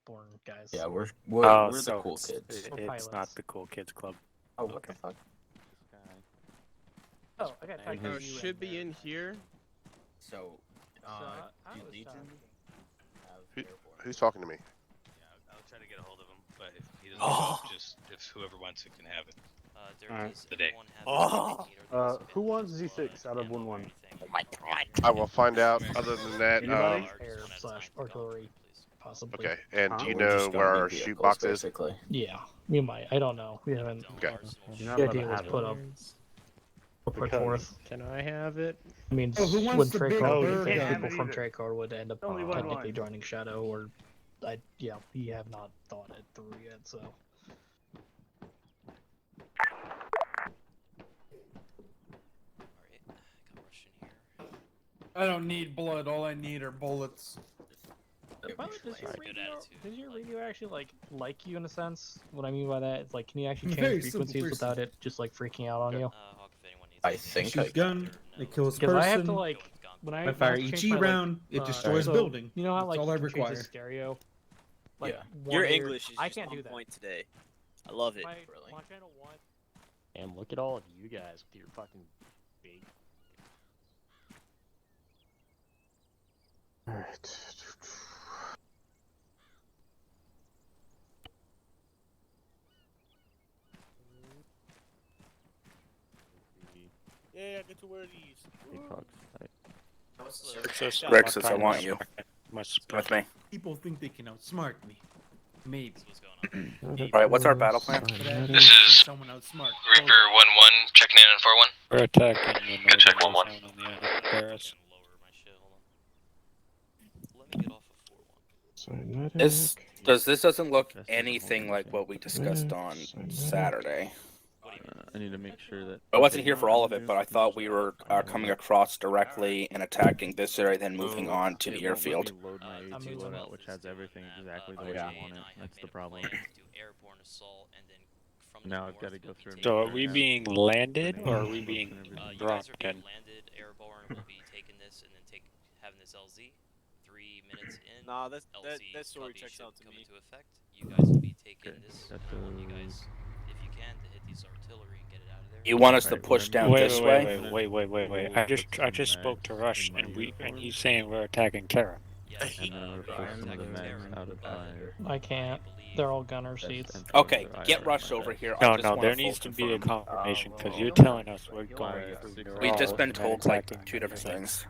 born guys. Yeah, we're the cool kids. It's not the cool kids club. Oh, what the fuck? Oh, I got talking to you. Should be in here. So, do Legion have Who's talking to me? Yeah, I'll try to get a hold of him, but if he doesn't show up, just if whoever wants it can have it. Today. Who wants Z6 out of 1-1? Oh my god. I will find out. Other than that, Air/artillery, possibly. okay. And do you We're just know gonna where need our vehicles, shoot box is? basically. Yeah, we might. I don't know. We haven't. Okay. The idea was put up. Put forth. Can I have it? I mean, who wants when the Trey big Car, bird? people from Trey Car would end up Only one technically line. joining Shadow, or we have not thought it through yet. So. I don't need blood. All I need are bullets. Well, does your radio actually like you in a sense? What I mean by that is can you actually Very change simple frequencies person. without it just freaking out on you? I think Shoots gun. It kills Because person. I have to when I fire change each my, round. It destroys so, building. You know how That's all I you can change require. the stereo. Yeah. Your English is I just can't on do that. point today. I love it. Really? My channel 1. And look at all of you guys with your fucking big. Alright. Yeah, I get to wear these. Rexus, I want you. With me. People think they can outsmart me. Maybe. Alright, what's our battle plan? This is someone outsmart. Reaper 1-1 checking in on 4-1. We're attacking. Good check 1-1. This doesn't look anything like what we discussed on Saturday. I need to make sure that I wasn't here for all of it, but I thought we were coming across directly and attacking this area, then moving on to the airfield. Load my AT loadout, which has everything exactly the way I want it. That's the problem. Now I've got to go through. So are we being landed or are we being dropped in? landed, airborne, will be taking this and then having this LZ. 3 minutes in. Nah, that LZ story copy checks should out to come me. into effect. You guys will be taking Okay, this. got I want you those. guys, if you can, to hit these artillery and get it out of there. You want us to Right, push we're down moving- this way? Wait. I just spoke to Rush and he's saying we're attacking Terra. Yes, And then we're we are pushing the attacking max Terran, out of but fire. I can't. They're all gunner seats. Okay, get Rush over here. I No, just no, wanna there full needs to be a confirm. confirmation because you're telling us we're going through. We've just been told like attacking 2 different things.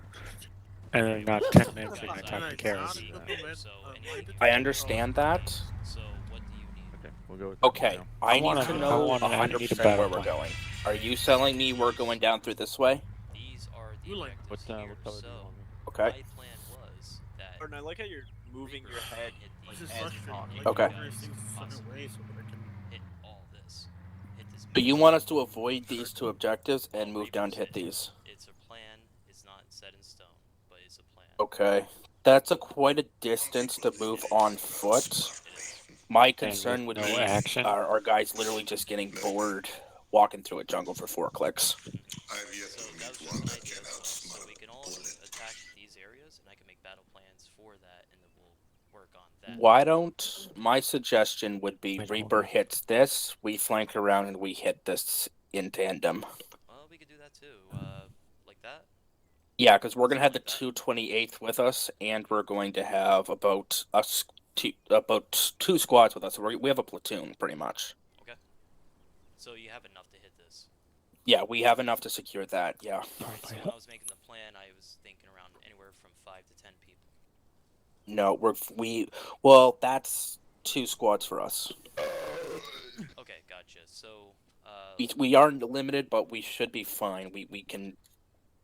And then not 10 minutes and attacking Terra. So anything I understand that. So what do you need? Okay, we'll go with Okay, I need wanna- to I know wanna- I need a 100% battle where we're plan. going. Are you telling me we're going down through this way? These are the objectives What here. color do you So want me? Okay. my plan was that Or I like how you're moving your head. hit This these is as frustrating. talking, Okay. you guys possibly hit all this. Hit this. But you want us to avoid these 2 objectives and move down to hit these. It's a plan. It's not set in stone, but it's a plan. Okay. That's quite a distance to move on foot. My concern would no be action? our guys literally just getting bored walking through a jungle for 4 clicks. So that was just an idea. So we can all attack these areas, and I can make battle plans for that, and then we'll work on that. Why don't my suggestion would be Reaper hits this, we flank around and we hit this in tandem. Well, we could do that too. Like that. Yeah, because we're gonna have the 228th with us, and we're going to have about 2 squads with us. So we have a platoon pretty much. Okay. So you have enough to hit this. Yeah, we have enough to secure that. Yeah. Alright, so when I was making the plan, I was thinking around anywhere from 5 to 10 people. No, well, that's 2 squads for us. Okay, gotcha. So, We are limited, but we should be fine.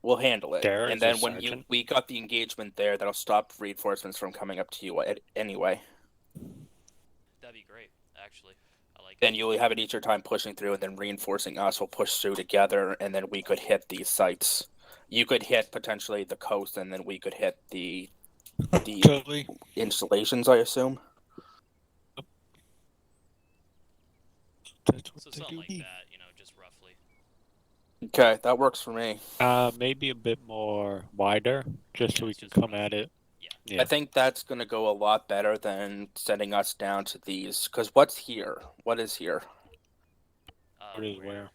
We'll handle it. There and is then a when sergeant. we got the engagement there, that'll stop reinforcements from coming up to you anyway. that'd be great, actually. I like Then it. you'll have it each your time pushing through, and then reinforcing us will push through together, and then we could hit these sites. You could hit potentially the coast, and then we could hit the Totally. installations, I assume. That's So what they something like do. that, just roughly. Okay, that works for me. Maybe a bit more wider, just so we can come at it. Yeah. Yeah. I think that's going to go a lot better than sending us down to these. Because what's here? What is here? What is where?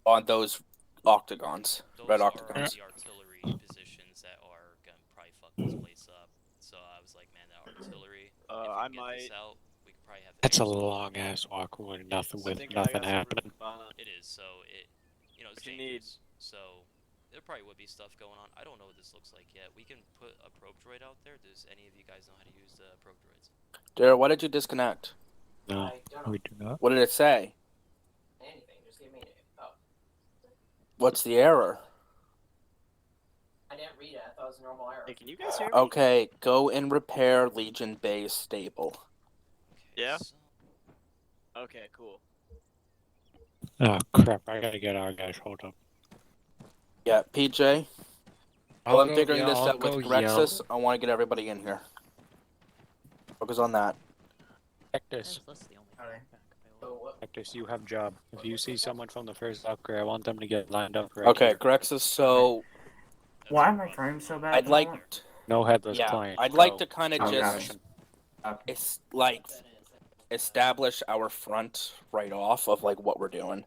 On those octagons, red octagons. The artillery positions that are gonna probably fuck this place up. So I was like, man, that artillery. I if we might. get this out, we could probably have. That's a long ass walk with nothing happening. It is. So it's you dangerous. So there probably would be stuff going on. I don't know what this looks like yet. We can put a probe droid out there. Does any of you guys know how to use the probe droids? Dara, why did you disconnect? No, we do not. What did it say? Anything, just give me oh. What's the error? I didn't read it, I thought it was a normal error. Hey, can you guys hear me? Okay, go and repair Legion base stable. Yeah? So, Okay, cool. Oh crap! I gotta get our guys. Hold up. Yeah, PJ. I'll While I'm go- figuring yeah, this I'll out with go Grexus, yell. I want to get everybody in here. Focus on that. Hectus, Hectus, you have job. If you see someone from the first upgrade, I want them to get lined up right Okay, here. Grexus, so Why am I trying so bad? I'd like, No headless yeah, client. I'd like go. to kind of Oh, just, it's like, establish our front right off of like what we're doing.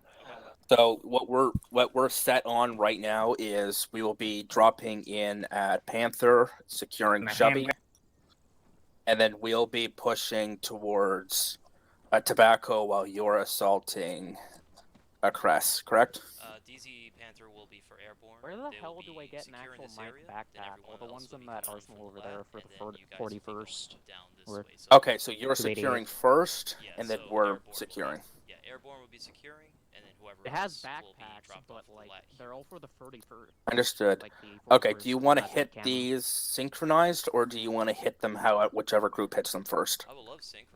So what we're set on right now is we will be dropping in at Panther, securing Chubby, and then we'll be pushing towards Tobacco while you're assaulting a Crest, correct? DZ Panther will be for airborne. Where the They hell will do be I get an securing actual this ninth area, then backpack? everyone All the else ones will in be that coming arsenal from over there left, for and the then you guys will be going 41st. down this Or- way. So Okay, so you're 288. securing first, yeah, and then so we're airborne will be- securing. Yeah, airborne will be securing, and then whoever It has else will be backpacks, dropped but off to the like left. they're all for the 31st. Understood. Like the Okay, do you 41st want to combat hit camo. these synchronized, or do you want to hit them how whichever group hits them first? I would love synchronized.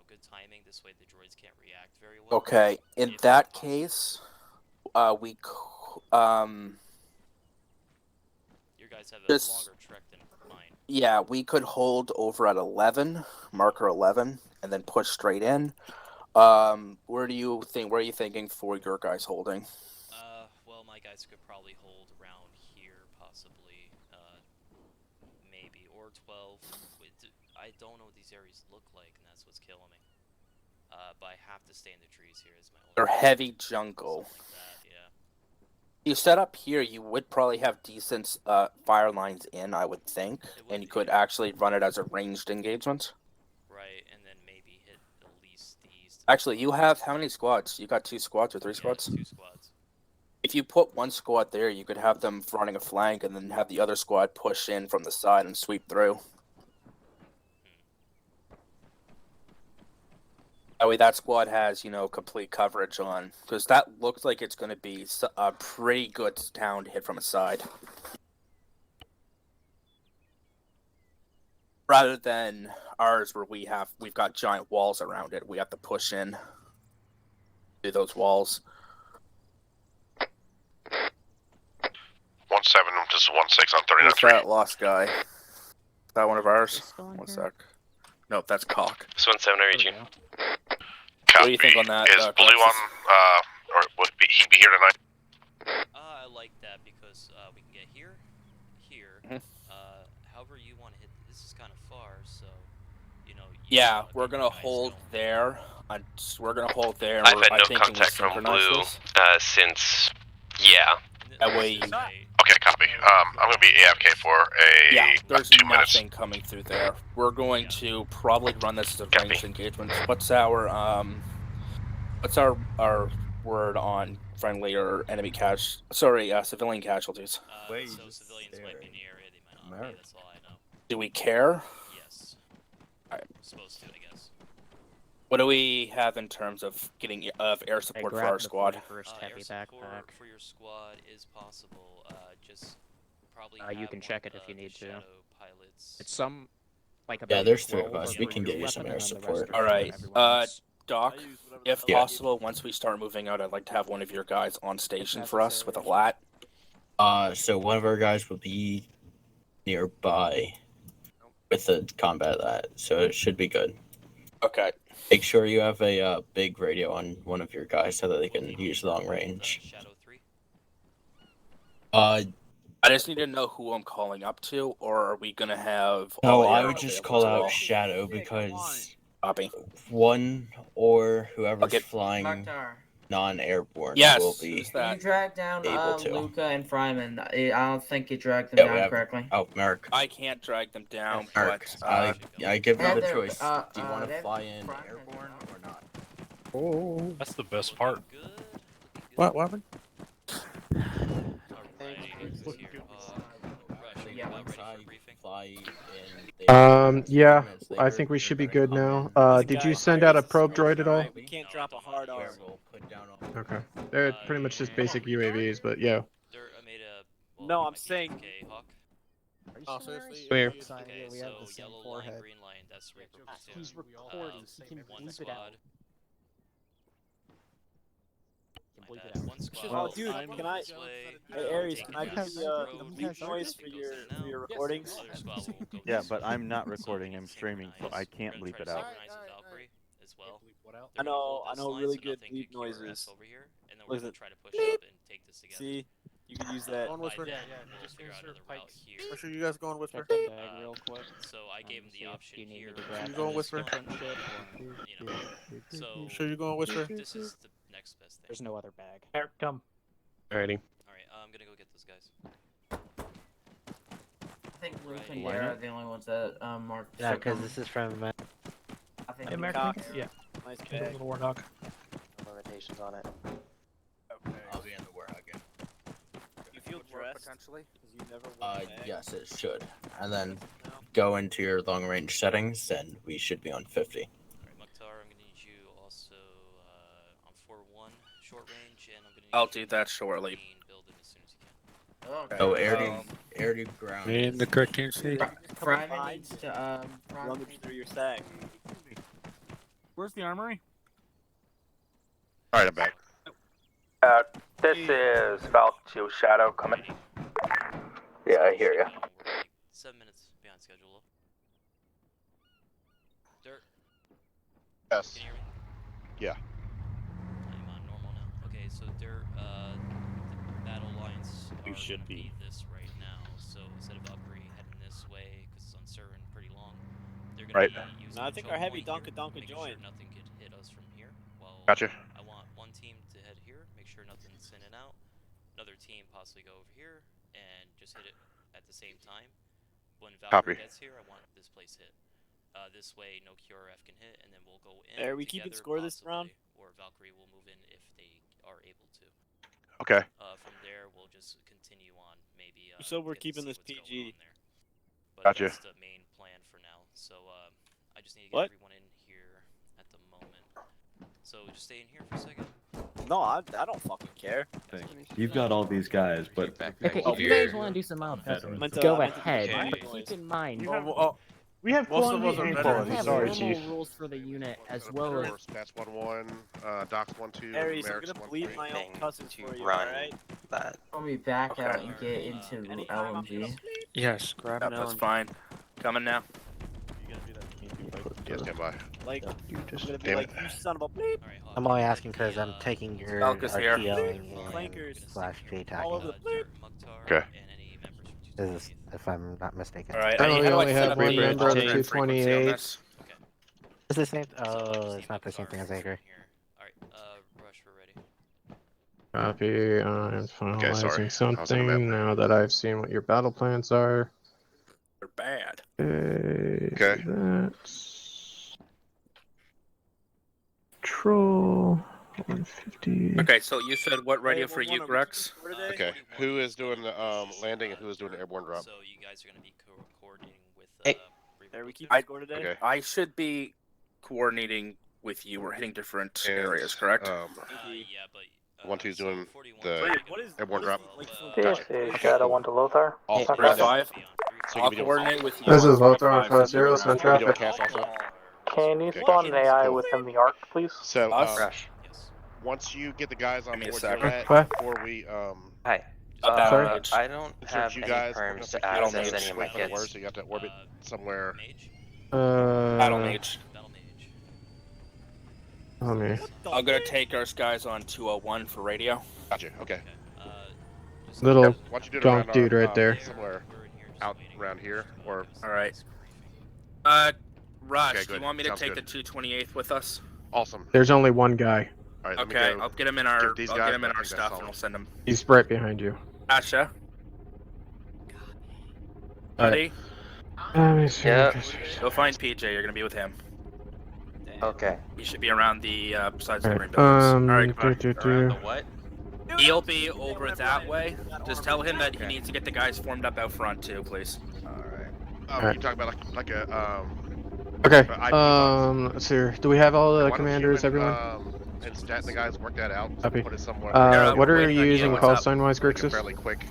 Good timing. This way the droids can't react very well. Okay, in if that possible. case, Your guys have a Just- longer trek than mine. yeah, we could hold over at 11, marker 11, and then push straight in. Where are you thinking for your guys holding? Well, my guys could probably hold around here, possibly, maybe, or 12. I don't know what these areas look like, and that's what's killing me. But I have to stay in the trees here as my only. They're heavy jungle. Something like that, yeah. You set up here, you would probably have decent fire lines in, I would think, and you could actually run it as a ranged engagement. Right, and then maybe hit at least these. Actually, you have how many squads? You got 2 squads or 3 squads? 2 squads. If you put one squad there, you could have them running a flank and then have the other squad push in from the side and sweep through. That way that squad has, complete coverage on. Because that looks like it's going to be a pretty good town to hit from a side. Rather than ours where we've got giant walls around it. We have to push in through those walls. 17, just 16 on Who's 39-3. that lost guy? Is that one of ours? One sec. Nope, that's Cock. This one's 7 REG. What do you think on that? Is Blue Grexus? or would he be here tonight? I like that because we can get here. Mhm. However you want to hit. This is kind of far, so Yeah, we're gonna hold there. We're gonna hold there. I've had I no think we contact from synchronize Blue this. since. Yeah. That way you. Okay, copy. I'm gonna be AFK for Yeah, there's 2 minutes. nothing coming through there. We're going to probably run this as a ranged engagement. What's our word on friendly or enemy civilian casualties? So civilians might be in the area. They might not be. That's all I know. Do we care? Yes. Alright. Supposed to, I guess. What do we have in terms of getting air support for our squad? Air support for your squad is possible. Just probably. You can check it if you need to. Shadow pilots. It's some like Yeah, about there's 3 12 of us. are We for can your get you some weapon, air and then the support. rest are for Alright, everyone else. Doc, if Yeah. possible, once we start moving out, I'd like to have one of your guys on station for us with a lat. So one of our guys will be nearby with the combat lat, so it should be good. Okay. Make sure you have a big radio on one of your guys so that they can use long range. Shadow 3. I I just need to know who I'm calling up to, or are we gonna have? No, all I air would just available call to out all? Shadow because Copy. one or whoever's Okay. flying non-airborne Yes. will be Who's that? You dragged down able to. Luca and Fryman. I don't think you dragged them Yeah, we down have. correctly. Oh, Merrick. I can't drag them down, Merrick, but I give you Have the their- choice. Do you want they to have fly in Fryman airborne as or not? Oh. That's the best part. What happened? Yeah, I think we should be good now. Did you send out a probe droid at all? We can't drop a hard R. Okay. They're pretty much just basic UAVs, but yeah. No, I'm saying. Oh, seriously? Where? Okay, so yellow line, green line, that's Reaper platoon. He's recording. He can one bleep it out. squad. My bad, one squad. Oh, dude, I'm can I? this way, Hey, Aries, taking can I this give you road, mute noise for goes your in and out. recordings? Other squad will go Yeah, this but way. I'm not So recording. we I'm can streaming, so synchronize. I can't We're bleep gonna it try to out. synchronize with Valkyrie as well. I know Line, really so good nothing bleep could QRS noises. over here, and then we're Listen. gonna try to push up and take this together. See, you can use that. Go on, Whisper. By then, Yeah, we'll just figure out insert another route pikes. here. Make sure you guys go on Whisper. Check the bag real quick. So I gave him the option you need here. me to grab You go on Whisper. different shit. You know, so Sure you go on Whisper. this is the next best thing. There's no other bag. Eric, come. Alrighty. Alright, I'm gonna go get those guys. I think Luke and Line Dara up? are the only ones that marked. Yeah, because this is from. I think Hey, you Merrick, cock- yeah. Nice Get a bag. little Warthog. Limitations on it. I'll be in the warehouse again. You feel dressed? Potentially? You never Yes, it should. And then go into your long-range settings, and we should be on 50. Alright, Mukhtar, I'm gonna need you also on 4-1 short range, and I'm gonna need I'll you do that shortly. build it as soon as you can. Okay. Oh, air to ground. In the cartoon state. Fryman needs to rummage through your stack. Where's the armory? Alright, I'm back. This is Valk 2 Shadow coming. Yeah, I hear ya. 7 minutes behind schedule. Dirt, Yes. can you hear me? Yeah. I'm on normal now. Okay, so Dirt, the battle lines are should gonna be. this right now. So instead of Valkyrie heading this way, because it's uncertain, pretty long, they're Right. gonna be using No, I think choke our heavy point here, Donka making join. sure nothing could hit us from here. While Gotcha. I want one team to head here, make sure nothing's in and out. Another team possibly go over here and just hit it at the same time. When Valkyrie Copy. gets here, I want this place hit. This way, no QRF can hit, and then we'll go in. Are we keeping together, score this round? possibly, or Valkyrie will move in if they are able to. Okay. From there, we'll just continue on. Maybe. So we're get to keeping see this what's going PG. on there. But Gotcha. that's the main plan for now. So I just need to get What? everyone in here at the moment. So just stay in here for a second. No, I don't fucking care. You've got all these guys, but Okay, if you guys want to do some mountain Veteran. testing, Meant to- go meant to do ahead. some But noise. keep in mind, You have, we have Most of quantity us are and veterans. quality. we have Sorry, normal Chief. rules for the unit as Of well as. course, That's 1-1, Doc's 1-2, Aries, I'm Merrick's gonna 1-3. bleed my own cousins for you, run. alright? that. I'll be back Okay. out and get into Anytime I'm gonna LMG. bleed, Yes, grab Yep, an that's Ellen. fine. Coming now. Yeah, stand by. like, I'm gonna be Damn like, it. you son of a bleep. All right, Hawk, I'm only get asking the, because I'm taking your Falcus here. RTOing Flankers. and slash J All over tagging. the bleep. Mukhtar, Okay. and any members from This is, if I'm not mistaken. Alright, I how do only I set have up one the member of the alternate frequency on 228. this? Is the same? So I just Oh, need it's not the same Mukhtar thing as from Anchor. here. Alright, Rush, we're ready. Copy. I'm Okay, sorry. finalizing I was in a something map. now that I've seen what your battle plans are. They're bad. Okay. That's Troll 150. Okay, so you said what radio Hey, for you, 1-1, are we Grex? keeping score today? Okay. Who is doing the landing and who is doing the airborne drop? So you guys are gonna be coordinating with Hey. Reaper Are we Platoon. keeping score today? Okay. I should be coordinating with you. We're hitting different And, areas, correct? Yeah, but 1-2's doing 41 the Wait, what is airborne what is drop. the, like, so- Gotcha. Okay, Shadow cool. 1 to Lothar. All Hey, 3 of them. 5. So you I'll can be doing, coordinate with you. This is on Lothar 5, 50, so send Can you do a traffic. cast also? Can you Okay, spawn an gotcha. AI Cool. within the arc, please? So, Us? Yes. once you get the guys on Give me a board sec. your rat, What? before we Hi. Sorry? I don't insert have you any guys, perms to battle access mage. any of my wait for the word, kids. so you have to orbit somewhere. Mage? Battle Mage. Battle Mage. Let me. I'm gonna take our guys on 201 for radio. Gotcha. Okay. Okay. Little Why don't you do it drunk around dude our, right there. somewhere out around here, or All right. Rush, Okay, do you good. want me to Sounds take good. the 228th with us? Awesome. There's only one guy. All right, let me Okay, go I'll get him in give our these I'll guys, get him in but I our think that's stuff and solid. I'll send him. He's right behind you. Gotcha. All Ready? right. Let me see. Go find PJ. You're gonna be with him. Okay. He should be around the sides of the green Alright, buildings. All right, goodbye. Around the what? He'll be over that way. Just tell him that he needs to get the guys formed up out front too, please. You talking about like a Okay. IP box? Let's see here. Do we have all the Why don't you commanders, and, everyone? and Stat and the guys work that out. Copy. Put it somewhere. What are waiting you on you. using What's call up? sign wise, Like a Grixis? fairly quick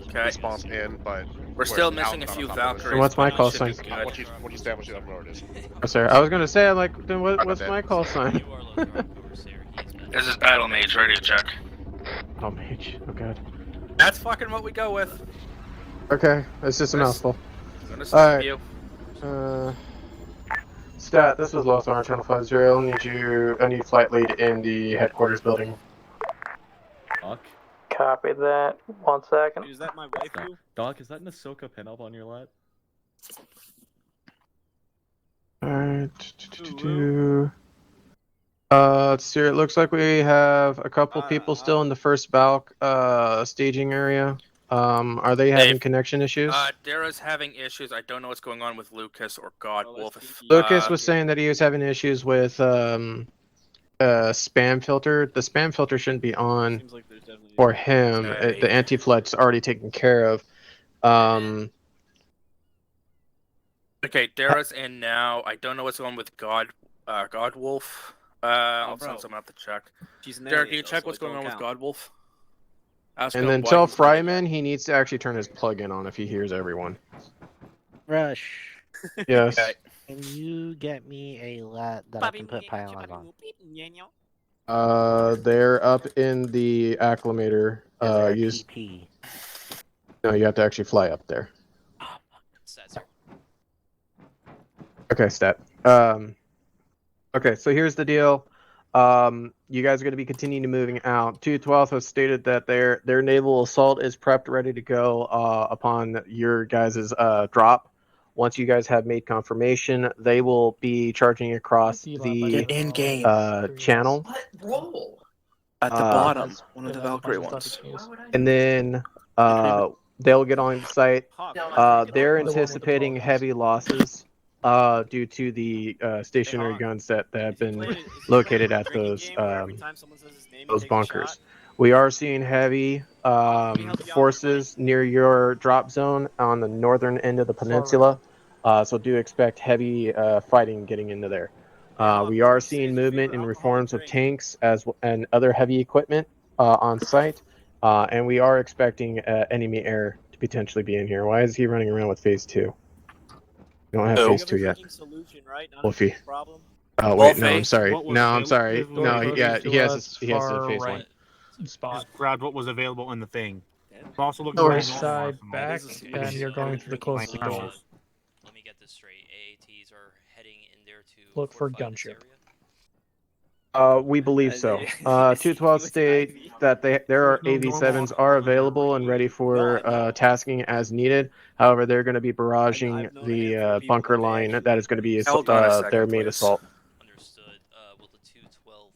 Okay. response in, but We're still missing a few Valkyries. And what's my but call should be sign? good. Once you establish it, I don't know what it is. Oh, sorry. I was gonna say, like, then Right what's about my that. call sign? This is Battle Mage. Radio check. Oh, mage. Oh god. That's fucking what we go with. Okay, it's just a Yes. mouthful. Gonna stop you. Stat, this is Lost Arm Channel 50. I need flight lead in the headquarters building. Doc? Copy that. 1 second. Is that my waifu? Doc, is that an Ahsoka pinup on your lap? Alright. Let's see. It looks like we have a couple people still in the first Valk staging area. Are they having connection issues? Dara's having issues. I don't know what's going on with Lucas or God Wolf. Lucas was saying that he was having issues with spam filter. The spam filter shouldn't be on for him. The anti-flood's already taken care of. Okay, Dara's in now. I don't know what's going on with God Wolf. I'll send someone up to check. Derek, can you check what's going on with God Wolf? And then tell Fryman he needs to actually turn his plug-in on if he hears everyone. Rush. Yes. Okay. Can you get me a lat that I can put pylons on? They're up in the acclimator. Use. TP? No, you have to actually fly up there. Okay, stat. Okay, so here's the deal. You guys are going to be continuing to moving out. 212 has stated that their naval assault is prepped, ready to go upon your guys' drop. Once you guys have made confirmation, they will be charging across the channel. What roll? At the bottom, one of the Valkyrie ones. And then they'll get on site. They're anticipating heavy losses due to the stationary guns that have been located at those bunkers. We are seeing heavy forces near your drop zone on the northern end of the peninsula, so do expect heavy fighting getting into there. We are seeing movement in reforms of tanks and other heavy equipment on site, and we are expecting enemy air to potentially be in here. Why is he running around with phase 2? We don't have phase 2 yet. Wolfie. Oh wait, no, I'm sorry. No, I'm sorry. No, yeah, he has a phase 1. Spot. Just grabbed what was available in the thing. Also looking North very side normal back, from and you're going to the closest door. Let me get this straight. AATs are heading in there to Look for fortify this gunship. We believe so. 212 state that there are AV7s are available and ready for tasking as needed. However, they're going to be barraging the bunker line. That is going to be their main assault. Understood. Will the 212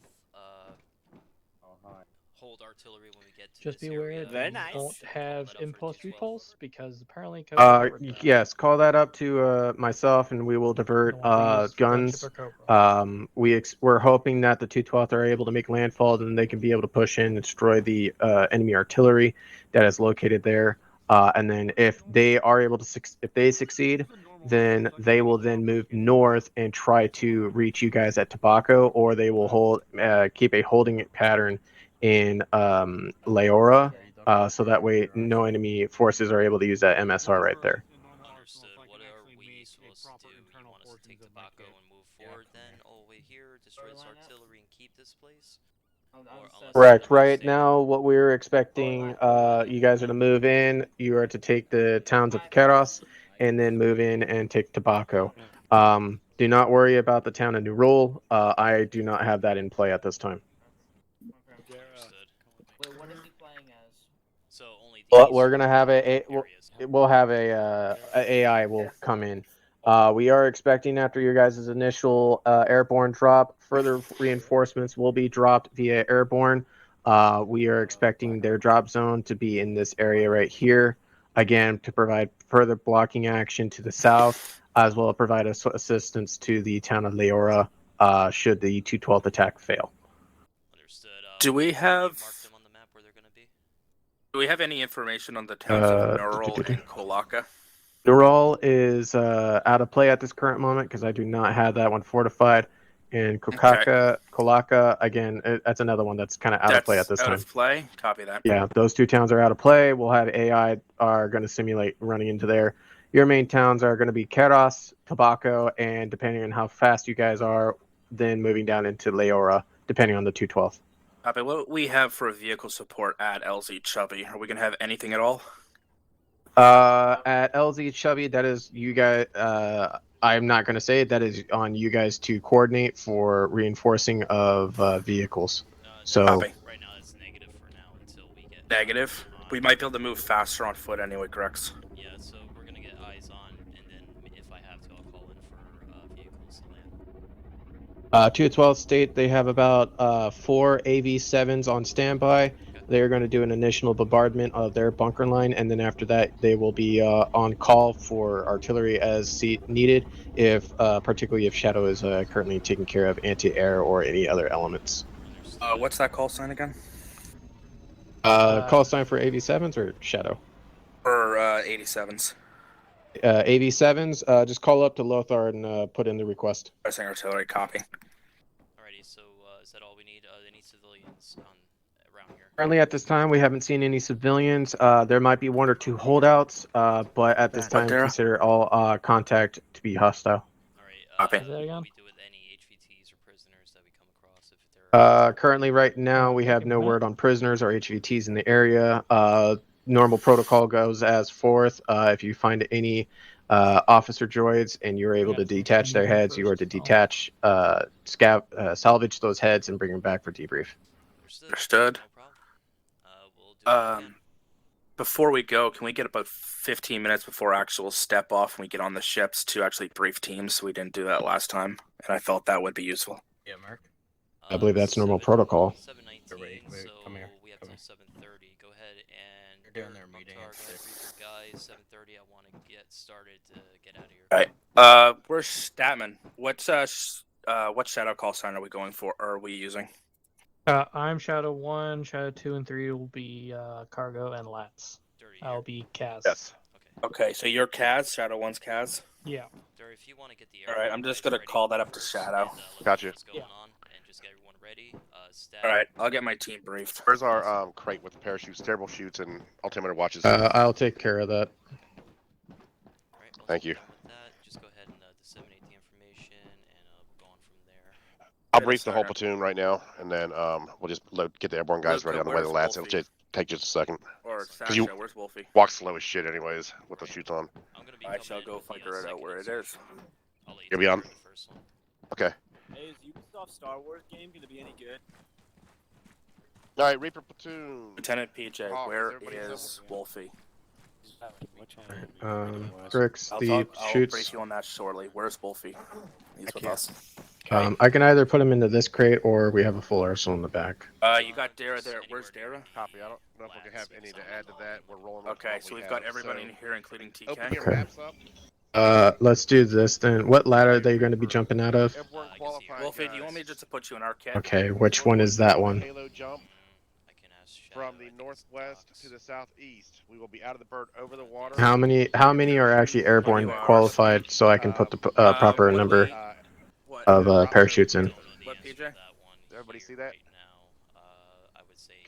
hold artillery when we get to Just this be aware area? that you don't have impulse repulse because apparently. Yes, call that up to myself, and we will divert guns. We're hoping that the 212th are able to make landfall, and they can be able to push in and destroy the enemy artillery that is located there. And then if they are able to, if they succeed, then they will then move north and try to reach you guys at Tobacco, or they will keep a holding pattern in Leora, so that way no enemy forces are able to use that MSR right there. Understood. What are we supposed to do? You want us to take Tobacco and move forward then all the way here, destroy this artillery and keep this place? Correct. Right now, what we're expecting, you guys are to move in. You are to take the towns of Keros, and then move in and take Tobacco. Do not worry about the town of New Rule. I do not have that in play at this time. Understood. Wait, what is he playing as? So only Well, we're gonna have we'll have a AI will come in. We are expecting after your guys' initial airborne drop, further reinforcements will be dropped via airborne. We are expecting their drop zone to be in this area right here, again to provide further blocking action to the south, as well as provide assistance to the town of Leora should the 212th attack fail. Do we have? Do we have any information on the towns of Neural and Kolaka? Neural is out of play at this current moment because I do not have that one fortified. And Kolaka, again, that's another one that's kind of out of play at this time. Out of play? Copy that. Yeah, those two towns are out of play. We'll have AI are going to simulate running into there. Your main towns are going to be Keras, Tobacco, and depending on how fast you guys are, then moving down into Leora, depending on the 212th. Copy. What we have for vehicle support at LZ Chubby? Are we going to have anything at all? At LZ Chubby, that is you guys. I'm not going to say it. That is on you guys to coordinate for reinforcing of vehicles. So Copy. Right now it's negative for now until we get negative. We might be able to move faster on foot anyway, correct? Yeah, so we're gonna get eyes on, and then if I have to, I'll call in for vehicles to land. 212th state, they have about 4 AV7s on standby. Okay. They're going to do an initial bombardment of their bunker line, and then after that, they will be on call for artillery as needed, if particularly if Shadow is currently taking care of anti-air or any other elements. What's that call sign again? Call sign for AV7s or Shadow? For 87s. AV7s, just call up to Lothar and put in the request. Pressing artillery, copy. Alrighty, so is that all we need? Any civilians around here? Currently at this time, we haven't seen any civilians. There might be 1 or 2 holdouts, but at this time, consider all contact to be hostile. Copy. Is that again? We do with any HVTs or prisoners that we come across if they're... Currently, right now, we have no word on prisoners or HVTs in the area. Normal protocol goes as forth. If you find any officer droids and you're able to detach their heads, you are to detach, salvage those heads and bring them back for debrief. Understood. Before we go, can we get about 15 minutes before actual step off and we get on the ships to actually brief teams? We didn't do that last time, and I felt that would be useful. Yeah, Mark. I believe that's normal protocol. 7:19, so come here. We have till 7:30. Go ahead and they're doing their meeting. Guys, 7:30. I want to get started to get out of here. All right. Where's Statman? What shadow call sign are we going for? Or are we using? I'm Shadow 1, Shadow 2, and 3 will be Cargo and Lats. I'll be Kaz. Yes. Okay, so you're Kaz, Shadow 1's Kaz? Yeah. If you want to get the Alright, I'm just gonna call that up to Shadow. Gotcha. Yeah. And just get everyone ready. Alright, I'll get my team briefed. Where's our crate with parachutes, terrible shoots, and altimeter watches? I'll take care of that. Thank you. Just go ahead and disseminate the information, and we'll go on from there. I'll brief the whole platoon right now, and then we'll just get the airborne guys ready on the way to the lats. It'll take just a second. Or you where's Wolfie? Walk slow as shit anyways, with the shoots on. I shall go figure it out where it is. You'll be on? Okay. Hey, is Ubisoft Star Wars game gonna be any good? Alright, Reaper platoon. Lieutenant PJ, where is Wolfie? Grix, I'll shoots. brief you on that shortly. Where's Wolfie? He's with us. I can either put him into this crate or we have a full arsenal in the back. You got Dara there. Where's Dara? Copy. I don't know if we can have any to add to that. We're rolling. Okay, so we've got everybody in here, including TK. Open your maps up. Let's do this then. What ladder are they going to be jumping out of? Wolfie, do you want me just to put you in our kit? Okay, which one is that one? Halo jump from the northwest to the southeast. We will be out of the bird over the water. How many are actually airborne qualified so I can put the proper number of parachutes in? What, PJ? Everybody see that?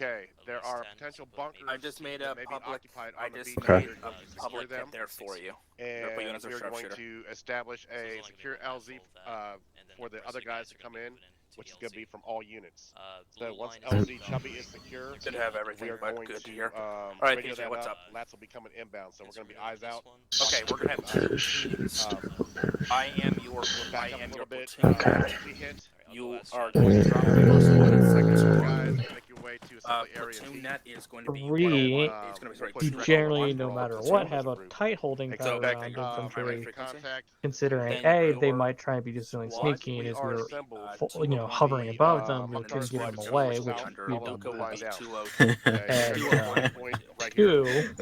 Okay, there are potential bunkers. I just made a public. I just Okay. made a public kit there for you. And we're going to establish a secure LZ for the other guys to come in, which is going to be from all units. So once LZ Chubby is secure, you could have everything we are but going good to here. all right, radio PJ, that what's up? Lats will be coming inbound, so we're going to be eyes out. Okay, we're going to have I am your platoon. Okay. You are going to drop the first one in second guys. Make your way to platoon net is going to be 3, it's going to be you generally, no matter what, have a tight holding pattern around infantry. Considering A, they might try and be just doing sneaking, if you're, hovering above them, you can give them away, which we've done past. And 2,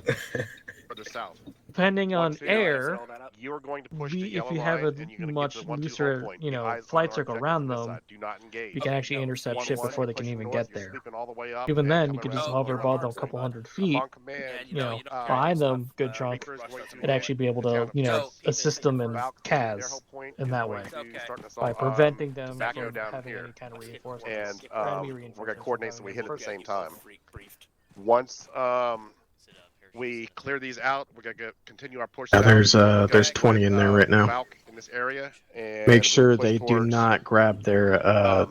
further south. depending on air, you're going to push the if yellow you have a line, and you're going to much get the 1-2 looser, home point. The eyes flight on our circle objectives around on this them, side. Do not engage. you can actually intercept shit 1-1, before they can pushing even north, get you're there. sweeping all the way up Even and then, coming you can just around hover here. above them a couple hundred feet, Upon command, behind them, good chunk, Reaper's going to and actually be able to, assist them in CAS in that way, by preventing them from having any kind of reinforcements. And we're going to coordinate so we hit at the same time. Once we clear these out, we're gonna continue our push. Yeah, south. there's 20 in there right now. Valk in this area, and Make sure they do not grab their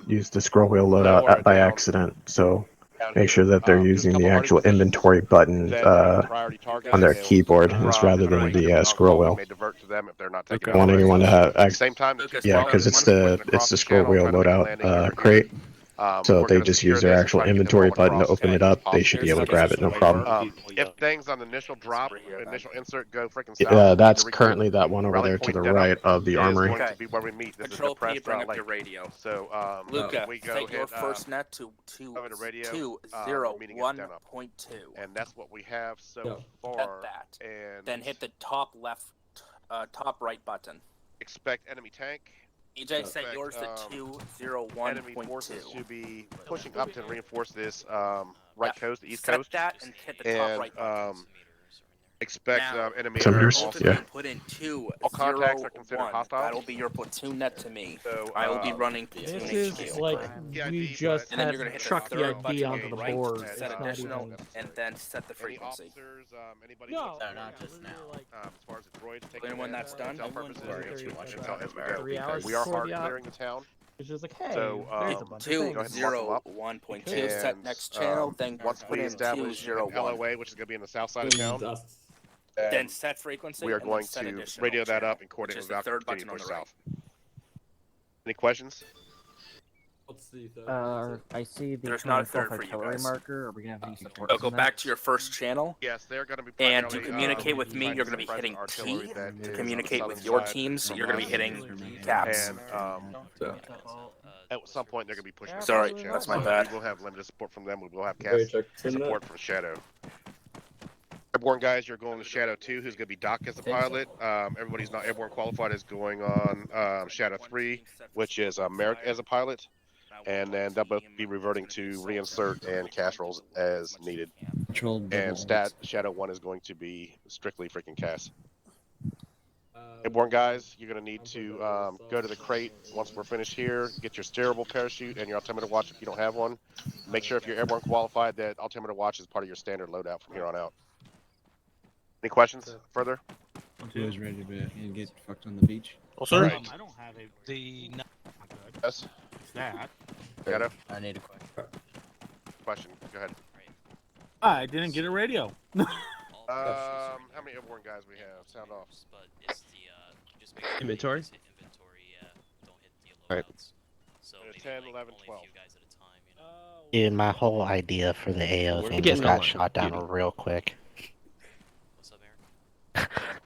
use the scroll wheel loadout by accident. So make sure that they're using the actual inventory button on their keyboard rather than the scroll wheel. I don't want anyone to have yeah, because it's the scroll wheel loadout crate. So they just use their actual inventory button to open it up. They should be able to grab it, no problem. If things on the initial drop, initial insert go freaking south, That's currently that one over there to the right of the armory. Going to be where we meet. This Control is depressed P, bring route up your lake. radio. So, Luca, we go take your hit, first net to 201.2. And that's what we have so far. That. And then hit the top left, top right button. Expect enemy tank. EJ, set yours to 201.2. Enemy forces to be pushing up to reinforce this right coast, the east set coast. That and hit the top right button. Expect now, enemy yeah. Put in 2, all contacts are considered hostile. That'll be your platoon net to me. So, I will be running platoon This is like we just and then had you're gonna chuck the ID onto the board. Set It's not additional, even... and then set the frequency. Anybody No, not just now. as far as the droids, And when that's done, we are hard clearing the town. It's just like, hey, so, there's a bunch of things. 201.2, set next channel, then once put we in establish 201. LOA, which is going to be in the south side of town, then set frequency. we are going to radio that up and coordinate with Valkyrie to continue to push south. Any questions? I see the There's not a third for you artillery guys. marker. Are we gonna have any support? So go back to your first channel. Yes, they're going to be. And to communicate with me, you're going to be hitting T. To communicate with your teams, you're going to be hitting caps. And at some point, they're going to be pushing. Sorry, that's my bad. We will have limited support from them. We will have cast support from Shadow. Airborne guys, you're going to Shadow 2, who's going to be Doc as the pilot. Everybody's not airborne qualified is going on Shadow 3, which is Merrick as a pilot. And then they'll both be reverting to reinsert and cast rolls as needed. And Shadow 1 is going to be strictly freaking cast. Airborne guys, you're going to need to go to the crate once we're finished here, get your steerable parachute and your altimeter watch if you don't have one. Make sure if you're airborne qualified that altimeter watch is part of your standard loadout from here on out. Any questions further? Two is ready to get fucked on the beach. Oh, sir. Right. I don't have the. Yes. That. Shadow? I need a question. Question. Go ahead. I didn't get a radio. How many airborne guys we have? Sound off. Inventory? Right. 10, 11, 12. Dude, my whole idea for the AO thing just got shot down real quick.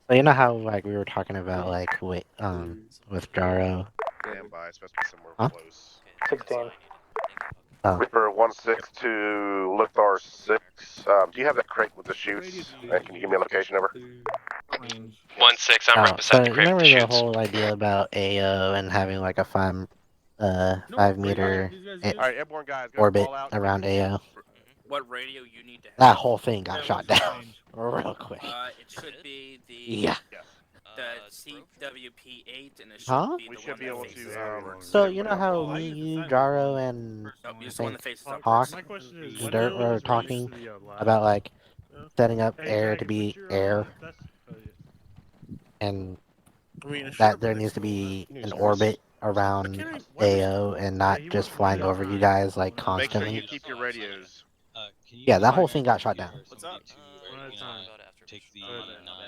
So you know how like we were talking about like with Jaro? Stand by, especially somewhere close. 16. Reaper 1-6 to Lithar 6. Do you have that crate with the chutes? And can you give me a location over? 1-6, I'm right beside the crate remember with the the chutes. whole idea about AO and having like a 5-meter Alright, airborne guys, orbit around AO? What radio you need to have? That whole thing got shot down real quick. It should be the Yeah. the CWP8, and it should Huh? be the We should one be that able faces to. outward. So you know how me, you, Jaro, and Use I the one that think faces outward. Hawk My question is, and Dirt were talking about like setting up air to be air, and that there needs to be an orbit around AO and not just flying over you guys like Make sure you constantly. keep your radios. Yeah, that whole thing got shot down. What's up? One at a time. Take the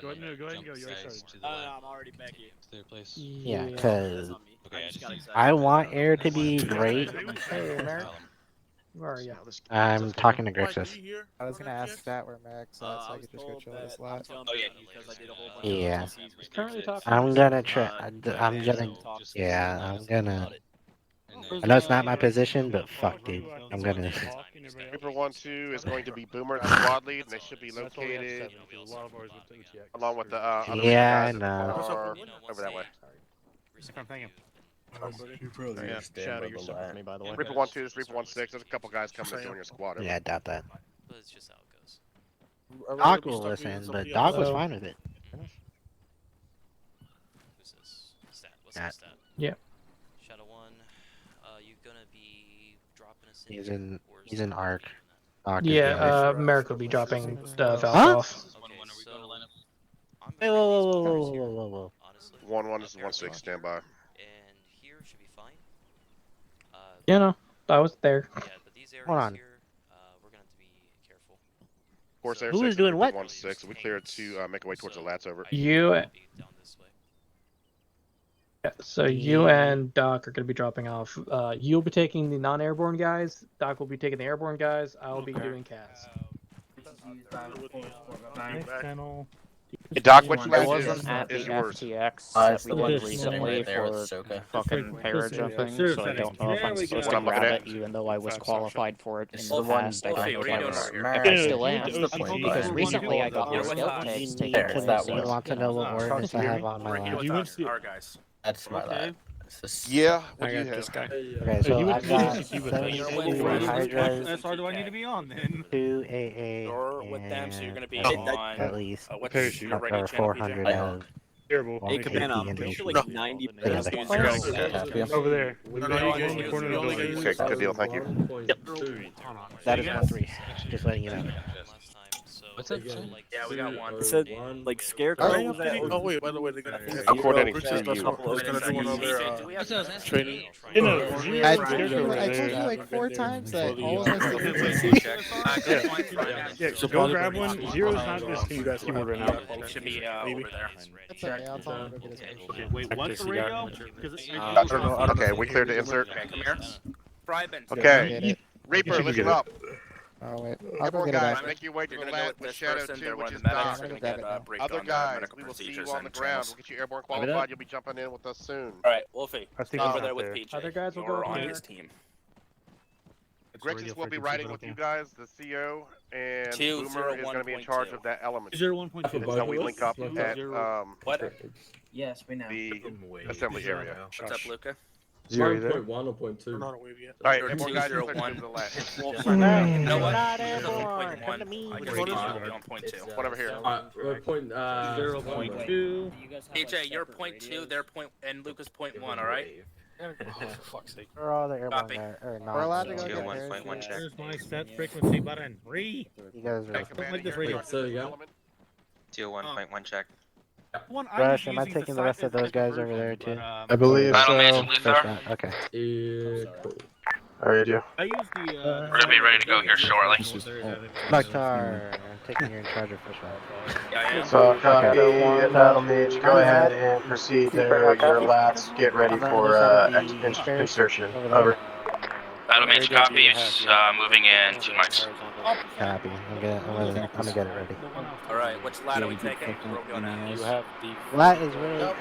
Go ahead and go. You already guys started. to the I'm already back here. to their place. Yeah, because Okay, I want air to be great, Hey, Merrick. Where are you? I'm talking to Grixis. I was gonna ask that where Max at, so I could just go chill at his lot. Yeah. Currently talking. I'm gonna try. I'm gonna. Yeah, I'm gonna. I know it's not my position, but fuck, dude. I'm gonna. Reaper 1-2 is going to be Boomer at the squad lead, and they should be located along with the other Yeah, I guys know. over that way. I'm thinking. Yeah, Shadow, you're stuck with me, by the way. Reaper 1-2, there's Reaper 1-6. There's a couple guys coming to join your squad. Yeah, I doubt that. But it's just how it goes. Doc will listen, but Doc was fine with it. Who's this? Stat. What's the stat? Yeah. Shadow 1, you gonna be dropping us in? He's in Arc. Doc Yeah, Merrick will be dropping Valve off. Okay, so I'm Hey, whoa. honestly. 1-1 is 1-6, stand by. And here should be fine. You know, I was there. Yeah, but these areas Hold on. here, we're gonna have to be careful. Course Air Who 6 is doing what? 1-6. We cleared to make our way towards the lats over. You. Down this way. Yeah, so you and Doc are going to be dropping off. You'll be taking the non-airborne guys. Doc will be taking the airborne guys. I'll be doing CAS. Hey, Doc, what you I guys wasn't at is the yours? FTX It's that the we one did sitting recently right there with for Soka. fucking parajumping, so I don't know if I'm supposed to grab it, even though I was qualified for it in It's the the one- past. I Wolfie, don't what know are you if doing I over here? still am, What's the point, because bud? recently I got my What's skill that? text You There, because that you one. want to know what ordinance I have on my lap. Our guys. That's my lad. Yeah, what I do you got have? this guy. Okay, so I've got 72 Hydras, That's why do I need to be on then? 2 AA, You're with them, so you're gonna be and on. at least What's your radio or channel, 400 PJ? of Terrible. Hey, 180 Cabana, I'm and pretty sure 80. like 90 Yeah, percent Over there. Okay, good deal, thank you. That is 1-3. Just letting you know. What's up? Yeah, we got one. It said like Scarecrow was that? Oh wait, by the way, they're gonna. I'm coordinating Bruce through has got a you. couple of gonna do one over there. Do we have Training. I told you like 4 times that all of us Yeah, so go grab one. Zero's not just you guys keyboard right now. Should be over there. That's okay, I'll tell him to go get his Okay, wait, what's the radio? I don't know. Okay, we cleared to insert. Okay, come here. Fryben. Okay, Reaper, listen up. Oh wait, I'll go Everyone, get it guys, back. make your way to You're the gonna go lat with with this Shadow person. 2, They're one which of is the medics. Doc. They're gonna get briefed Other on guys, medical we will see you procedures on and the ground. channels. We'll get you airborne qualified. You'll be jumping in with us soon. All right, Wolfie. I think Over it's there out with there. PJ. Other guys will You're go on here. his team. Grixis will be riding with you guys, the CO, and 2, Boomer is going to be in charge of that element. 01.2. Until we link up at What? Yes, we know. the assembly area. What's up, Luca? Zero there. 1.1 or 0.2. Not a wave yet. All right, Zero, airborne two, guys, zero, clear one. to the left. You know what? Not There's a airborne. 1.1. Come to me. I guess we can be on 0.2. One over here. 0.2. PJ, you're 0.2, they're point, and Luca's 0.1. All right. Fuck's sake. We're all the airborne Copy. guys, or not. We're allowed to so go get 1.1 check. Here's my set frequency button. You guys are. Command like this here, radio. charge So, of yeah. element. 1.1 check. Rush, am I taking the rest of those guys over there too? I believe Battle Mage so. Luthor. Okay. Yeah, cool. Alright, yeah. I use the. We're gonna be ready to go here shortly. Mukhtar, I'm taking you in charge of first round. Yeah, I am. So, copy, Battle Mage, go ahead and proceed to your lats. Get ready for insertion. Over. Battle Mage copies, moving in 2 mics. Copy. I'm gonna get it ready. All right, which ladder are we taking? Where are we going now? You have the Lat is really out.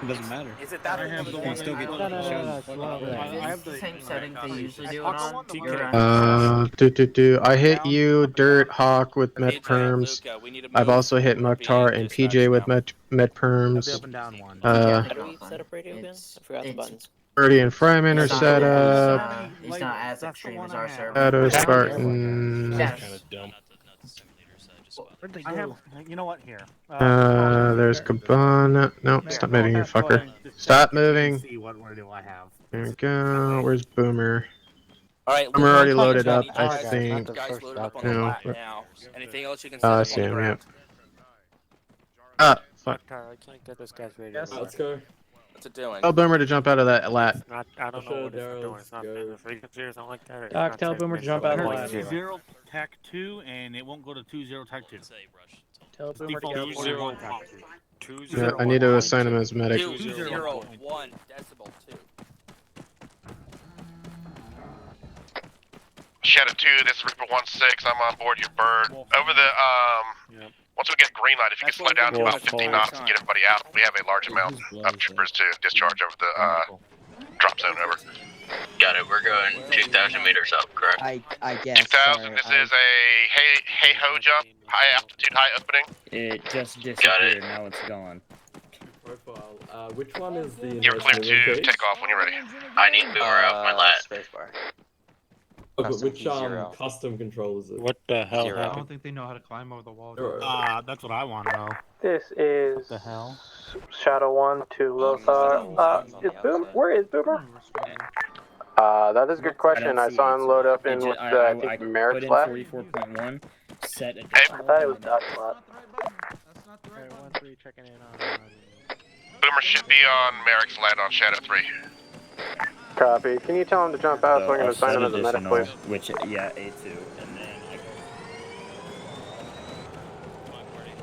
It doesn't matter. Is it that or You can still get No, it's the one over there. I have the same setting they usually do it on. I hit you, Dirt, Hawk with med PJ, perms. Luca, we need to I've move. also hit Mukhtar and PJ with med Up perms. and down one. How do we set up radio again? I forgot the buttons. Birdie and Fryman are It's not- set up. It's not as extreme as our server. Shadow Spartan. Yes. Where'd they I have. go? You know what? Here. There's Cabana. No, stop moving, you fucker. Stop moving. See what radio I have. There we go. Where's Boomer? All right, I'm Luca, already I loaded need up, you I guys- think. Guys loaded up on the No. lat now. Anything else you can I set see up on the him, yep. ground? Ah, fuck. I can't get this guy's radio. Yes. Let's go. What's it doing? Tell Boomer to jump out of that lat. Not, I don't know what it's doing. It's not the frequency or something like that. It's Doc, not tell Boomer to jump out of the Heard lat. 0 tac 2 and it won't go to 20 tac 2. Tell Boomer to Default get 0 out. tac 2. Yeah, I need to assign him as medic. 201 decibel 2. Shadow 2, this is Reaper 1-6. I'm on board your bird. Over the, once we get green light, if you can slow down to about 50 knots and get everybody out, we have a large amount of troopers to discharge over the drop zone. Over. Got it. We're going 2,000 meters up, correct? I guess. 2,000. This is a hey ho jump, high altitude, high opening. It just disappeared. Now it's gone. Profile. Which one is the? You're clear to take off when you're ready. I need Boomer out my lat. Spacebar. Oh, but which custom control is it? What the hell I happened? don't think they know how to climb over the wall. That's what I want to know. This is the hell? Shadow 1 to Lothar. Is where is Boomer? That is a good question. I saw him load up in with the, I think, Merrick's lab. 44.1. Set a I thought it was Dot Slot. Checking in on. Boomer should be on Merrick's lad on Shadow 3. Copy. Can you tell him to jump out so I'm going to assign him as a medic, please? Which, yeah, A2, and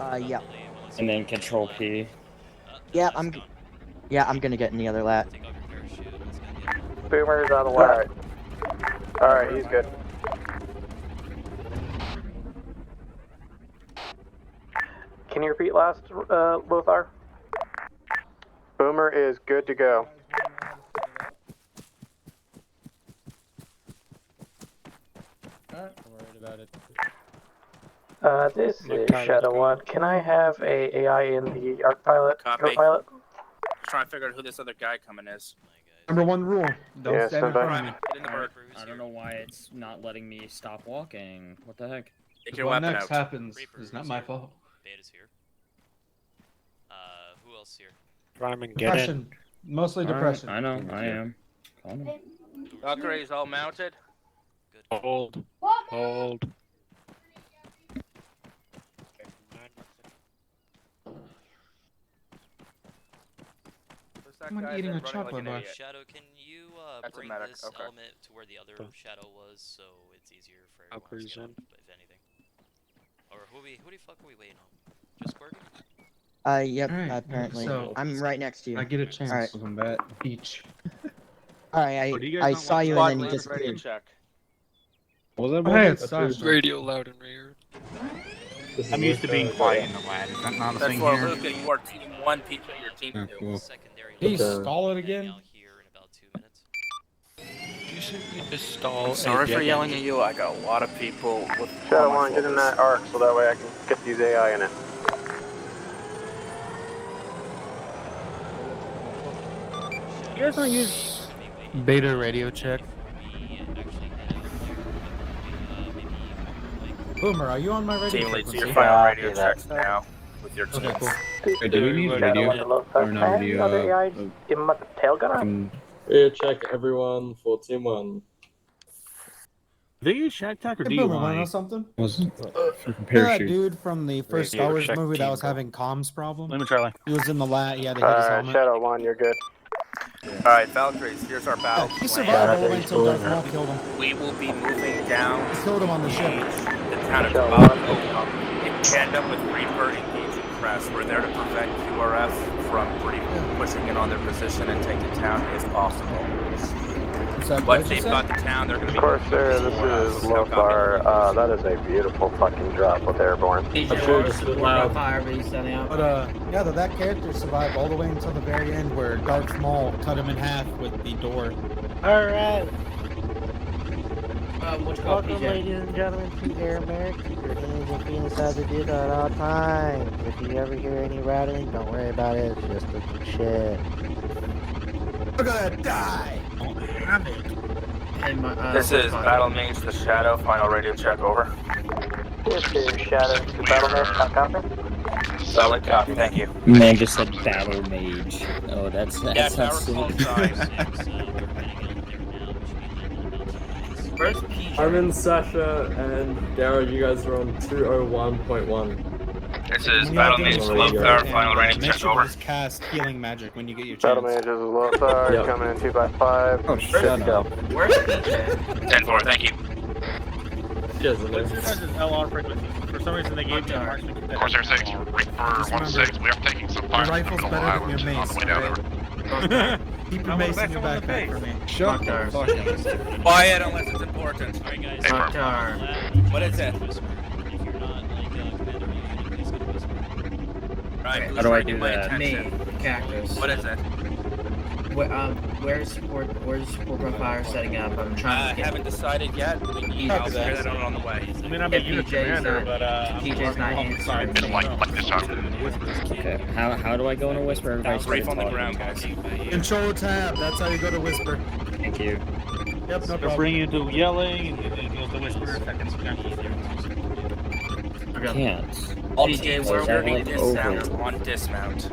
then Yeah. And then Control P. Yeah, I'm gonna get in the other lat. Boomer's on the lat. Alright, he's good. Can you repeat last, Lothar? Boomer is good to go. This is Shadow 1. Can I have a AI in the ARC pilot? Copy. Co-pilot? Trying to figure out who this other guy coming is. Number one rule: don't stand in front of me. Get in the bird. I don't know why it's not letting me stop walking. What the heck? Take your What weapon next out. happens is not my fault. Beta's here. Who else here? Ryman, get Depression. Mostly depression. I know, I am. Calm down. Valkyrie's all mounted. Good. Hold. Hold. Someone eating a chocolate bar. Shadow, can you bring this element to where the other shadow was, so it's easier for everyone to get up, if anything? Or who the fuck are we waiting on? Just Gorgon? Yep, Alright, apparently. so- I'm right next to you. I get a chance. Alright. On that beach. Alright, I saw you and then you just Radio check. What was that? Hey, it's Sasha. Radio loud and weird. I'm used to being quiet in the lad. Is that not a That's thing for here? Luca. You are team 1, Peter. You're team 2. Cool. Secondary He's level. stalling again. Out here in about 2 minutes. You should just stall. Sorry for yelling at you. I got a lot of people with. Shadow 1, get in that ARC so that way I can get these AI in it. You guys don't use beta radio check. Boomer, are you on my radio Team frequency? leads, you're final radio checks now with your team. Okay, cool. Wait, do we need radio? Or no, the, Other AI give him a tail gunner? Yeah, check everyone for Team 1. Do you use Shack Tack or Hey, do you Boomer, wanna know want something? freaking That dude from the first Star Wars check movie that was team, having comms problem? Let me try. He was in the lat, he had to hit his helmet. Shadow 1, you're good. Alright, Valkyries, here's our battle He plan. survived all the way until Darth Maul killed him. We will be moving down He killed him on the ship. the town of Kabbalah. If you end up with Reaper engaging Crest, we're there to prevent QRF from pushing in on their position and taking town if possible. Once they've got the town, they're going to be... Of course, sir, this is Lothar. That is a beautiful fucking drop with Airborne. But yeah, that character survived all the way until the very end where Darth Maul cut him in half with the door. Alright. Welcome, ladies and gentlemen, to Air Merrick. Your hands will be inside the dude at all times. If you ever hear any rattling, don't worry about it. It's just a shit. We're gonna die! This is Battle Mage the Shadow, final radio check, over. This is Shadow to Battle Mage, copy? Solid copy, thank you. Man just said Battle Mage. Oh, that's Yeah, sounds power sick. call Where's PJ? I'm in Sasha and Daryl, you guys are on 201.1. This is Battle Mage Lothar, final radio Make check, sure over. to just cast healing magic when you get your Battle chance. Mage, this is Lothar, Yep. coming in 2x5. Oh, shut up. Where's PJ? 10-4, thank you. Cheers, LR frequency? For some reason they gave me a marksman. Corsair 6, Reaper 1-6. We are taking some Your fire rifle's from better than Island your on mace, the way down over. alright? Keep your mace in your backpack for me. Shut the fuck up. Quiet unless it's important. Alright guys, What is it? If you're not like commander of your unit, please go to whisper. Right, How who's do I trying to do get my that? attention? Cactus. What is it? Where's support profile setting up? I'm I haven't decided yet. We need to figure that out on the way. I mean, I'm a unit commander, but PJ's not answering. This time. Okay, how do I go in a whisper? Everybody started Brief on the talking. ground, guys. Control tab. That's how you go to whisper. Thank you. Yep, no They'll problem. bring you to yelling, and then it goes to whisper. Seconds. Can't. All PJ, teams where are we're ready going dismount on dismount.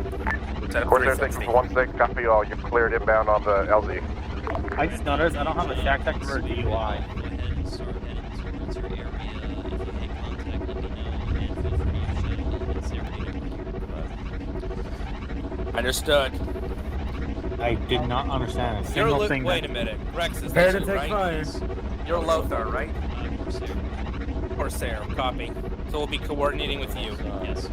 Set up Corsair 360. 616, copy all. You're cleared inbound on the LZ. I just noticed I don't have a shack tech or a DUI. Go ahead and start heading towards your area. If you make contact, let me know, and feel free to use shadow elements there here. Understood. I did not understand a single thing. Wait a minute. Rex is Prepare to you, take right? fire. You're Lothar, right? Corsair. Corsair, copy. So we'll be coordinating with you. Yes.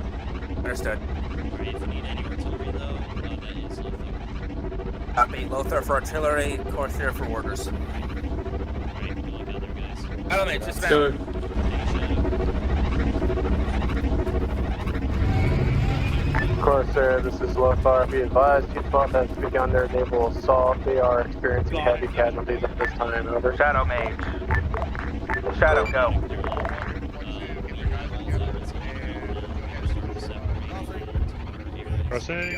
Understood. Alright, if you need any artillery though, that is Lothar. Copy. Lothar for artillery, Corsair for orders. Alright, good luck out there, guys. Elements, just Go. Corsair, this is Lothar. Be advised, 212 has begun their naval assault. They are experiencing heavy casualties at this time. Over. Shadow Mage. Shadow, go. Crossing.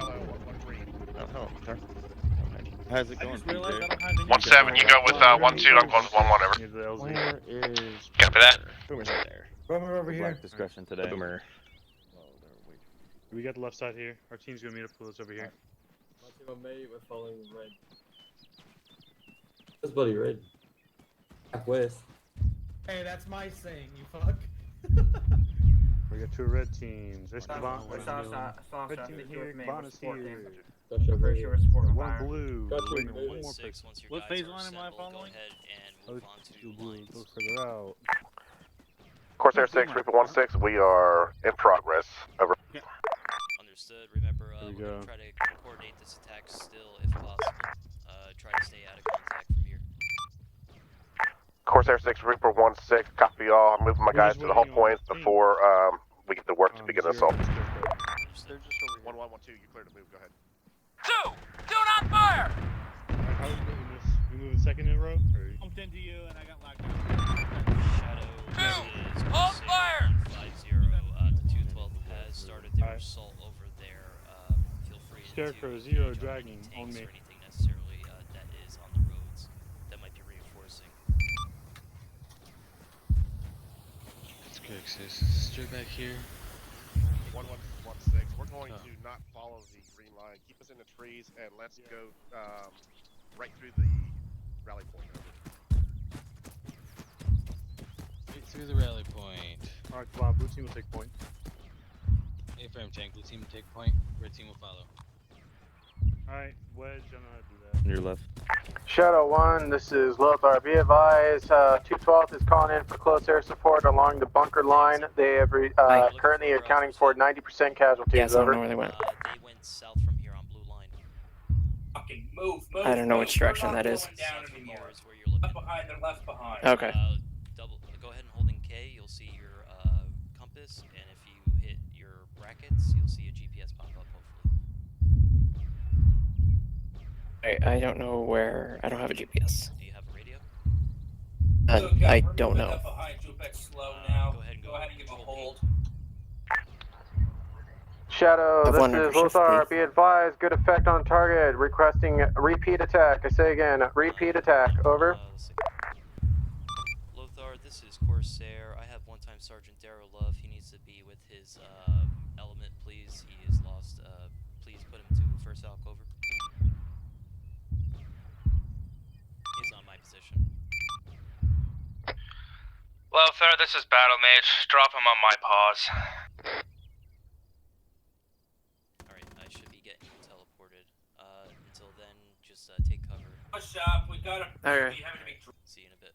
How's it going? 1-7, you go with 1-2, I'm going with 1-1 over. Where is... Copy that. Boomer's right there. Boomer over here. Black discretion today. Boomer. We got the left side here. Our team's gonna meet up with us over here. My team of mate, we're following red. That's bloody red. Back west. Hey, that's my saying, you fuck. We got two red teams. There's Kaban. Sasha, Red team here. Kaban is here. Sasha, Pretty sure it's support One fire. blue. Got you. Wait, no, one more Six, person. once your What guys phase are line am I assembled, go following? ahead and move on to Two blue. lines. Go further out. Corsair 6, Reaper 1-6, we are in progress. Over. Understood. Remember, There we we're go. gonna try to coordinate this attack still, if possible. Try to stay out of contact from here. Corsair 6, Reaper 1-6, copy all. I'm moving my guys to the hull point before we get to work to begin the assault. 2, 1-1-1-2, you're clear to move, go ahead. 2! Do not fire! Alright, how are we moving this? We moving second in a row? Or... Bumped into you and I got locked out. Shadow is Hold fire! 50. The 212 has started their assault over there. Feel free Scarecrow, to zero, engage dragging, tanks on me. or anything necessarily that is on the roads that might be reinforcing. Let's go, straight back here. 1-1-1-6, we're going to not follow the green line. Keep us in the trees and let's go right through the rally point. Right through the rally point. Alright, come on, blue team will take point. A-frame tank, blue team will take point, red team will follow. Alright, Wedge, I don't know how to do that. On your left. Shadow 1, this is Lothar. Be advised, 212th is calling in for close air support along the bunker line. They have currently accounting for 90% casualties. Over. They went south from here on blue line. Fucking move. I don't know which direction that is. Down anymore. Is where you're looking. Left behind, they're left behind. Okay. Go ahead and hold in K. You'll see your compass, and if you hit your brackets, you'll see a GPS pop up. Hopefully. I don't know where. I don't have a GPS. Do you have a radio? I don't know. Behind you, a bit slow now. Go ahead and give a hold. Shadow, I've this wondered is for shift Lothar. B. Be advised, good effect on target. Requesting repeat attack. I say again, repeat attack. Over. Lothar, this is Corsair. I have one-time Sergeant Darrow Love. He needs to be with his element, please. He is lost. Please put him to first alc over. He's on my position. Lothar, this is Battle Mage. Drop him on my paws. Alright, I should be getting you teleported. Until then, just take cover. Push up, we got him. Okay. See you in a bit.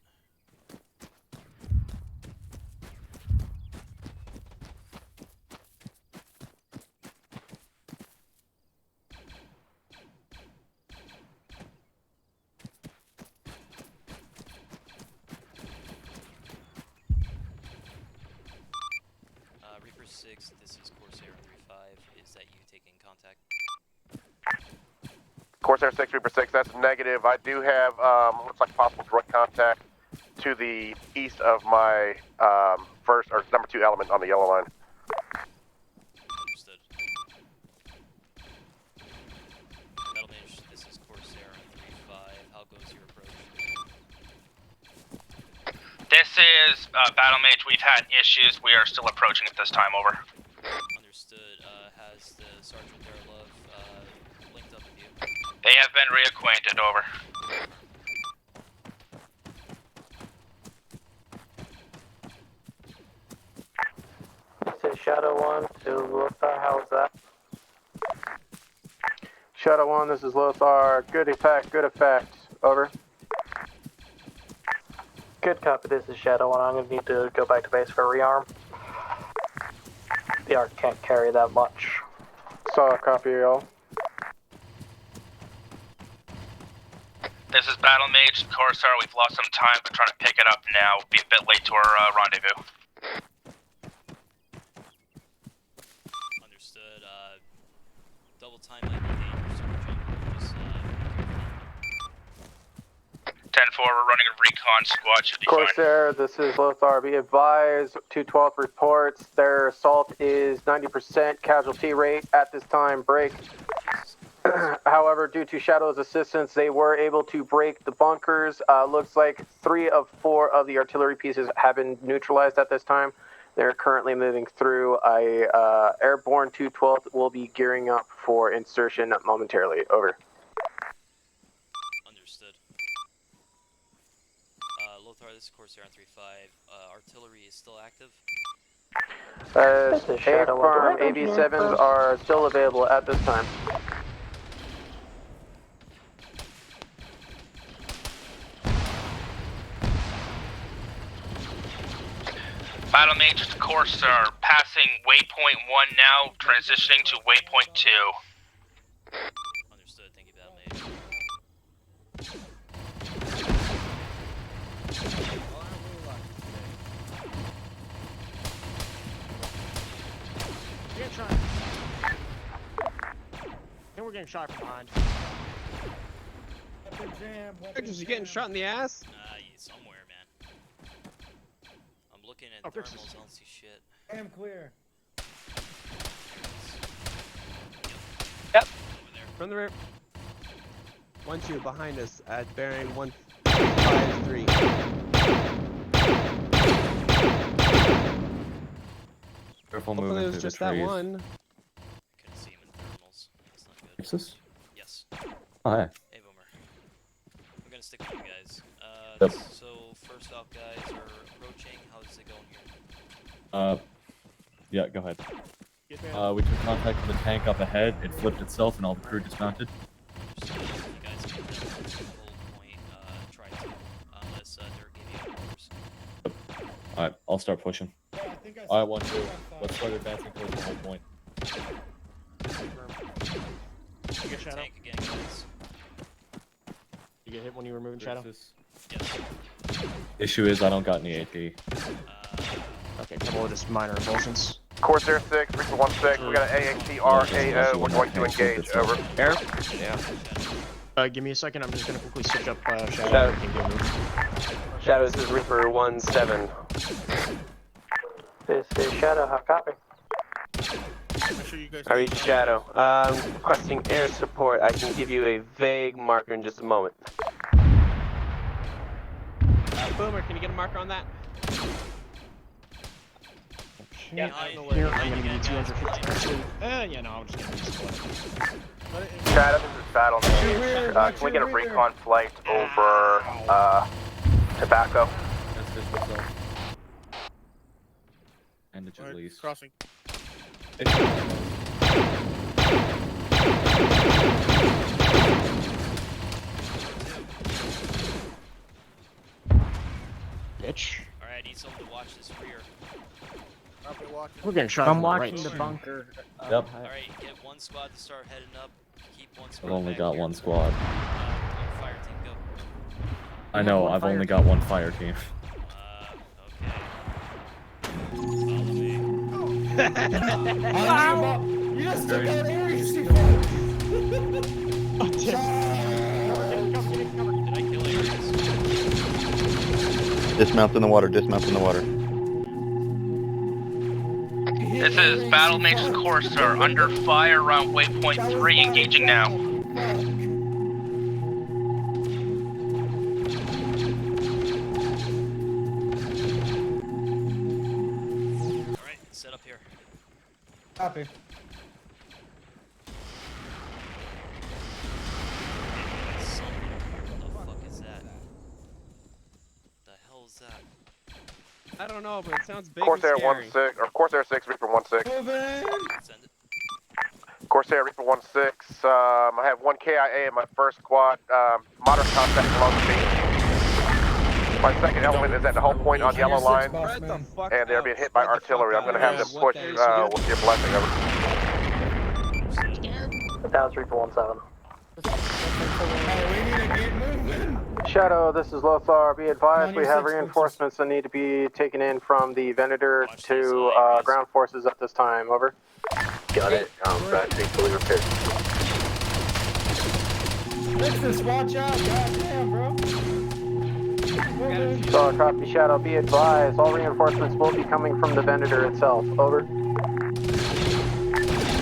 Corsair 6, Reaper 6, that's negative. I do have, looks like possible direct contact to the east of my first, or number 2 element on the yellow line. Understood. Battle Mage, this is Corsair on 3-5. How goes your approach? This is Battle Mage. We've had issues. We are still approaching at this time. Over. Understood. Has the Sergeant Darlove linked up with you? They have been reacquainted. Over. This is Shadow 1 to Lothar. How is that? Shadow 1, this is Lothar. Good effect, good effect. Over. Good copy. This is Shadow 1. I'm going to need to go back to base for a rearm. The arc can't carry that much. Solid copy, y'all. This is Battle Mage. Corsair, we've lost some time, but trying to pick it up now. We'll be a bit late to our rendezvous. Understood. Double time might be dangerous over jungle. Just be careful. 10-4, we're running a recon squad. Should be fine. Corsair, this is Lothar. Be advised, 212th reports their assault is 90% casualty rate at this time. Break. However, due to Shadow's assistance, they were able to break the bunkers. Looks like 3 of 4 of the artillery pieces have been neutralized at this time. They're currently moving through. Airborne 212th will be gearing up for insertion momentarily. Over. Understood. Lothar, this is Corsair on 3-5. Artillery is still active? A-firm AV-7s are still available at this time. Battle Mage to Corsair, passing waypoint 1 now, transitioning to waypoint 2. Understood. Thank you, Battle Mage. We're getting shot. And we're getting shot from behind. Just getting shot in the ass? Somewhere, man. I'm looking at Oh, thermals, I don't see shit. I'm clear. Yep. Over there. From the rear. 1-2 behind us at bearing 153. Careful Hopefully moving it was through just the that trees. one. Couldn't see him in thermals. That's not good. Texas? Yes. Oh, hey. Hey, Boomer. I'm gonna stick with you guys. Yep. So, first off, guys are approaching. How's it going here? Yeah, go ahead. We took contact with the tank up ahead. It flipped itself and all the crew dismounted. Understood. If you guys can hold point, try to, unless Dirk gave you orders. Alright, I'll start pushing. Alright, 1-2. Let's start advancing towards the whole point. You get Shadow? Tank again, guys. You get hit when you were moving Shadow? Yes. Issue is I don't got any AP. Okay, couple of just minor emulsions. Corsair 6, Reaper 1-6, we got an AHT-RAO, we're going to engage, over. Air? Yeah. Give me a second, I'm just gonna quickly switch up Shadow. Shadow, this is Reaper 1-7. This is Shadow. How copy? I read Shadow. Requesting air support. I can give you a vague marker in just a moment. Boomer, can you get a marker on that? Yeah, here, I'm gonna give you 250 actually. Yeah, no, I'm just gonna use one. Shadow, this is Battle Mage. Can we get a recon flight over Tobacco? That's just what's up. And it's at least. Crossing. Bitch. Alright, I need someone to watch this rear. We're getting shot. I'm from watching the the bunker. Yep. Alright, get one squad to start heading up. Keep one squad. I've only back got here. one squad. Fire team, go. I know, I've only got one fire team. You just took out Aries. Dismount in the water, dismount in the water. This is Battle Mage's Corsair under fire around waypoint 3, engaging now. Alright, set up here. Copy. What the fuck is that? What the hell is that? I don't know, but it sounds big Corsair and scary. 1-6, or Corsair 6, Reaper 1-6. Send it. Corsair Reaper 1-6. I have one KIA in my first squad. Moderate contact along the beach. My second element is at the home point on yellow line, and they're being hit by artillery. I'm going to have them push with your blessing. Over. Dallas Reaper 1-7. Shadow, this is Lothar. Be advised, we have reinforcements that need to be taken in from the Venator to ground forces at this time. Over. Got it. Battery fully repaired. Nexus, watch out! Goddamn, bro. So, copy, Shadow. Be advised, all reinforcements will be coming from the Venator itself. Over.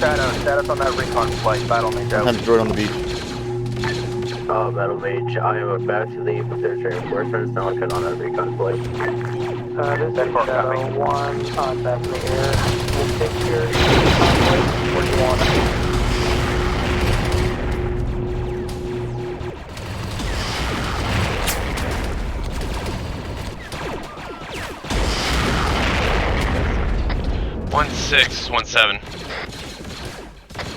Shadow, status on that recon flight. Battle Mage out. I'm droid on the beach. Battle Mage, I am about to leave with their reinforcements. Now I'm on that recon flight. This is Shadow 1, contact in the air. We'll take your conflict where you want it. One 6, 1-7.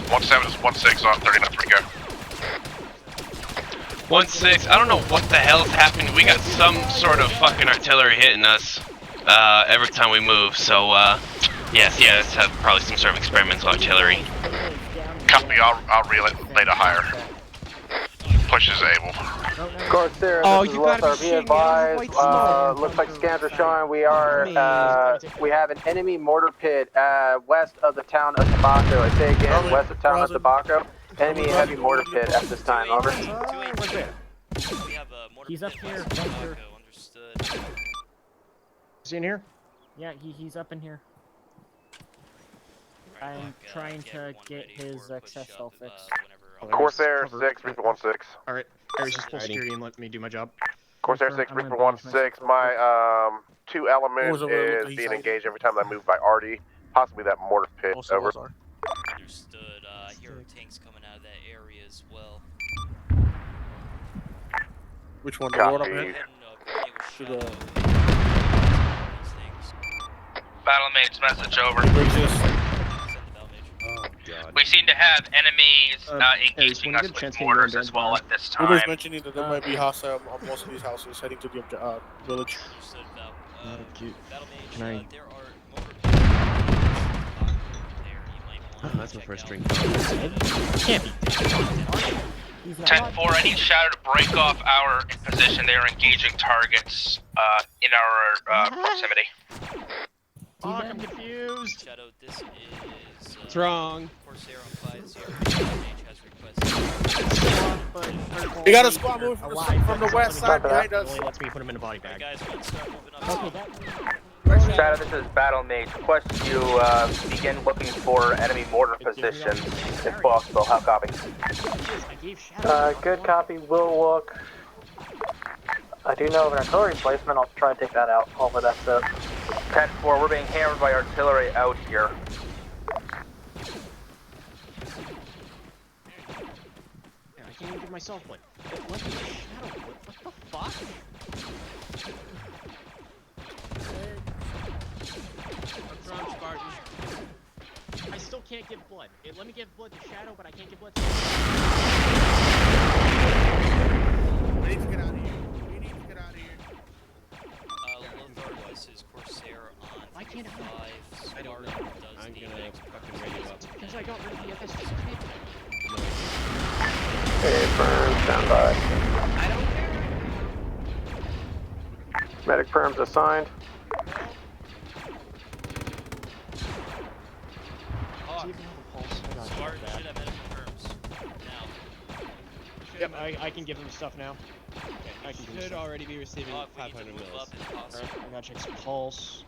1-7 is 1-6 on 39-3 go. 1-6, I don't know what the hell is happening. We got some sort of fucking artillery hitting us every time we move, so yes, let's have probably some sort of experimental artillery. Copy, I'll reel it later higher. Push is able. Corsair, this is Lothar. Be advised, looks like scans are showing we have an enemy mortar pit west of the town of Tobacco. I say again, west of town of Tobacco. Enemy heavy mortar pit at this time. Over. He's up here. Understood. Is he in here? Yeah, he's up in here. I'm trying to get his access all fixed. Corsair 6, Reaper 1-6. Alright, Aries, just pull security and let me do my job. Corsair 6, Reaper 1-6. My 2 element is being engaged every time I move by Artie. Possibly that mortar pit. Over. Understood. I hear tanks coming out of that area as well. Which one? Copy. Battle Mage's message over. We seem to have enemies engaging us with mortars as well at this time. It was mentioning that there might be hostile on most of these houses heading to the village. Can I... That's my first drink. Can't be. 10-4, I need Shadow to break off our position. They are engaging targets in our proximity. Fuck, I'm confused. Shadow, this is... What's wrong? Corsair on 5-0. Mage has requested. We got a squad moving from the west side behind us. Only lets me put him in a body bag. Guys, let's start moving up. Shadow, this is Battle Mage. Request you begin looking for enemy mortar positions, if possible. How copy? Good copy, we'll look. I do know of an artillery placement, I'll try and take that out. Hopefully that's it. 10-4, we're being hammered by artillery out here. I can't even give myself one. What the Shadow? What the fuck? I still can't give blood. Let me give blood to Shadow, but I can't give blood to We need to get out of here. We need to get out of here. Lothar, this is Corsair on 5. I don't know. I'm gonna fucking radio up. Because I got rid of the FSG. Okay, firm, stand by. I don't care. Medic firms assigned. Spartan should have medical terms. Now. I can give him stuff now. Okay, I should already be receiving 500 mils. Alright, I'm gonna check pulse.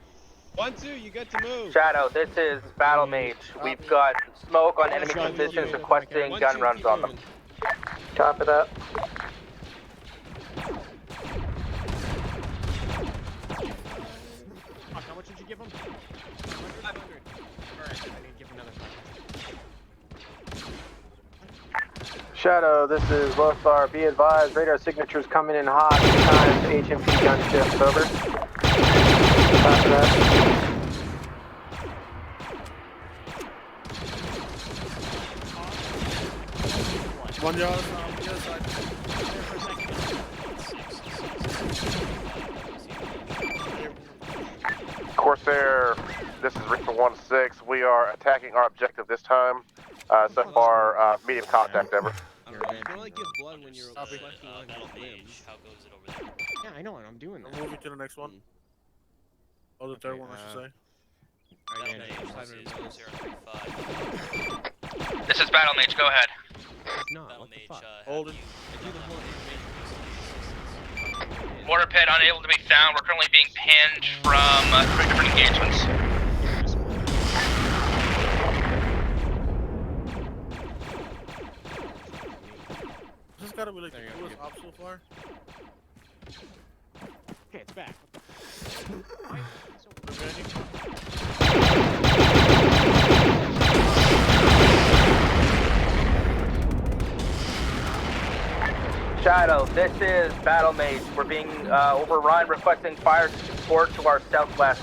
1-2, you get to move. Shadow, this is Battle Mage. We've got smoke on enemy positions requesting gun runs on them. Copy that. How much did you give him? 500. Alright, I need to give him another 500. Shadow, this is Lothar. Be advised, radar signatures coming in hot. Times HMP gunship. Over. Copy that. One yard on the other side. Corsair, this is Reaper 1-6. We are attacking our objective this time. So far, medium contact, over. You can only give blood when you're reflecting on his limbs. How goes it over there? Yeah, I know, and I'm doing that. I'm moving to the next one. Oh, the third one, I should say. This is Battle Mage, go ahead. No, what the fuck? Hold it. Mortar pit unable to be found. We're currently being pinned from 3 different engagements. This has gotta be like the coolest op so far. Okay, it's back. Shadow, this is Battle Mage. We're being overrun, requesting fire support to our southwest.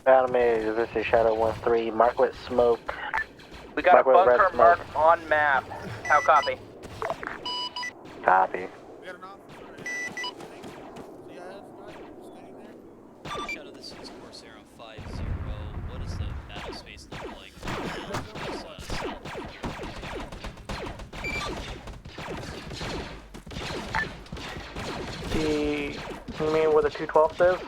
Battle Mage, this is Shadow 1-3. Mark with smoke. We got Mark a with red bunker smoke. marked on map. How copy? Copy. Shadow, this is Corsair on 5-0. What does the battle space look like? You mean where the 212 is?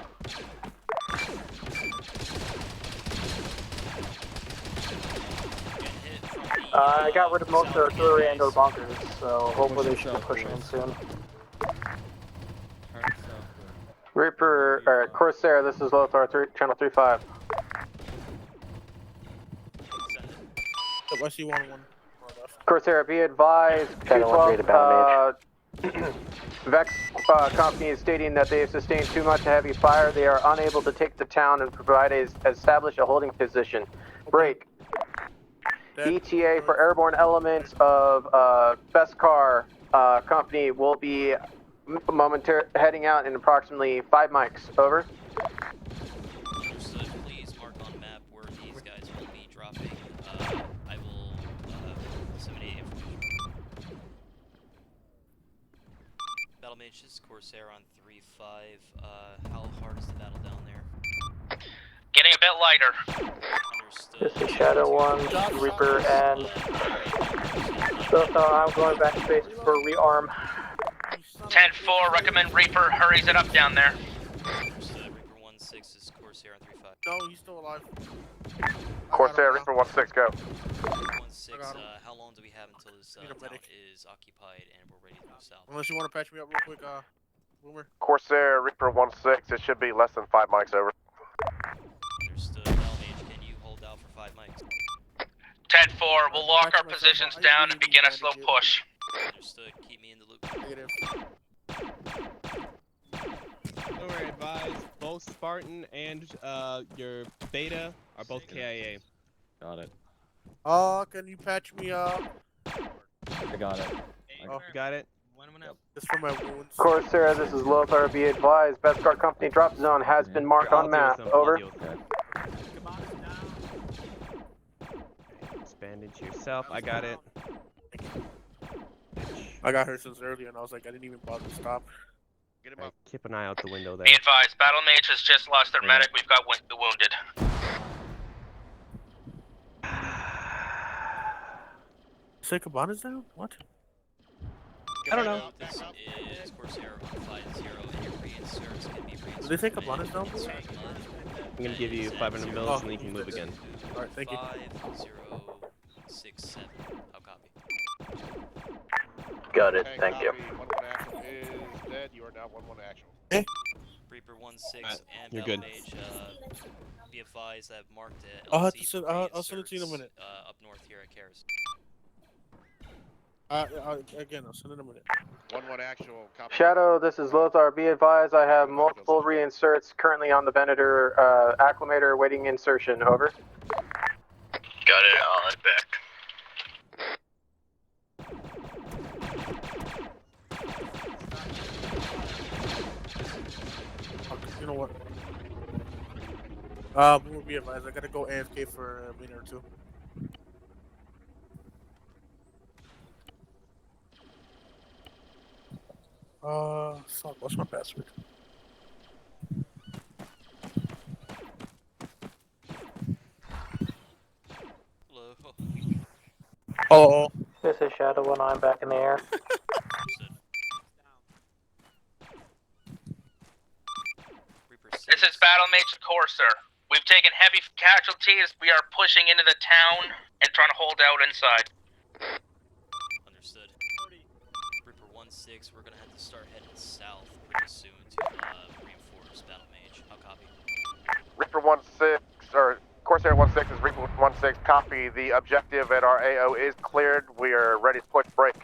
I got rid of most of their artillery and/or bunkers, so hopefully they should be pushing in soon. Reaper, or Corsair, this is Lothar, channel 3-5. I see one. Corsair, be advised, Channel 1-3 to Battle Vex company is stating that they have sustained too much heavy fire. They are unable to take the town and establish a holding position. Break. ETA for airborne elements of Beskar company will be heading out in approximately 5 mics. Over. Understood. Please mark on map where these guys will be dropping. I will disseminate information. Battle Mage, this is Corsair on 3-5. How hard is the battle down there? Getting a bit lighter. This is Shadow 1, Reaper, and I'm going back to base for rearm. 10-4, recommend Reaper hurries it up down there. Understood. Reaper 1-6 is Corsair on 3-5. No, he's still alive. Corsair, Reaper 1-6, go. 1-6, how long do we have until this town is occupied and we're ready to move south? Unless you want to patch me up real quick, Boomer. Corsair, Reaper 1-6, it should be less than 5 mics, over. Understood. Balmage, can you hold out for 5 mics? 10-4, we'll lock our positions down and begin a slow push. Understood. Keep me in the loop. Negative. Don't worry, advise. Both Spartan and your Beta are both KIA. Got it. Can you patch me up? I got it. Oh, you got it? Just for my wounds. Corsair, this is Lothar. Be advised, Beskar company drop zone has been marked on map. Over. Expand into yourself. I got it. I got her since earlier, and I was like, I didn't even bother to stop. Get him up. Keep an eye out the window there. Be advised, Battle Mage has just lost their medic. We've got the wounded. Say Cabana's down? What? I don't know. This is Corsair on 5-0 and your reinserts can be reinserted. Did they say Cabana's down? I'm gonna give you 500 mils and then you can move again. Alright, thank you. 5067. How copy? Got it, Okay, thank you. copy. 1-1 action is dead. You are now 1-1 action. Reaper 1-6 and you're Battle good. Mage, be advised that marked it. I'll send it to you in a minute. Up north here at Karis. Again, I'll send it in a minute. 1-1 actual. Copy. Shadow, this is Lothar. Be advised, I have multiple reinserts currently on the Venator acclimator waiting insertion. Over. Got it, I'll head back. You know what? We'll be advised. I gotta go AFK for a minute or two. Fuck, what's my password? Hello. Oh. This is Shadow 1, I'm back in the air. This is Battle Mage to Courser. We've taken heavy casualties. We are pushing into the town and trying to hold out inside. Understood. Reaper 1-6, we're gonna have to start heading south pretty soon to reinforce Battle Mage. I'll copy. Reaper 1-6, or Corsair 1-6 is Reaper 1-6. Copy. The objective at our AO is cleared. We are ready to push break.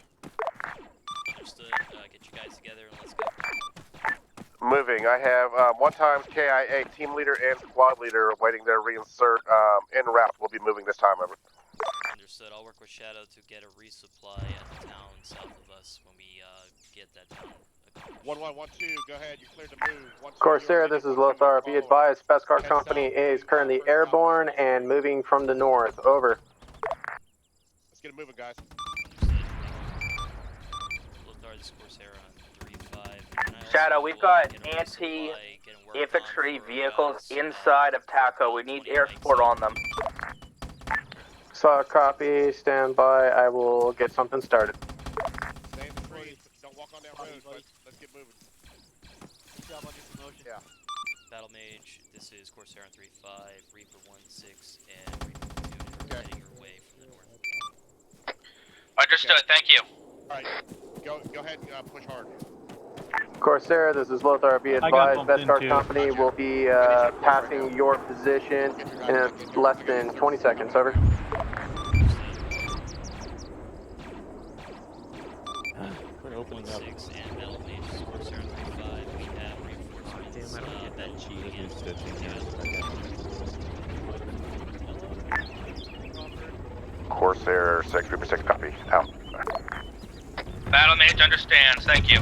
Understood. Get you guys together and let's go. Moving. I have 1x KIA team leader and squad leader waiting their reinsert en route. We'll be moving this time, over. Understood. I'll work with Shadow to get a resupply at the town south of us when we get that town accomplished. 1-1-1-2, go ahead. You're cleared to move. Corsair, this is Lothar. Be advised, Beskar Company is currently airborne and moving from the north. Over. Let's get it moving, guys. Lothar, this is Corsair on 3-5. Shadow, we've got anti-infantry vehicles inside of Taco. We need air support on them. Saw copy, stand by, I will get something started. Stay in the trees, but don't walk on that road, but let's get moving. Good job on this motion. Yeah. Battle Mage, this is Corsair on 3-5, Reaper 1-6, and Reaper 2 heading your way from the north. Understood, thank you. Alright, go ahead and push hard. Corsair, this is Lothar. Be advised, Beskar Company will be passing your position in less than 20 seconds. Over. We're opening up. And Battle Mage, this is Corsair on 3-5. We have reinforcements that Corsair 6, Reaper 6, copy. Out. Battle Mage understands, thank you.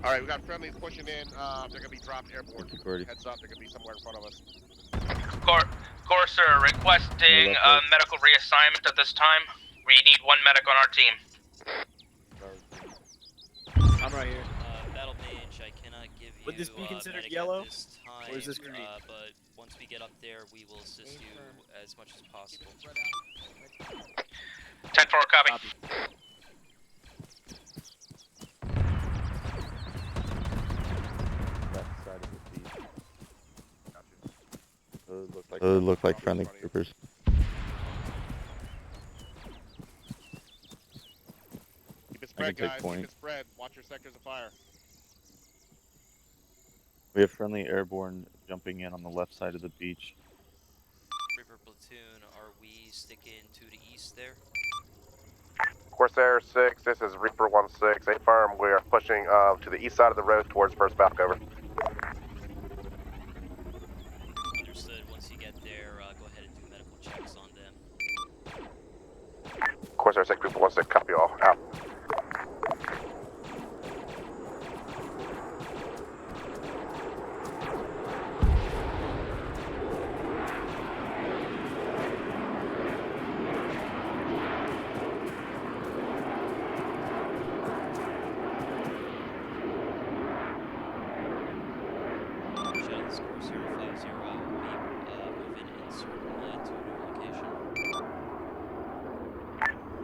Alright, we got friendlies pushing in. They're gonna be dropped airborne. Heads up, they're gonna be somewhere in front of us. Courser, requesting medical reassignment at this time. We need one medic on our team. I'm right here. Battle Mage, I cannot give you Would this be considered medic yellow? at this time, Or is this green? but once we get up there, we will assist you as much as possible. 10-4, copy. Those look like friendly troopers. Keep it spread, guys. Keep it spread. Watch your sectors of fire. We have friendly airborne jumping in on the left side of the beach. Reaper platoon, are we sticking to the east there? Corsair 6, this is Reaper 1-6. Affirm, we are pushing to the east side of the road towards first back, over. Understood. Once you get there, go ahead and do medical checks on them. Corsair 6, Reaper 1-6, copy all. Out.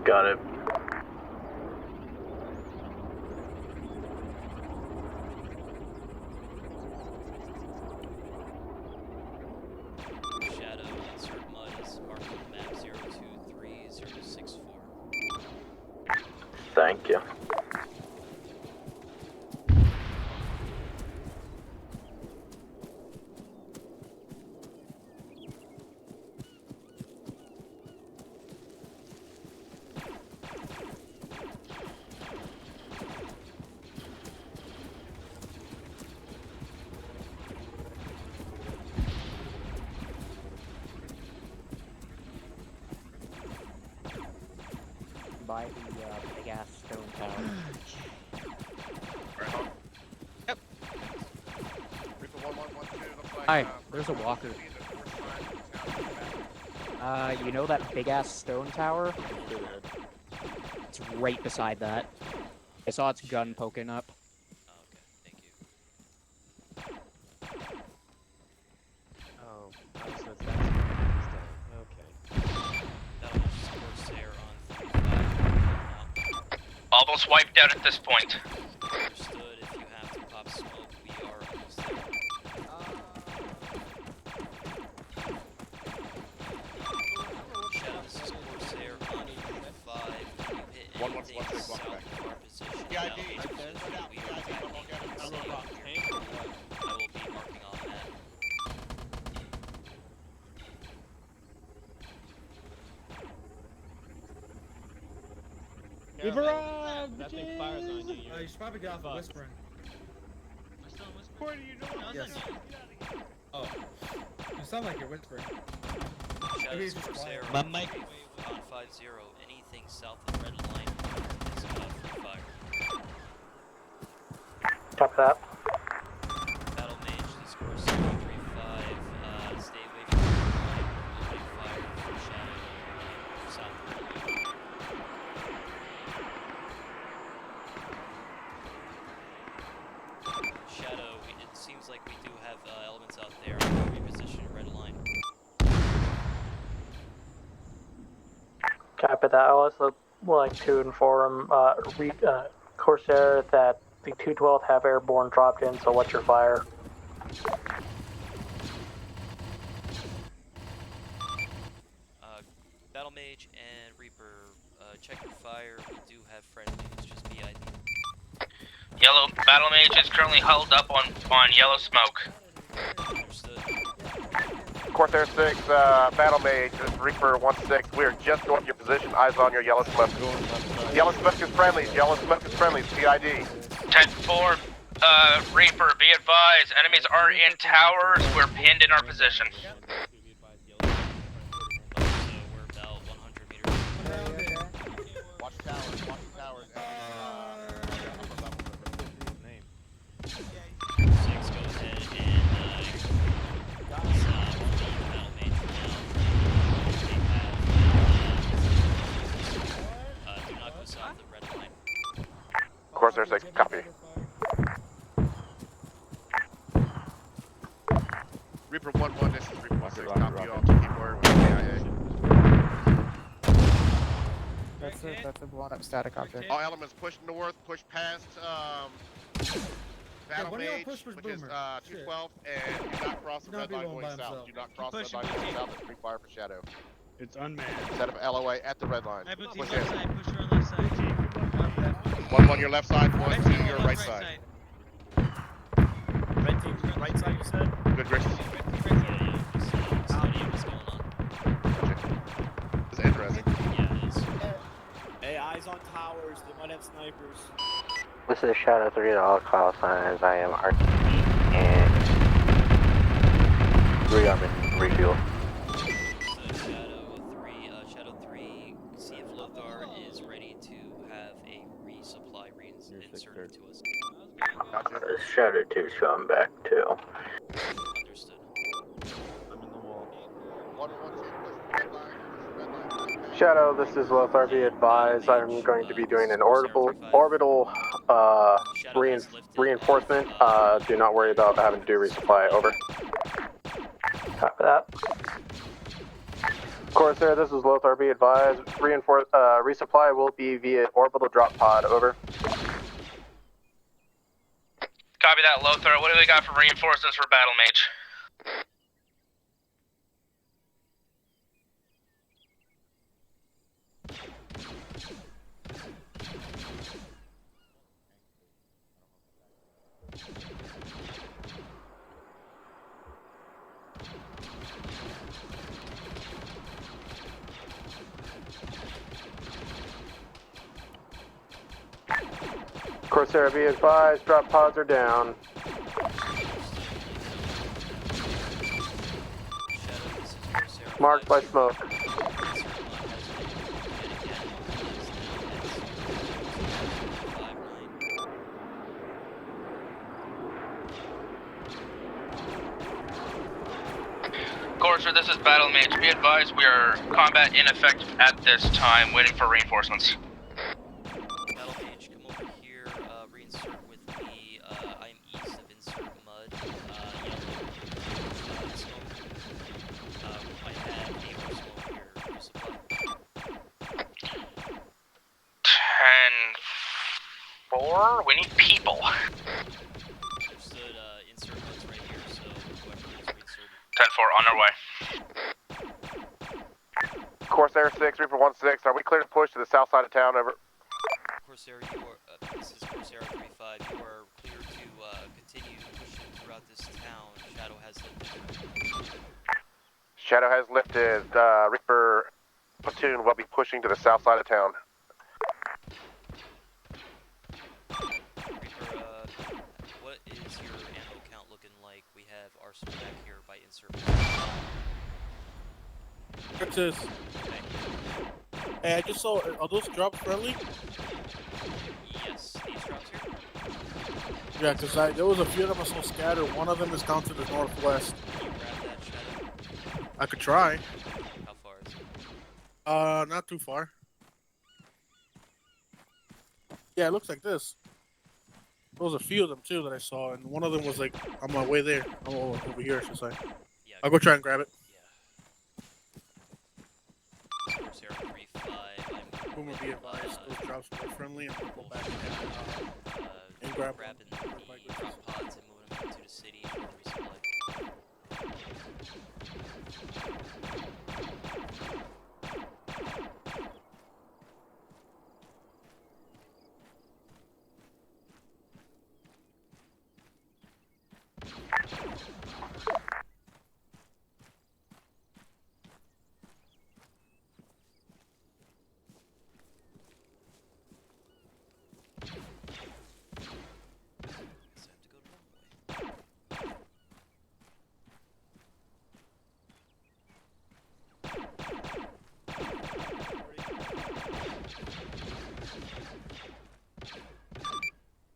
Got it. Shadow, insert mud is marked on the map 023064. Thank you. By the big ass stone tower. Yep. Reaper 1112 looks like, Hi, there's a walker. You know that big ass stone tower? It's right beside that. I saw its gun poking up. Oh, so it's that okay. That was Corsair on 3-5 Almost wiped out at this point. Understood. If you have to pop smoke, we are almost there. Shadow, this is Corsair on 3-5. Can you hit anything south of our position? PID, We are attacking the city. I will be marking on that. We've arrived! That thing fires on you. You should probably get off of whispering. What are you doing? Yes. Oh. You sound like you're whispering. Shadow, Maybe this it's is just Corsair quiet. on 5-0. Anything south of red line is free fire. Copy that. Battle Mage, this is Corsair on 3-5. Stay away from the red line. Opening fire from Shadow south of red line. Shadow, it seems like we do have elements out there. Reposition red line. Copy that. I'll also like to inform Corsair that the 212th have airborne dropped in, so what's your fire? Battle Mage and Reaper, check your fire. We do have friendly. It's just BID. Yellow Battle Mage is currently huddled up on yellow smoke. Understood. Corsair 6, Battle Mage, this is Reaper 1-6. We are just north of your position. Eyes on your yellow smoke. Yellow smoke is friendly. Yellow smoke is friendly. PID. 10-4, Reaper, be advised, enemies are in towers. We're pinned in our position. We're about 100 meters. Watch towers. Watch towers. 6, go ahead and Battle Mage now. Do not go south of red line. Corsair 6, copy. Reaper 1-1, this is Reaper 1-6, copy all to keep word with KIA. That's a blown up static object. All elements push north, push past Battle Mage, push which is Boomer. 212, and do not cross the Do not red be line alone going by south. himself. Do not cross the red line going south. It's free fire for Shadow. It's unmanned. Set up LOA at the red line. Push Push left in. side, push her on left side. 1-1 your left side, 1-2 your right side. Red team, right side, you said? Good, Rich. Study what's going on. It's interesting. Yeah, it is. Hey, eyes on towers. They might have snipers. This is Shadow 3 to all call signs. I am RTP and rearming refuel. Shadow 3, see if Lothar is ready to have a resupply inserted to us. Gotcha. Shadow 2 showing back too. Understood. I'm in the wall. 1-1, push red line. Shadow, this is Lothar. Be advised, I'm going to be doing an orbital reinforcement. Do not worry about having to do resupply. Over. Copy that. Corsair, this is Lothar. Be advised, resupply will be via orbital drop pod. Over. Copy that, Lothar. What do we got for reinforcements for Battle Mage? Corsair, be advised, drop pods are down. Marked by smoke. Corsair, this is Battle Mage. Be advised, we are combat ineffective at this time, waiting for reinforcements. Battle Mage, come over here, reinsert with me. I'm east of insert mud. Yellow. Smoke. I had a more smoke here. Resupply. 10-4? We need people. Understood, insert mud's right here, so whoever is reinserted. 10-4, on our way. Corsair 6, Reaper 1-6, are we clear to push to the south side of town? Over. Corsair, you are, this is Corsair 3-5, you are clear to continue pushing throughout this town. Shadow has lifted. Shadow has lifted. Reaper platoon will be pushing to the south side of town. Reaper, what is your ammo count looking like? We have arsenal back here by insert. Texas. Hey, I just saw. Are those drops friendly? Yes, these drops here. Yeah, because there was a few of them I saw scattered. One of them is down to the northwest. Can you grab that, Shadow? I could try. How far is it? Not too far. Yeah, it looks like this. There was a few of them too that I saw, and one of them was like on my way there. Oh, over here, I should say. Yeah, I'll go try and grab it. Corsair 3-5. Whom would be advised, those drops were friendly, and we'll go back and grab grabbing the drop pods and moving them into the city for resupply.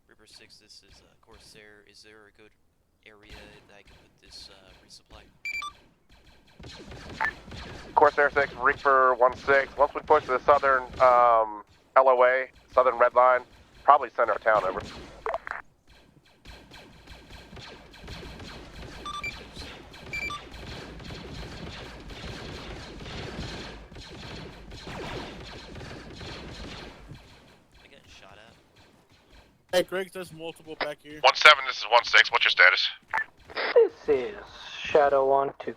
Reaper 6, this is Corsair. Is there a good area that I can put this resupply? Corsair 6, Reaper 1-6. Once we push to the southern LOA, southern red line, probably center of town, over. Hey, Greg, there's multiple back here. 1-7, this is 1-6. What's your status? This is Shadow 1 to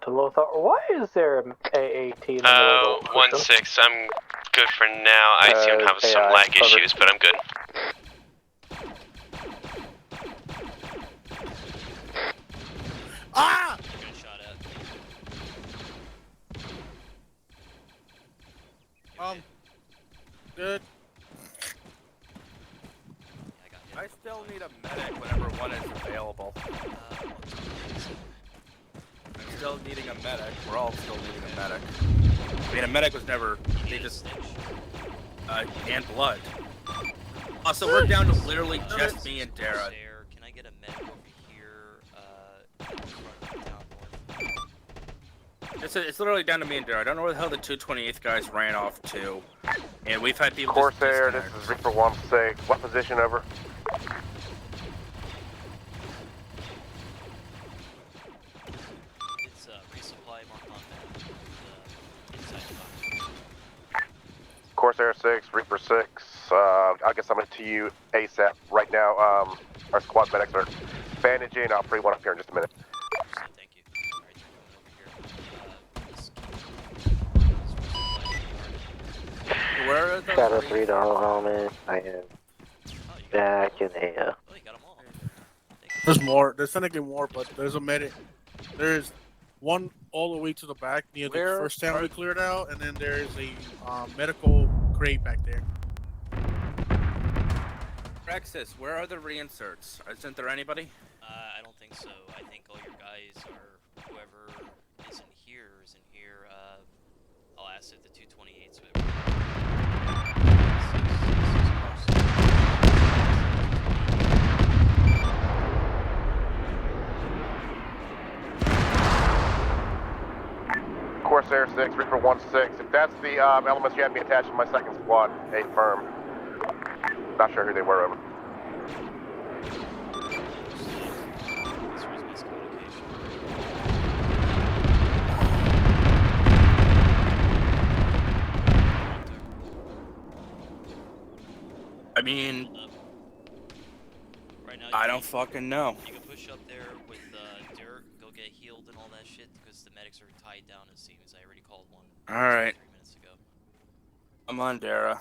Lothar. Why is there an AAT in the middle of the 1-6, I'm good for now. I seem to have some lag issues, but I'm good. Ah! Getting shot at. Good. I still need a medic whenever one is available. I'm still needing a medic. We're all still needing a medic. I mean, a medic was never. They just. And blood. Also, we're down to literally just me and Dara. Can I get a medic over here at the front of the town north? It's literally down to me and Dara. I don't know where the hell the 228th guys ran off to. And we've had people. Corsair, this is Reaper 1-6. What position, over? It's resupply marked on that. Inside the box. Corsair 6, Reaper 6. I guess I'm going to you ASAP right now. Our squad medics are bandaging. I'll free one up here in just a minute. Thank you. Alright, Where are those? Shadow 3 to all helmet. I am back in A. There's more. There's technically more, but there's a medic. There's one all the way to the back near the first town we cleared out, and then there's a medical crate back there. Rexus, where are the reinserts? Isn't there anybody? I don't think so. I think all your guys are whoever isn't here. I'll ask if the 228s would. Corsair 6, Reaper 1-6. If that's the elements you had me attached to my second squad, a firm. Not sure who they were over. I mean, right now, I don't fucking know. You can push up there with dirt, go get healed and all that shit because the medics are tied down. It seems I already called one. All right. 3 minutes ago. I'm on Dara.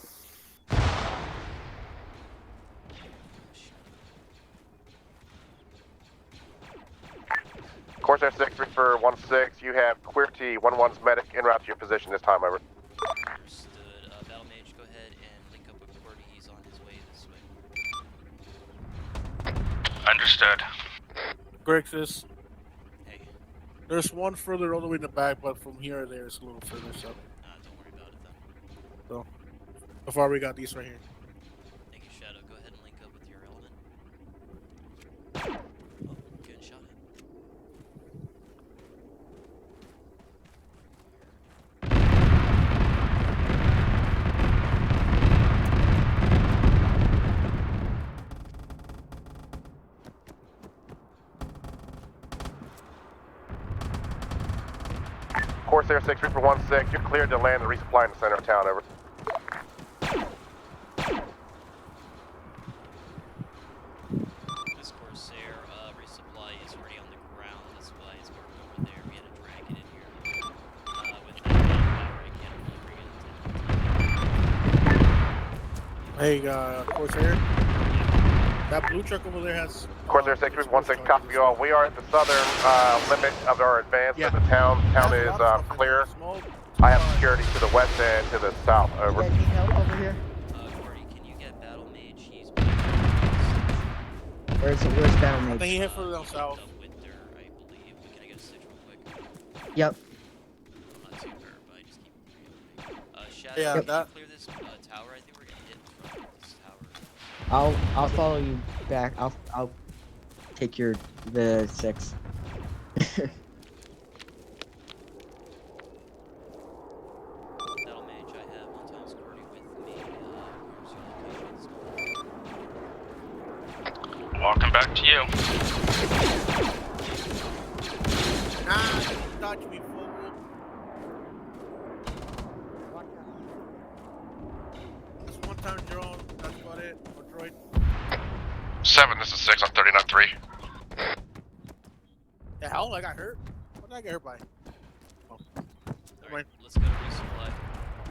Corsair 6, Reaper 1-6. You have QWERTY 1-1's medic en route to your position this time, over. Understood. Battle Mage, go ahead and link up with QWERTY. He's on his way this way. Understood. Grixis. Hey. There's one further all the way in the back, but from here there's a little further, so. Don't worry about it then. So, so far we got these right here. Thank you, Shadow. Go ahead and link up with your element. Oh, getting shot at. Corsair 6, Reaper 1-6. You're cleared to land and resupply in the center of town, over. This Corsair resupply is already on the ground. That's why it's marked over there. We had to drag it in here. With that power, I can't really bring it. Hey, Corsair. That blue truck over there has. Corsair 6, Reaper 1-6, copy you all. We are at the southern limit of our advance of the town. Town is clear. I have security to the west and to the south, over. You guys need help over here? Cordy, can you get Battle Mage? He's Where's Battle Mage? I think he hit further down south. Winter, I believe. Can I get a stitch real quick? Yep. I'm not too hurt, but I just keep reeling. Shadow, Yeah, can you that. clear this tower? I think we're gonna hit from this tower. I'll follow you back. I'll take the 6. Battle Mage, I have 1 times Cordy with me. Where's your location? Walking back to you. Nah, you touch me, fool. Just 1 time drone. That's about it. Or droid. 7, this is 6 on 39-3. The hell? I got hurt? What did I get hurt by? Oh. Alright, let's go resupply.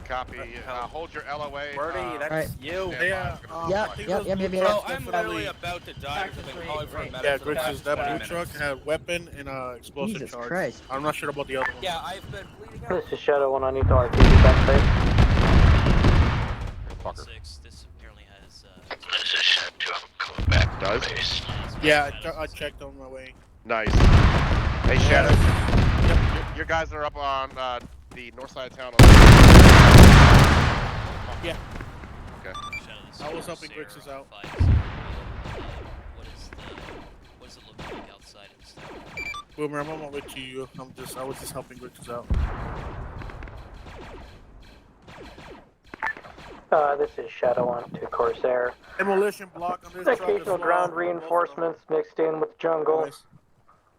Copy. Hold your LOA. Birdie, that's right. you. Yeah, Yep. Bro, I'm literally about to die because I've been calling for a medic. Yeah, for the Grixis, past that 20 blue minutes. truck had weapon and explosive Jesus charge. Christ. I'm not sure about the other one. Yeah, I've been bleeding out. This is Shadow 1. I need to RPG backspace. Fucker. 6, this apparently has. This is Shadow 2. I'm coming back. Does? Yeah, I checked on my way. Nice. Hey, Shadow. Yep, your guys are up on the north side of town. Yeah. Okay. I was helping Grixis out. What does it look like outside of this town? Boomer, I'm on my way to you. I was just helping Grixis out. This is Shadow 1 to Corsair. Demolition block on this truck as Occasional well. ground reinforcements mixed in with jungle. Nice.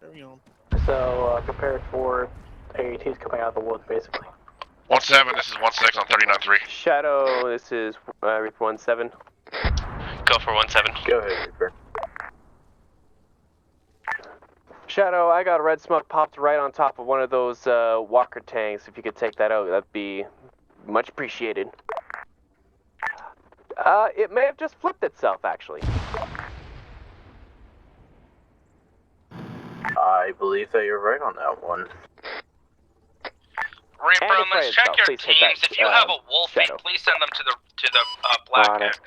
Carry on. So prepared for AATs coming out of the woods, basically. 1-7, this is 1-6 on 39-3. Shadow, this is Reaper 1-7. Go for 1-7. Go ahead, Reaper. Shadow, I got red smoke popped right on top of one of those walker tanks. If you could take that out, that'd be much appreciated. It may have just flipped itself, actually. I believe that you're right on that one. Reaper, let's check your Please hit teams. that, If you have a wolfie, Shadow. please send them to the Black On it. X.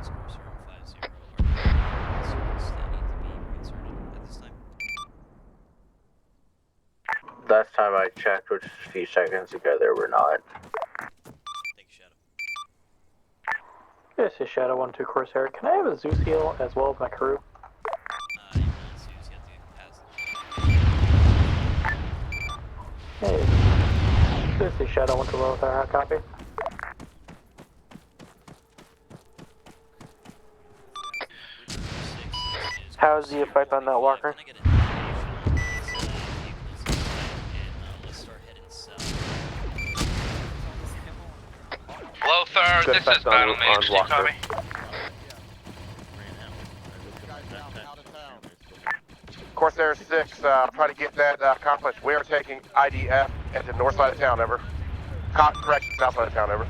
is Corsair on 50. Are there any concerns that need to be reinserted at this time? Last time I checked, which was a few seconds ago, there were not. Thank you, Shadow. This is Shadow 1-2 Corsair. Can I have a Zeus heal as well as my crew? You're not Zeus, you have to pass. Hey. This is Shadow 1-2 Lothar, copy. How's the fight on that walker? Lothar, this is Battle Mage. Do you copy? Corsair 6, try to get that accomplished. We are taking IDF at the north side of town, over. Correction, south side of town, over.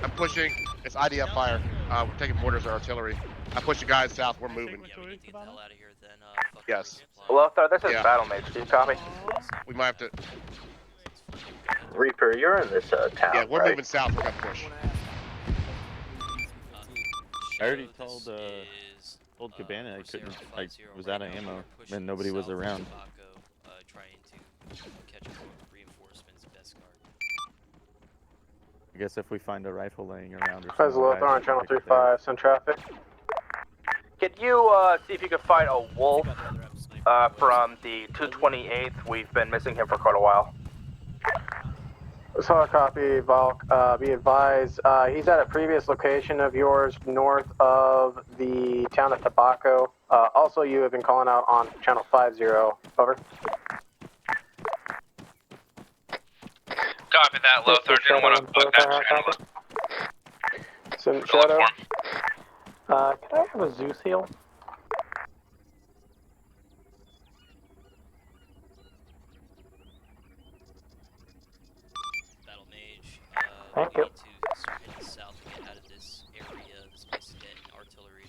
I'm pushing. It's IDF fire. We're taking mortars and artillery. I push the guys south. We're moving. Yeah, we need to get the hell out of here then. Yes. Lothar, this is Battle Mage. Do you copy? We might have to. Reaper, you're in this town, Yeah, we're right? moving south. We're gonna push. I already told Cabana I couldn't. I was out of ammo and nobody was around. Trying to catch reinforcements, best guard. I guess if we find a rifle laying around or Guys, something. Lothar on channel 35, send traffic. Could you see if you could find a wolf from the 228th? We've been missing him for quite a while. Solid copy, Valk. Be advised, he's at a previous location of yours north of the town of Tobacco. Also, you have been calling out on channel 50. Over. Copy that, Lothar. Didn't want to bug that channel up. Shadow. Can I have a Zeus heal? Battle Mage, Thank we you. need to start heading south to get out of this area. This place is getting artillery.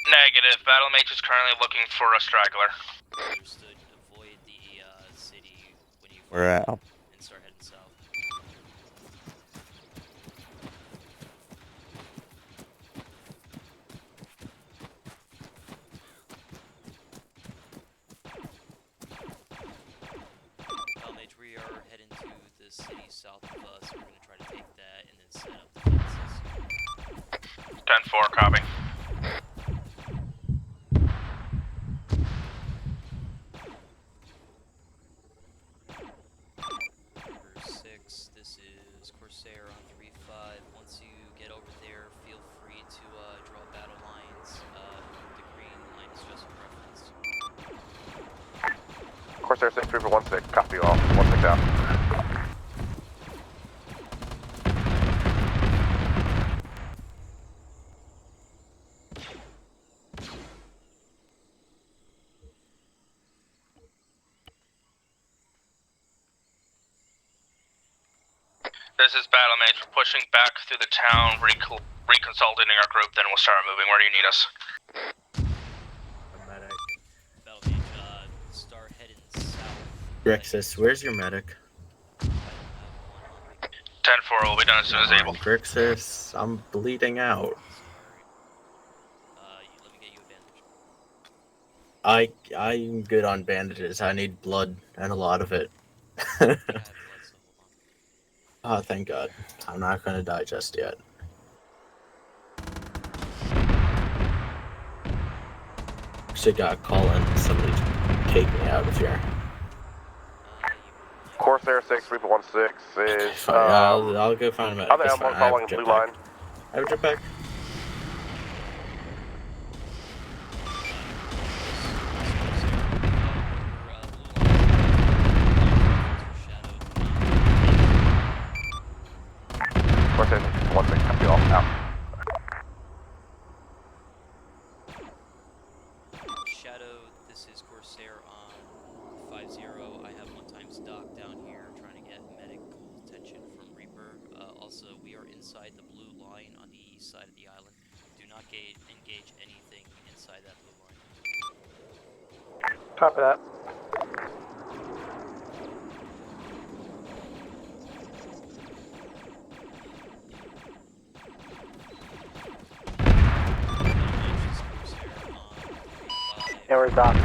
Negative. Battle Mage is currently looking for a straggler. Understood. Avoid the city when you We're out. and start heading south. Battle Mage, we are heading to the city south of us. We're going to try to take that and then set up defenses. 10-4, copy. Number 6, this is Corsair on 3-5. Once you get over there, feel free to draw battle lines. The green line is just a reference. Corsair 6, 3 for 1-6. Copy all. 1-6 out. This is Battle Mage. We're pushing back through the town, reconsolidating our group, then we'll start moving. Where do you need us? Battle Mage, start heading south. Grixis, where's your medic? 10-4 will be done as soon as able. Grixis, I'm bleeding out. Let me get you a bandage. I'm good on bandages. I need blood, and a lot of it. Oh, thank God. I'm not gonna die just yet. Actually got a call in. Somebody take me out of here. Corsair 6, 3 for 1-6 is. Fine, I'll go find a medic. Other It's M1 fine. I have following a blue jetpack. line. I have a jetpack. Corsair 6, 1-6. Copy all. Out. Shadow, this is Corsair on 50. I have 1x dock down here trying to get medical attention from Reaper. Also, we are inside the blue line on the east side of the island. Do not engage anything inside that blue line. Copy that. Where's Doc?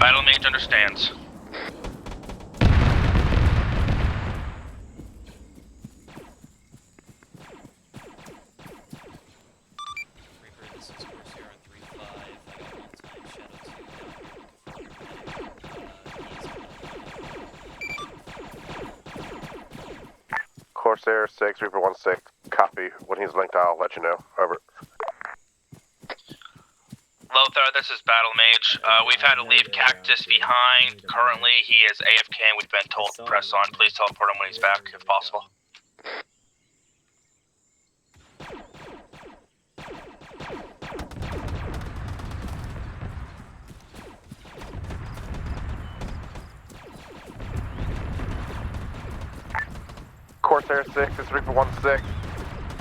Battle Mage understands. Corsair 6, Reaper 1-6, copy. When he's linked, I'll let you know. Over. Lothar, this is Battle Mage. We've had to leave Cactus behind. Currently, he is AFK and we've been told to press on. Please teleport him when he's back, if possible. Corsair 6, it's Reaper 1-6.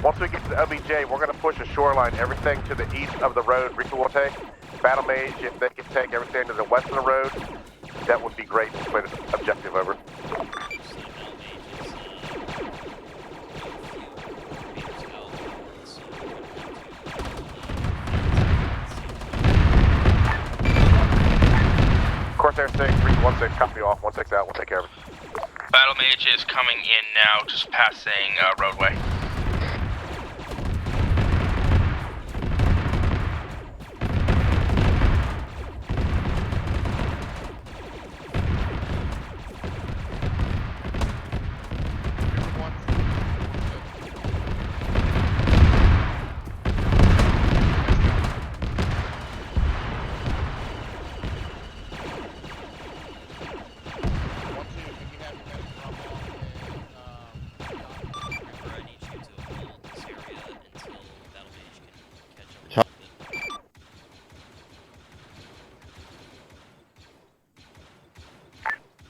Once we get to the LBJ, we're going to push a shoreline, everything to the east of the road Reaper will take. Battle Mage, if they can take everything to the west of the road, that would be great. We'll play the objective over. Corsair 6, Reaper 1-6, copy all. 1-6 out, we'll take care of it. Battle Mage is coming in now, just passing roadway.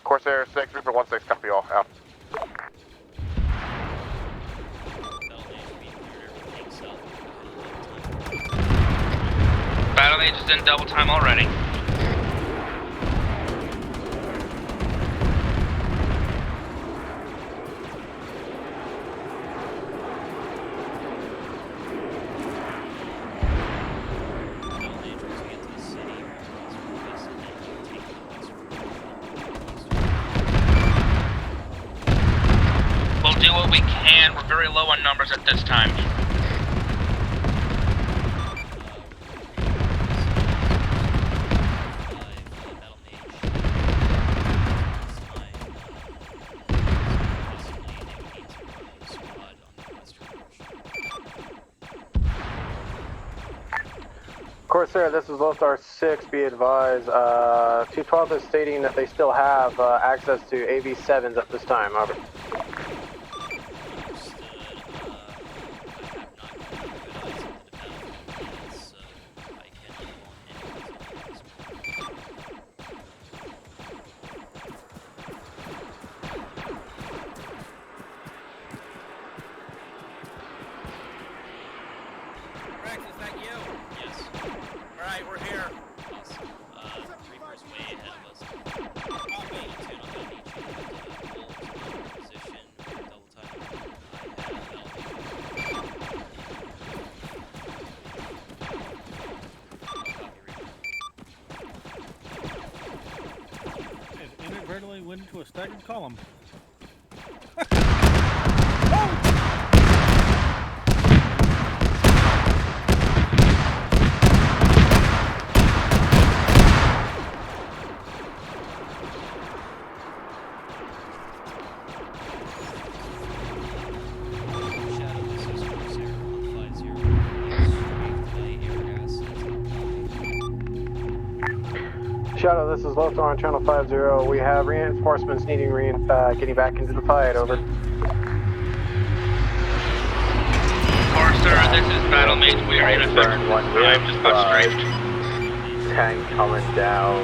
Corsair 6, Reaper 1-6, copy all. Out. Battle Mage is in double time already. We'll do what we can. We're very low on numbers at this time. Corsair, this is Lothar 6, be advised. 212 is stating that they still have access to AV7s at this time, over. Rex, is that you? Yes. Alright, we're here. Awesome. Reaper's way ahead of us. Copy. I'm gonna need you to hold position for double time. Inadvertently went into a staggered column. Shadow, this is Lothar on channel 50. We have reinforcements needing getting back into the fight, over. Corsair, this is Battle Mage. We are in effect. I'm just about strafed. Tank coming down.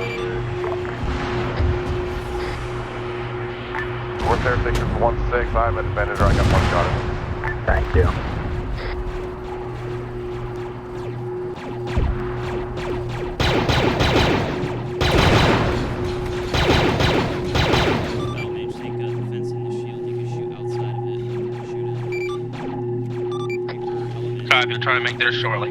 Corsair 6 is 1-6, I'm at the Venator, I got one shot at him. Thank you. 35, gonna try to make there shortly.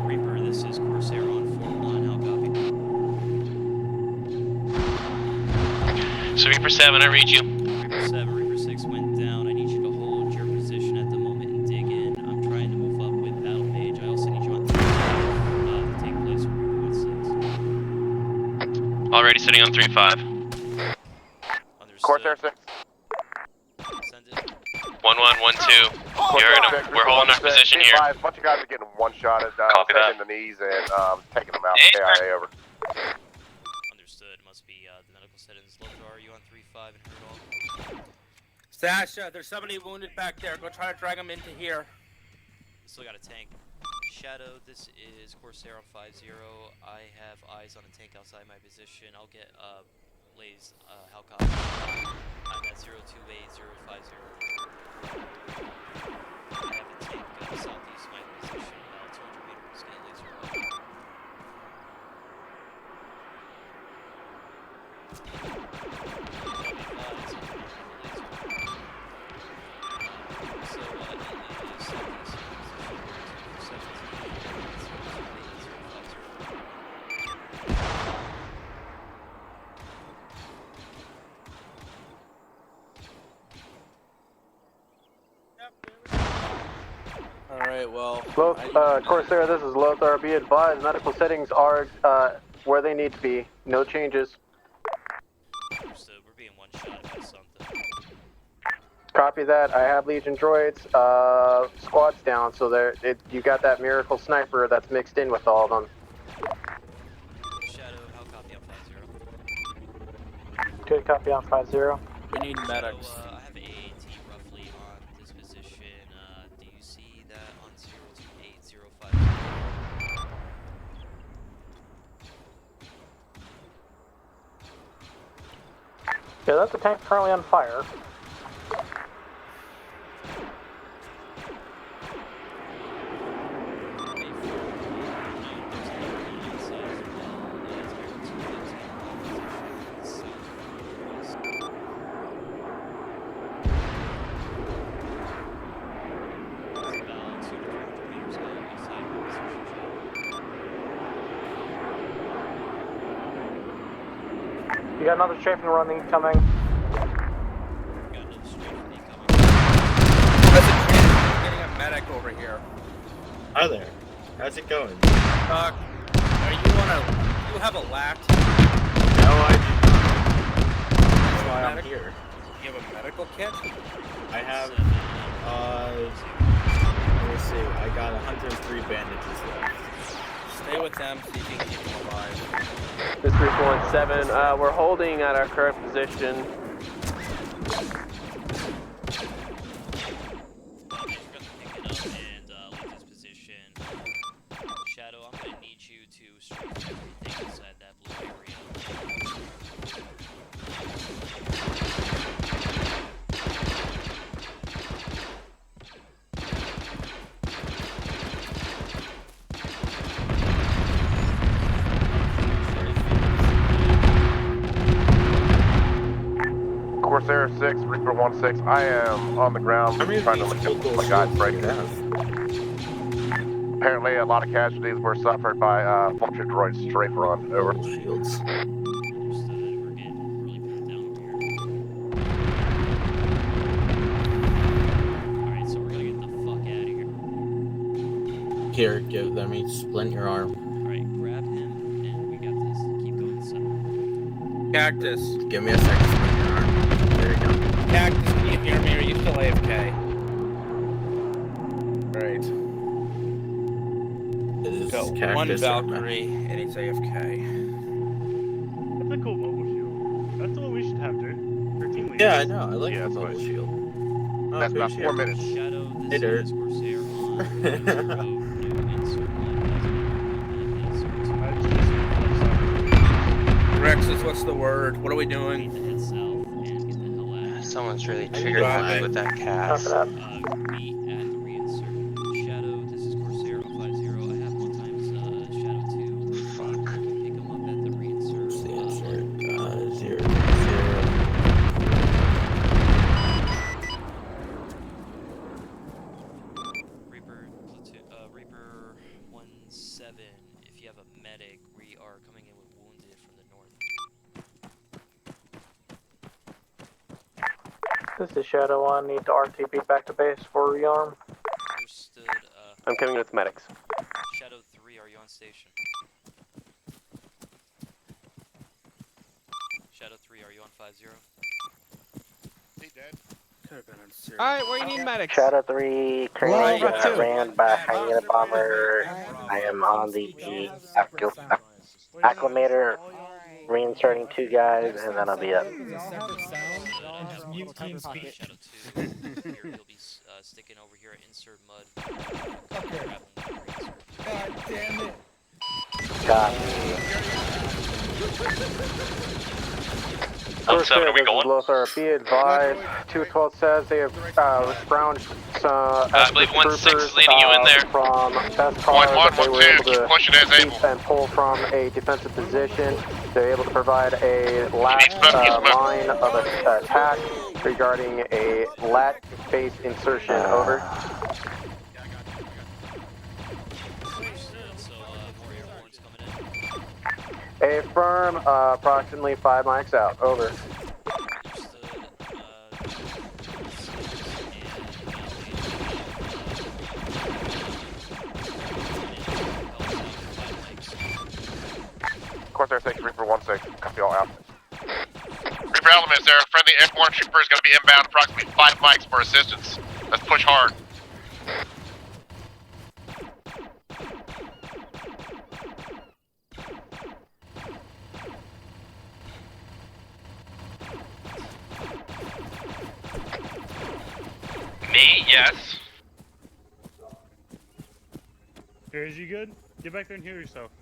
Reaper, this is Corsair on 4-1, how copy? So Reaper 7, I read you. Reaper 7, Reaper 6 went down. I need you to hold your position at the moment and dig in. I'm trying to move up with Battle Mage. I also need you on 3 to take place with Reaper 6. Already sitting on 3-5. Understood. Corsair 6. Send it. 1-1-1-2. You heard him. We're holding our position here. A bunch of guys are getting one shot at Copy that. in the knees and taking them out. Hey, KIA over. Understood. Must be the medical settings. Lothar, are you on 3-5 and heard all? Sasha, there's somebody wounded back there. Go try to drag them into here. Still got a tank. Shadow, this is Corsair on 5-0. I have eyes on a tank outside my position. I'll get Blaze Halcott. I'm at 028-050. I have a tank southeast of my position, about 200 meters. Get laser up. So, it is southeast of Alright, well... Corsair, this is Lothar. Be advised, medical settings are where they need to be. No changes. Understood. We're being one-shot by something. Copy that. I have Legion droids. Squads down, so you got that miracle sniper that's mixed in with all of them. Shadow, how copy on 5-0? Good copy on 5-0. We need medics. So, I have AAT roughly on this position. Do you see that on 028-050? Yeah, that's a tank currently on fire. You got another strafing running coming. Getting a medic over here. Hi there. How's it going? Are you you have a LAT? No, I do not. That's why I'm here. You have a medical kit? I have, let me see, I got 103 bandages left. Stay with them, see if you can keep them alive. This 347, we're holding at our current position. Shadow, I'm gonna need you to strafe everything inside that blue area. Corsair 6, Reaper 1-6. I am on the ground trying to look at my guys breaking down. Apparently, a lot of casualties were suffered by vulture droids strafe run. Over. Shields. Alright, so we're gonna get the fuck out of here. Here, let me splint your arm. Alright, grab him, and we got this. Keep going south. Cactus. Give me a second to splint your arm. There you go. Cactus, can you hear me? Are you still AFK? Alright. Go. One Valkyrie, and it's AFK. That's a cool mobile shield. That's the one we should have, dude. For team leaders. Yeah, I know. I like the mobile shield. Oh, That's about 4 minutes. Shadow, Hey, this Dirt. is Corsair on Rexus, what's the word? What are we doing? Someone's really triggered happy with that cast. Meet at the reinsert. Shadow, this is Corsair on 5-0. I have one times Shadow 2. Fuck. Pick him up at the reinsert. This is Shadow 1. Need to RTP back to base for rearm. Understood. I'm coming with medics. Shadow 3, are you on station? Shadow 3, are you on 5-0? He dead. Alright, where you need medics? Shadow 3, currently ran by hyena bomber. I am on the acclimator, reinserting 2 guys, and then I'll be up. Shadow 2, you'll be sticking over here at insert mud. God damn it. Got Corsair, this is Lothar. Be advised, 212 says they have scrounged some I believe 1-6 is leading you in there. From best cars that they were able to keep and pull from a defensive position. They're able to provide a last line of attack regarding a lat base insertion. Over. A firm, approximately 5 mics out. Over. Corsair 6, Reaper 1-6. Copy all out. Reaper elements there. Friendly airborne trooper is going to be inbound approximately 5 mics for assistance. Let's push hard. Me? Yes. Here, is you good? Get back there and heal yourself.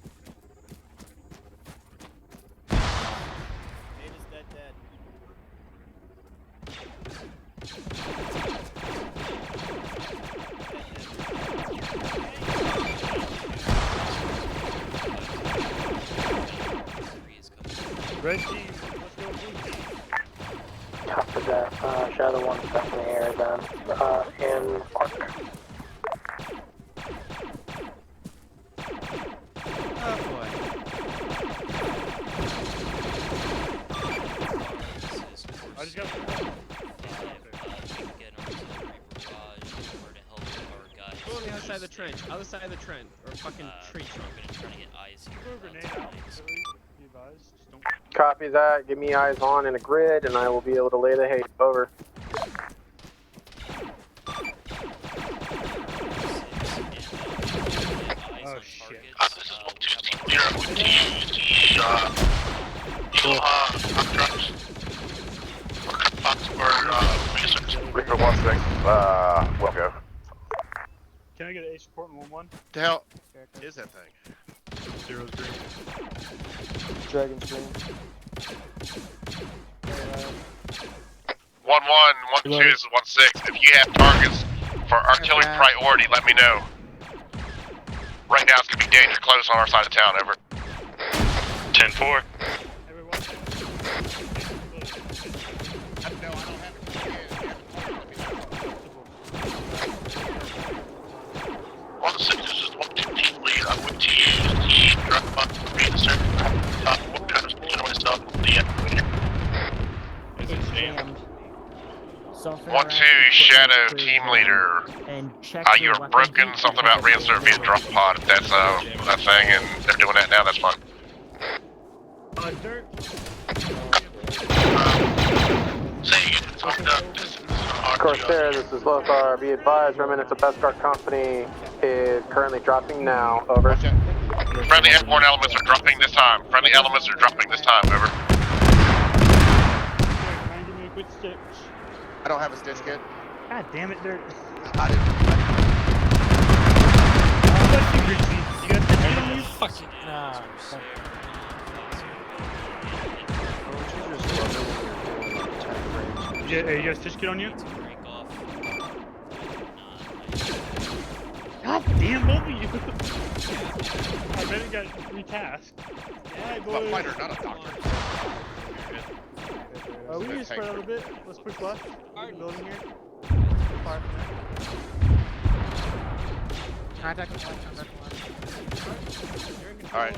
Red team, let's go blue team. Copy that. Shadow 1's back in the air then. In park. Oh boy. I just got Go on the other side of the trench. Other side of the trench. Or fucking tree trunk. Trying to get eyes here. throw a grenade out. Be advised. Just don't. Copy that. Give me eyes on in a grid, and I will be able to lay the hate. Over. Oh shit. This is 1-2 clear. I'm going to use Eagle trucks. Reaper 1-6, we'll go. Can I get an H support in 1-1? The hell is that thing? Zero's green. Dragon's green. 1-1, 1-2 is 1-6. If you have targets for artillery priority, let me know. Right now it's going to be danger close on our side of town, over. 10-4. One, two, Shadow, team leader. You were broken, something about reinsert via drop pod. If that's a thing, and they're doing that now, that's fine. Corsair, this is Lothar. Be advised, remnants of Beskar Company is currently dropping now. Over. Friendly airborne elements are dropping this time. Friendly elements are dropping this time. Over. Give me a quick stitch. I don't have a stitch kit. God damn it, Dirt. I didn't. You got the kit on you? Fucking nah. You got a stitch kit on you? God damn, both of you! I bet it got retasked. Alright, boys. I'm a fighter, not a doctor. We need to spread out a bit. Let's push left. Building here. Contact with line. Alright.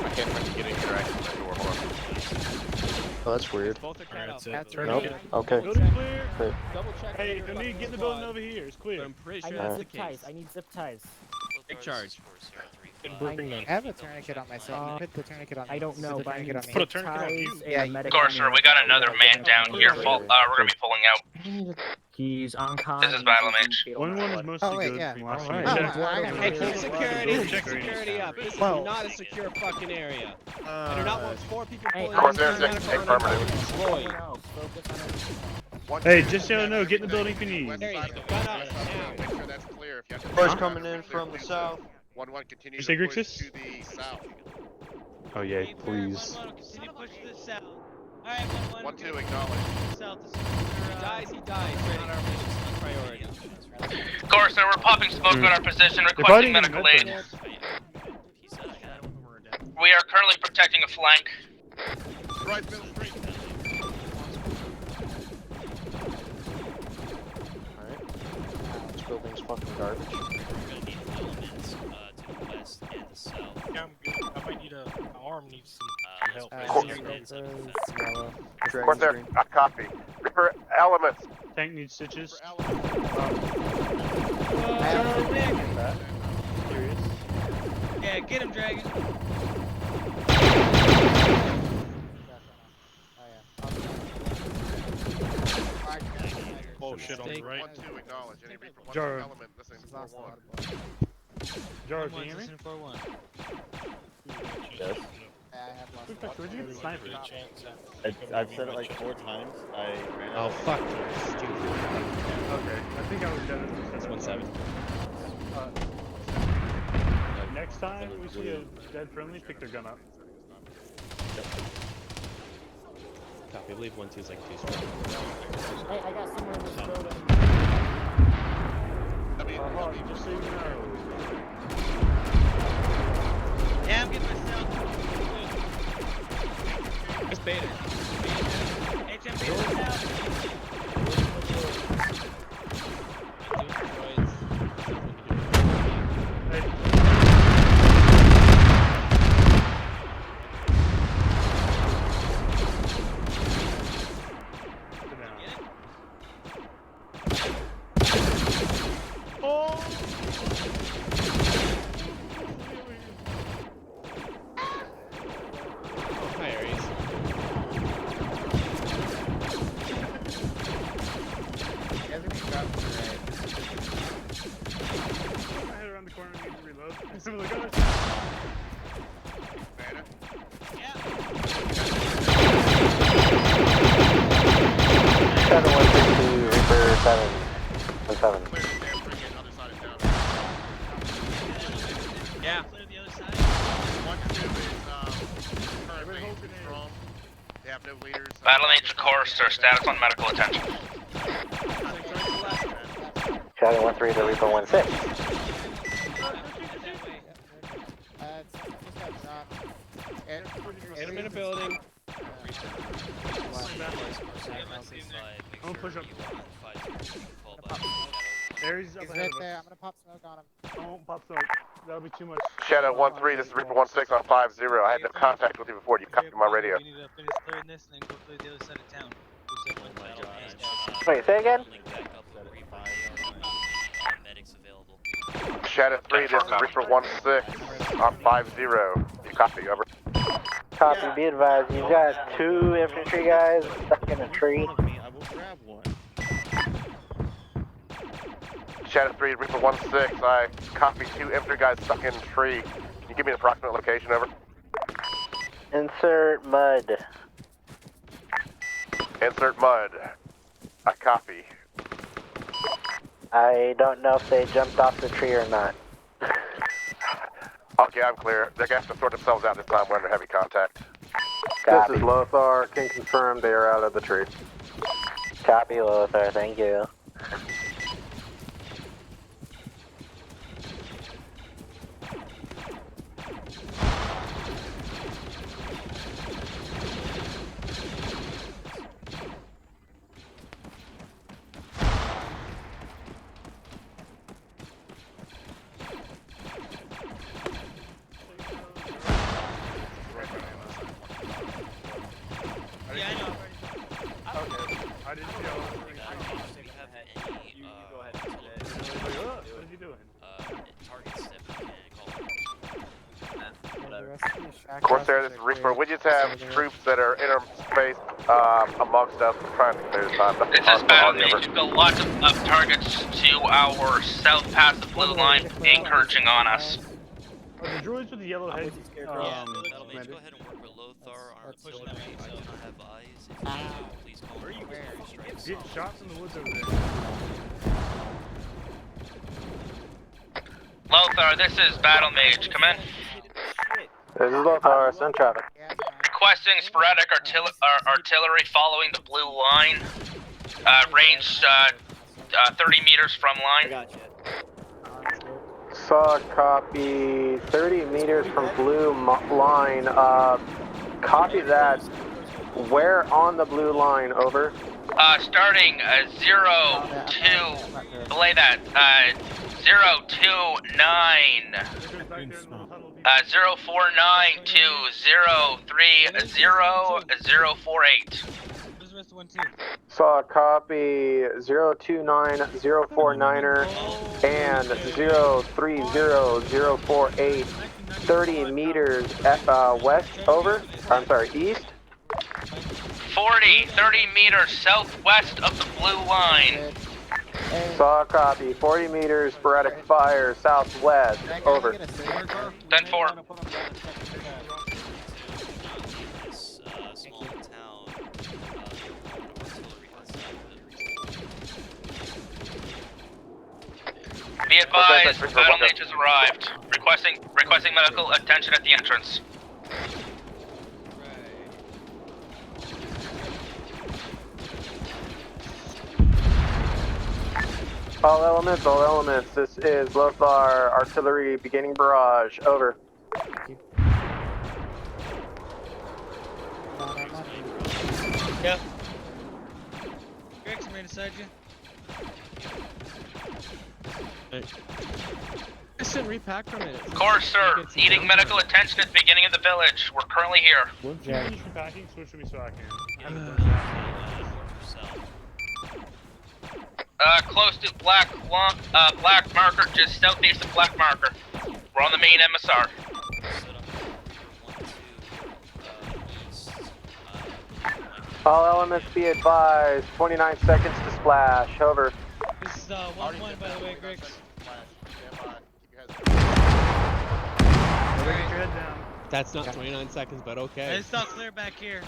I can't fucking get any direction from that door. Hold on. Oh, that's weird. Both are cut off. Nope. Okay. Building clear. Great. Double check. Hey, if you need to get the building over here, it's clear. I'm pretty I sure need that's the zip ties. case. I need zip ties. Big charge. I have a tourniquet on myself. Put the tourniquet on me. I don't know, Put the but I need tourniquet on me. Put a tourniquet on you. Yeah, and a medic. Of course, sir. We got another man down here. We're gonna be pulling out. He's on con. This is Battle Mage. 1-1 is mostly Oh, wait, good yeah. from last Alright. year. Oh, I got Hey, keep it. security. Keep Check security up. This is Well- not a secure fucking area. I do not want 4 people Hey, pulling I'm out sorry, and destroyed. Hey, just so you know, get in the building if you need. There you go. Gun up. Make Now. sure that's clear. If you have to Boys push coming back, in clear, from the please, south. 1-1 continue Say to push Grixis? to the south. Oh yeah, please. Continue push to the south. Alright, 1-1. 1-2 acknowledge. South is he dies, he dies. Not our mission, not priority. Of course, sir. We're popping smoke on our position, probably requesting didn't medical get aid. He said I had him. We are currently protecting a flank. Right, middle street. Alright. This building's fucking garbage. We're gonna need elements to the west and the south. Yeah, I'm good. I might need an arm. Needs some help. Of course, there. Copy. Reaper elements. Tank needs stitches. Yeah, get him, Dragon. Oh shit, on the right. 1-2 acknowledge. Any Reaper 1 Jar. element listening to 4-1. Jar, can you hear me? Yes. Where'd you get the sniper? I've said it like 4 times. I ran out. Oh, fuck. Stupid. Okay, I think I was dead. That's 1-7. Next time we see a dead friendly, pick their gun up. Copy. I believe 1-2 is like 2 strong. Hey, I got someone in this building. Just so you know. Yeah, I'm getting myself. It's beta. HMP is out. Shadow 132, Reaper 7. Yeah. They have no leaders. Battle Mage, of course, sir. Status on medical attention. Shadow 1-3 to Reaper 1-6. Get him in a building. I'm gonna push up. Aries up He's ahead right of there. us. I'm gonna pop smoke on him. I won't pop smoke. That'll be too much. Shadow 1-3, this is Reaper 1-6 on 5-0. I had no contact with you before. You copied my radio. We need to finish clearing this and then go clear the other side of town. Wait, say again? Medics available. Shadow 3, this is Reaper 1-6 on 5-0. You copy, over. Copy, be advised, you've got 2 infantry guys stuck in a tree. I will grab one. Shadow 3, Reaper 1-6. I copy 2 infantry guys stuck in a tree. Can you give me an approximate location, over? Insert mud. Insert mud. I copy. I don't know if they jumped off the tree or not. Okay, I'm clear. They're gonna have to sort themselves out this time. We're under heavy contact. Copy. This is Lothar. Can confirm they are out of the tree. Copy, Lothar, thank you. I Yeah, I know. Okay. I didn't know. Do we have any, You go ahead. What is he doing? targets that we can call? Corsair, this is Reaper. We just have troops that are interspaced amongst us trying to clear the time. This is Battle Mage. We've got lots of targets to our south past the blue line encouraging on us. Are the droids with the yellow heads? Yeah, Battle Mage, go ahead and work with Lothar. Our artillery, I do not have eyes. If you do, please call me. Get shots in the woods over there. Lothar, this is Battle Mage. Come in. This is Lothar, send traffic. Requesting sporadic artillery following the blue line. Range 30 meters from line. Saw copy 30 meters from blue line. Copy that. Where on the blue line? Over. Starting 02. Belay that. 029. 049 to 030 048. Saw copy 029049er and 030048. 30 meters west. Over. I'm sorry, east. 30 meters southwest of the blue line. Saw copy 40 meters sporadic fire southwest. Over. 10-4. Be advised, Battle Mage has arrived. Requesting medical attention at the entrance. All elements, this is Lothar, artillery beginning barrage, over. Yep. Greg's right beside you. Listen, repack from it. Course, sir. Needing medical attention at the beginning of the village. We're currently here. Finish repacking, switch to me so I can. Close to black marker, just southeast of black marker. We're on the main MSR. All elements be advised, 29 seconds to splash, over. This is 1-1 by the way, Griggs. That's not 29 seconds, but okay. It's not clear back here.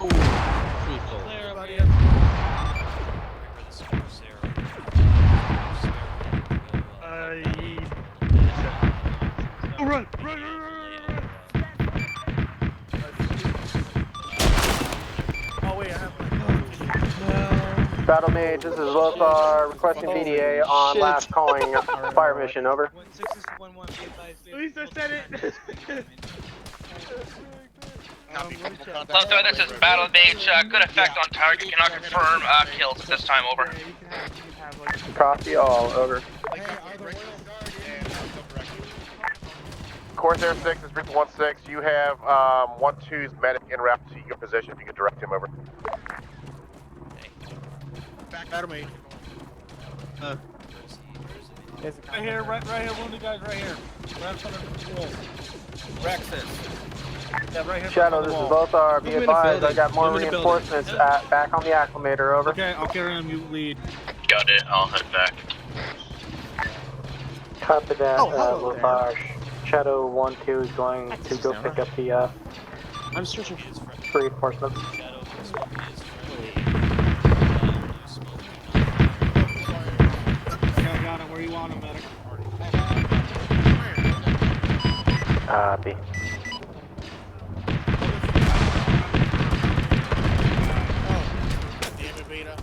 Ooh, free full. Clear up here. Run! Oh wait, I have Battle Mage, this is Lothar, requesting VDA on last calling fire mission, over. 1-6-1-1, be advised. Lisa said it! Lothar, this is Battle Mage. Good effect on target. Cannot confirm kills at this time, over. Copy all, over. Corsair 6 is Reaper 1-6. You have 1-2's medic en route to your position. If you could direct him over. Battle Mage. Right here, right here, wounded guys right here. Right in front of the wall. Rexus. Yeah, right here. Shadow, this is Lothar. Be advised, I got more reinforcements back on the acclimator, over. Okay, I'll carry him, you lead. Got it, I'll head back. Copy that, Lothar. Shadow 1-2 is going to go pick up the I'm searching for reinforcements. Got him where you want him, medic. Copy. Damn it, Beta.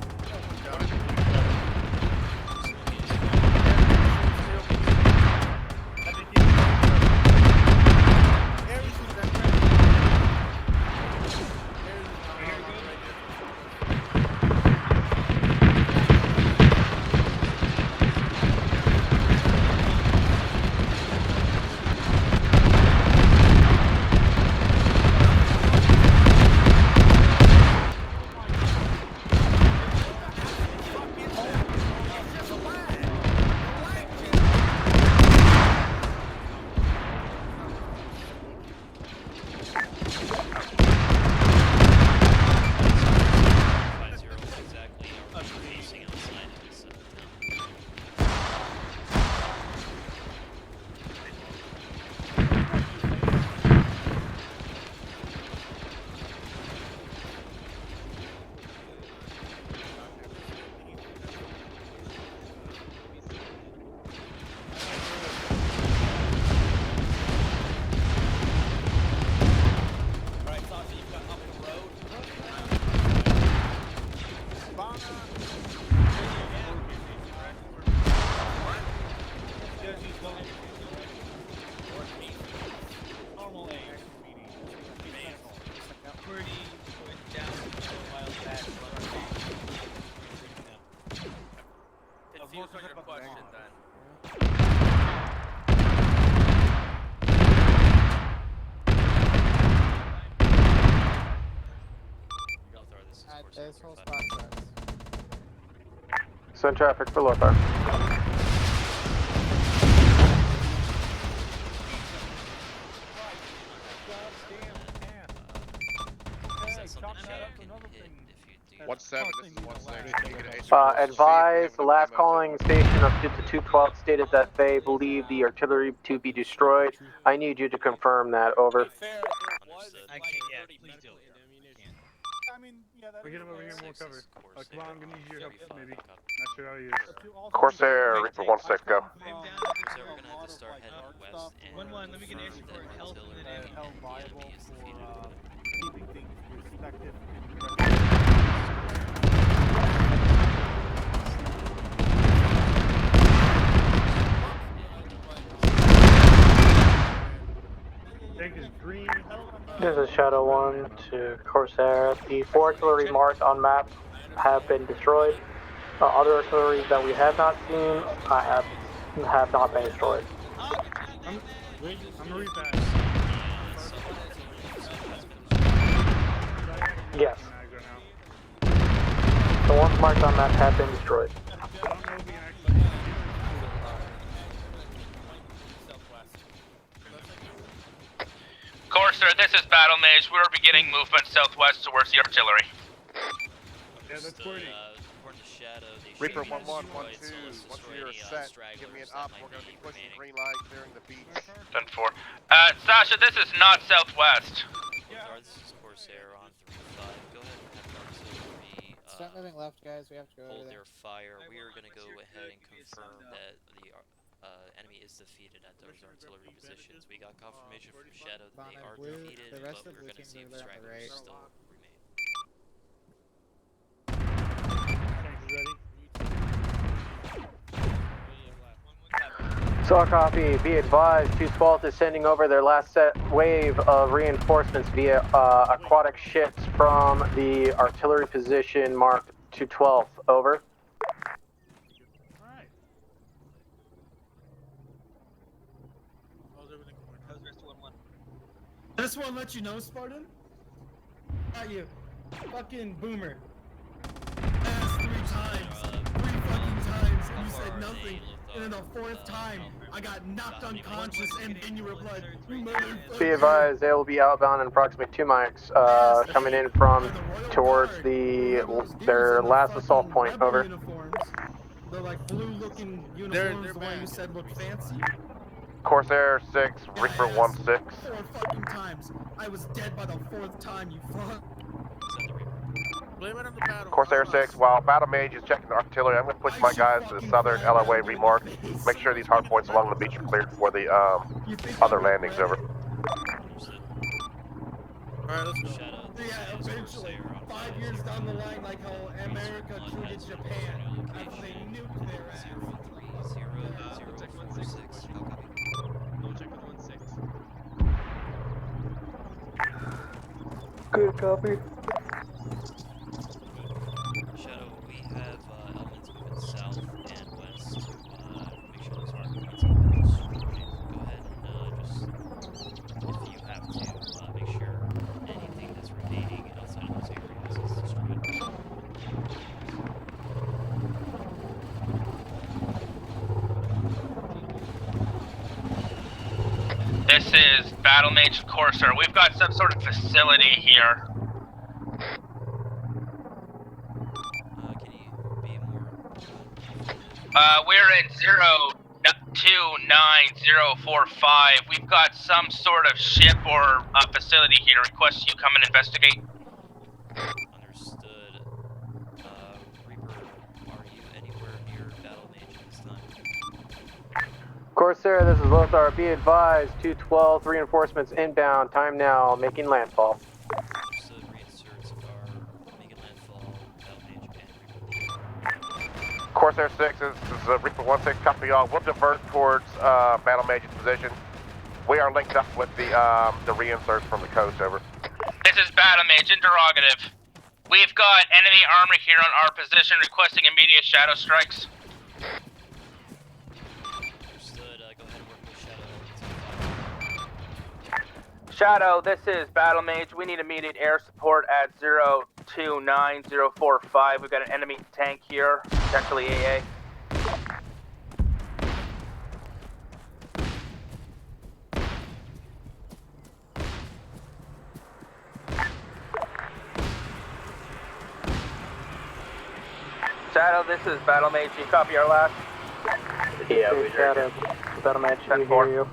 This whole spot sucks. Send traffic for Lothar. Is that something Shadow can hit if you do? 1-7, this is 1-6. Advise the last calling station of 212 stated that they believe the artillery to be destroyed. I need you to confirm that. Over. Understood. I can't, yeah, please do. I mean, yeah, that. We get him over here more cover. Come on, I'm gonna need your help, maybe. Not sure how you. Corsair, Reaper 1-6, go. So we're gonna have to start heading west and 1-1, let me get an answer for health and then the viable enemy is for defeated. keeping things perspective green. This is Shadow 1 to Corsair. The 4 artillery marked on map have been destroyed. Other artillery that we have not seen have not been destroyed. I'm gonna read that. Yes. The ones marked on map have been destroyed. Corsair, this is Battle Mage. We're beginning movement southwest towards the artillery. Yeah, that's According to Shadow, they Reaper should be 1-1, destroyed, 1-2. so let's Once destroy you're any set, stragglers give me an that up. might We're going to be pushing remaining. green line, clearing the beach. 10-4. Sasha, this is not southwest. Lothar, this is Corsair on 3-5. Go ahead and have artillery Start moving left, guys. We have to go hold over there. their fire. We are going to go ahead and confirm that the enemy is defeated at those artillery positions. We got confirmation from Shadow that they are Blue, defeated, the rest but of the we're going to teams see if over there on the stragglers right. still remain. So copy, be advised, 212 is sending over their last wave of reinforcements via aquatic ships from the artillery position marked 212. Over. Alright. How's everything going? How's the rest of 1-1? I just want to let you know, Spartan. Not you. Fucking boomer. Asked 3 times. 3 fucking times, and you said nothing. And then the 4th time, I got knocked unconscious and in your blood. You motherfucker. Be advised, they will be outbound in approximately 2 mics, coming in from towards their last assault point. Over. The like blue-looking uniforms, the one you said looked fancy. Corsair 6, Reaper 1-6. 4 fucking times. I was dead by the 4th time, you fuck. Blame it on the battle. Corsair 6, while Battle Mage is checking the artillery, I'm going to push my guys to the southern LOA remark. Make sure these hard points along the beach are cleared for the other landings. Over. Alright, let's go. Shadow, Yeah, eventually. 5 years down the line, like how America treated Japan after they nuked their ass. 03046. How copy? Double check with 1-6. Good copy. Shadow, we have elements moving south and west to make sure those hard points have been destroyed. Go ahead and just, if you have to, make sure anything that's remaining outside of those areas is destroyed. This is Battle Mage and Corsair. We've got some sort of facility here. Can you be more... We're in 029045. We've got some sort of ship or facility here. Request you come and investigate. Understood. Reaper, are you anywhere near Battle Mage at this time? Corsair, this is Lothar. Be advised, 212 reinforcements inbound. Time now, making landfall. Understood. Reinserts are making landfall. Battle Mage and Reaper. Corsair 6, this is Reaper 1-6, copy all. We'll divert towards Battle Mage's position. We are linked up with the reinserts from the coast. Over. This is Battle Mage, interrogative. We've got enemy armor here on our position, requesting immediate shadow strikes. Understood. Go ahead and work with Shadow. Shadow, this is Battle Mage. We need immediate air support at 029045. We've got an enemy tank here, potentially AA. Shadow, this is Battle Mage. Do you copy our last? Yeah, we heard you. Battle Mage, we hear you.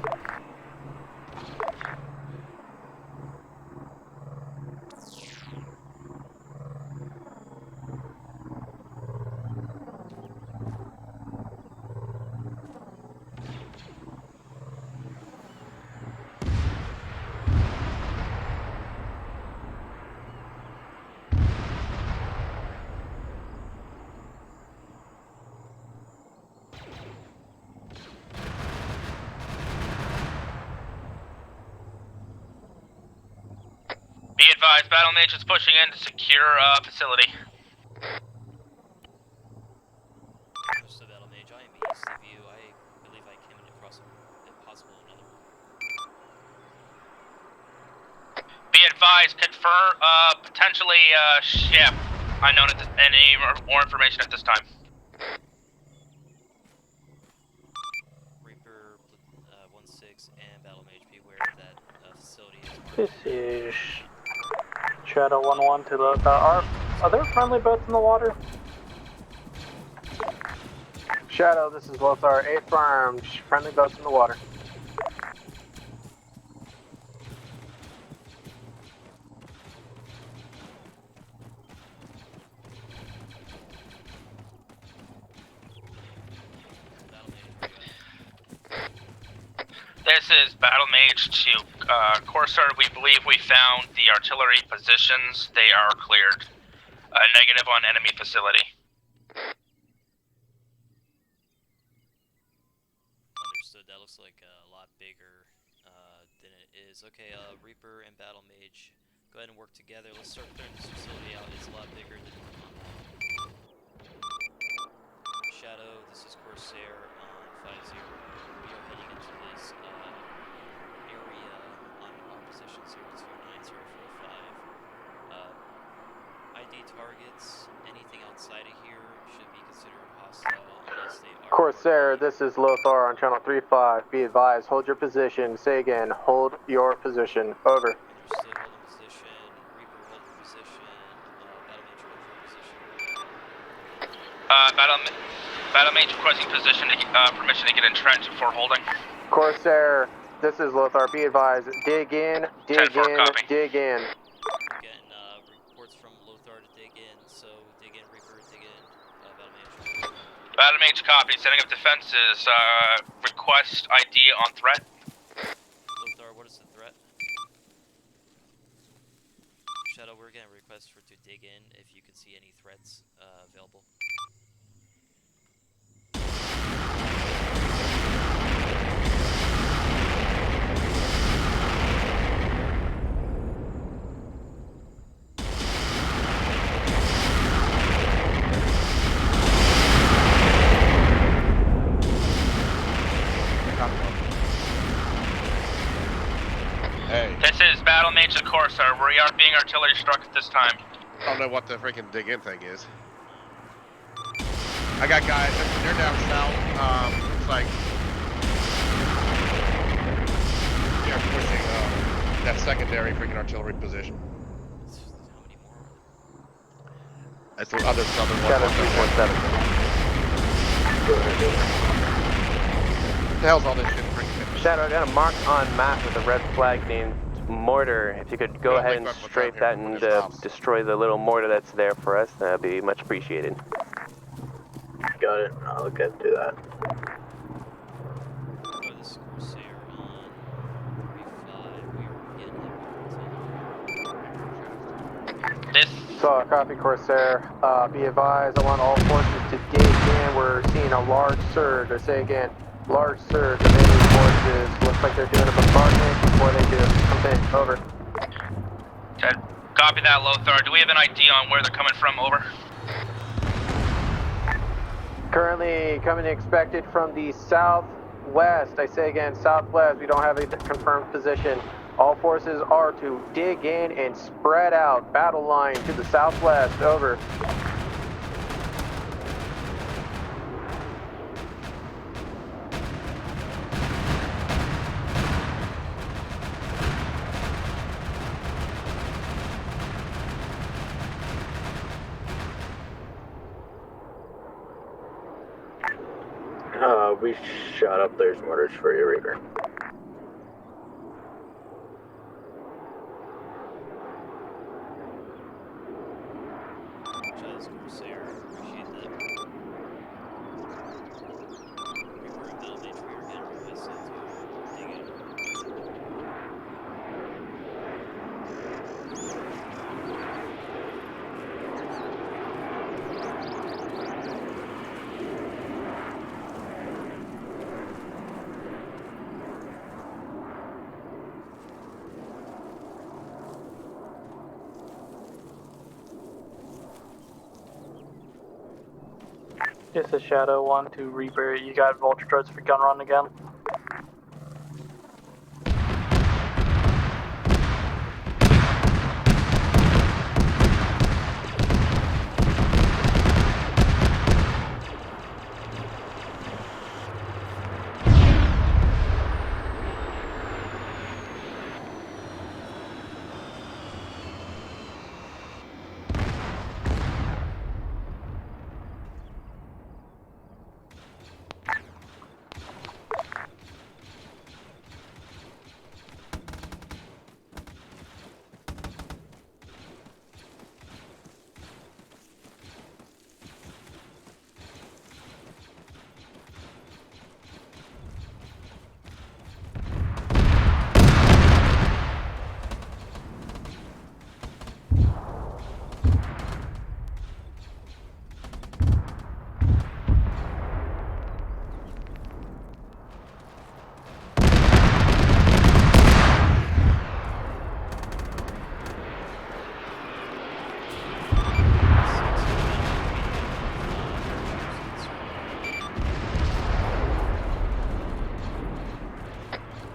Be advised, Battle Mage is pushing in to secure facility. Understood, Battle Mage. I am east of you. I believe I came across, if possible, another one. Be advised, confirm potentially ship. Unknown at any more information at this time. Reaper 1-6 and Battle Mage, be aware that facility is marked. This is Shadow 1-1 to the. Are there friendly boats in the water? Shadow, this is Lothar 8 Farms. Friendly boats in the water. This is Battle Mage to Corsair. We believe we found the artillery positions. They are cleared. Negative on enemy facility. Understood. That looks like a lot bigger than it is. Okay, Reaper and Battle Mage, go ahead and work together. Let's start clearing this facility out. It's a lot bigger than Shadow. This is Corsair on 50. We are heading into this area on our position 029045. ID targets, anything outside of here should be considered hostile unless they are... Corsair, this is Lothar on channel 35. Be advised, hold your position. Say again, hold your position. Over. Understood, hold in position. Reaper, hold your position. Battle Mage, hold your position. Battle Mage requesting permission to get entrenched before holding. Corsair, this is Lothar. Be advised, dig in, dig in, copy. dig in. Getting reports from Lothar to dig in, so dig in, Reaper, dig in, Battle Mage. Battle Mage copy. Setting up defenses. Request ID on threat. Lothar, what is the threat? Shadow, we're getting requests to dig in if you can see any threats available. Hey. This is Battle Mage to Corsair. We are being artillery struck at this time. I don't know what the freaking dig in thing is. I got guys, they're down south. Looks like they're pushing that secondary freaking artillery position. How many more? That's the other southern one. Shadow 317. What the hell's all this shit freaking? Shadow, I got a mark on map with a red flag named mortar. If you could go ahead and strafe that and destroy the little mortar that's there for us, that'd be much appreciated. Got it. I'll look at do that. This is Corsair on 35. We are getting So, copy Corsair. Be advised, I want all forces to dig in. We're seeing a large surge. I say again, large surge of enemy forces. Looks like they're doing a bombardment before they do. Okay, over. Copy that, Lothar. Do we have an ID on where they're coming from? Over. Currently coming expected from the southwest. I say again, southwest. We don't have a confirmed position. All forces are to dig in and spread out. Battle line to the southwest. Over. We shot up. There's mortars for you, Reaper. Just Corsair, appreciate that. Reaper and Battle Mage, we are getting requested to dig in. This is Shadow 1 to Reaper. You got Vulture Droids for gun run again?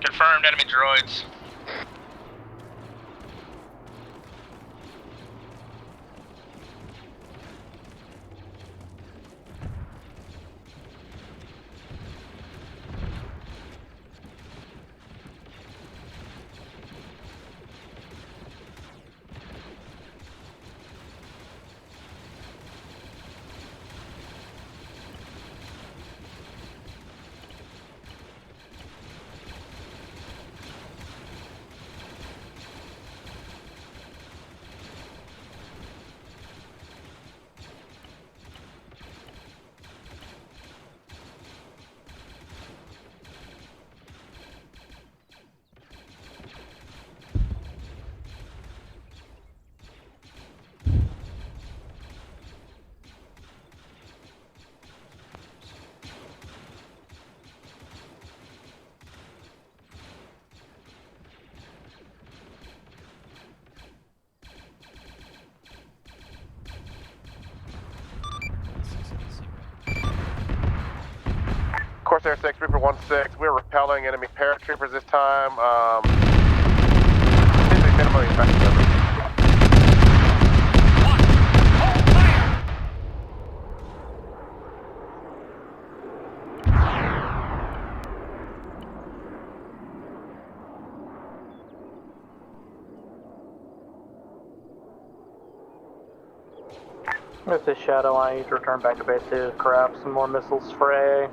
Confirmed enemy droids. Corsair 6, Reaper 1-6, we're repelling enemy paratroopers this time. Minimally effective. This is Shadow. I need to return back to base to grab some more missiles for AA.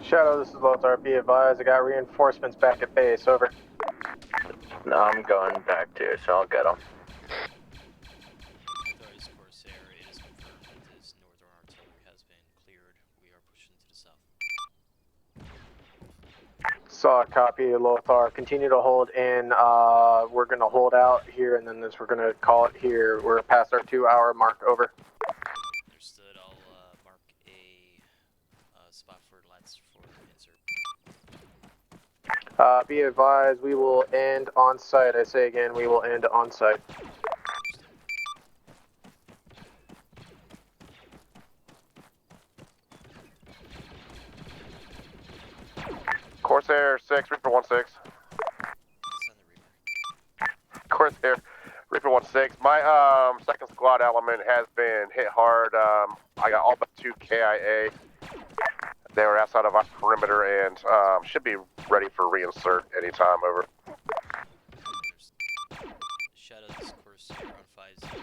Shadow, this is Lothar. Be advised, I got reinforcements back at base. Over. No, I'm going back too, so I'll get them. Authorities Corsair, it is confirmed that this northern artillery has been cleared. We are pushing to the south. Saw a copy, Lothar. Continue to hold in. We're going to hold out here, and then we're going to call it here. We're past our 2-hour mark. Over. Understood. I'll mark a spot for lights for insert. Be advised, we will end on site. I say again, we will end on site. Corsair 6, Reaper 1-6. Reaper 1-6, my second squad element has been hit hard. I got all but 2 KIA. They were outside of our perimeter and should be ready for reinsert anytime. Over. Shadow this course here on 5-0.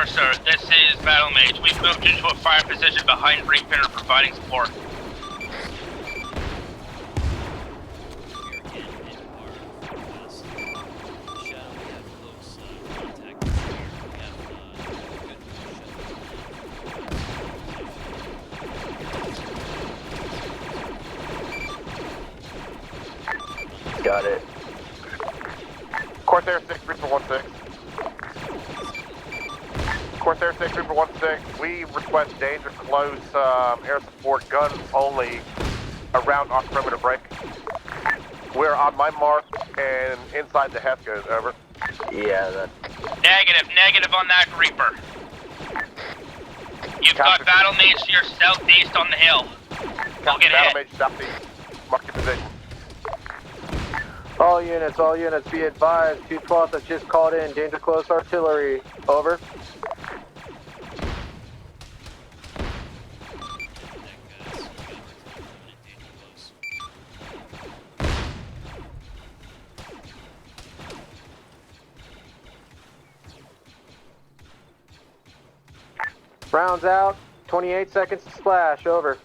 Sir, this is Battle Mage. We've moved into a fire position behind Reaper and providing support. Got it. Corsair 6, Reaper 1-6. Corsair 6, Reaper 1-6, we request danger close air support, guns only around our perimeter break. We're on my mark and inside the Heskos, over. Yeah, that. Negative on that Reaper. You've got Battle Mage to your southeast on the hill. We'll get Battle hit. Mage southeast, mark your position. All units, be advised. 212th has just called in danger close artillery, over. Rounds out, 28 seconds to splash, over.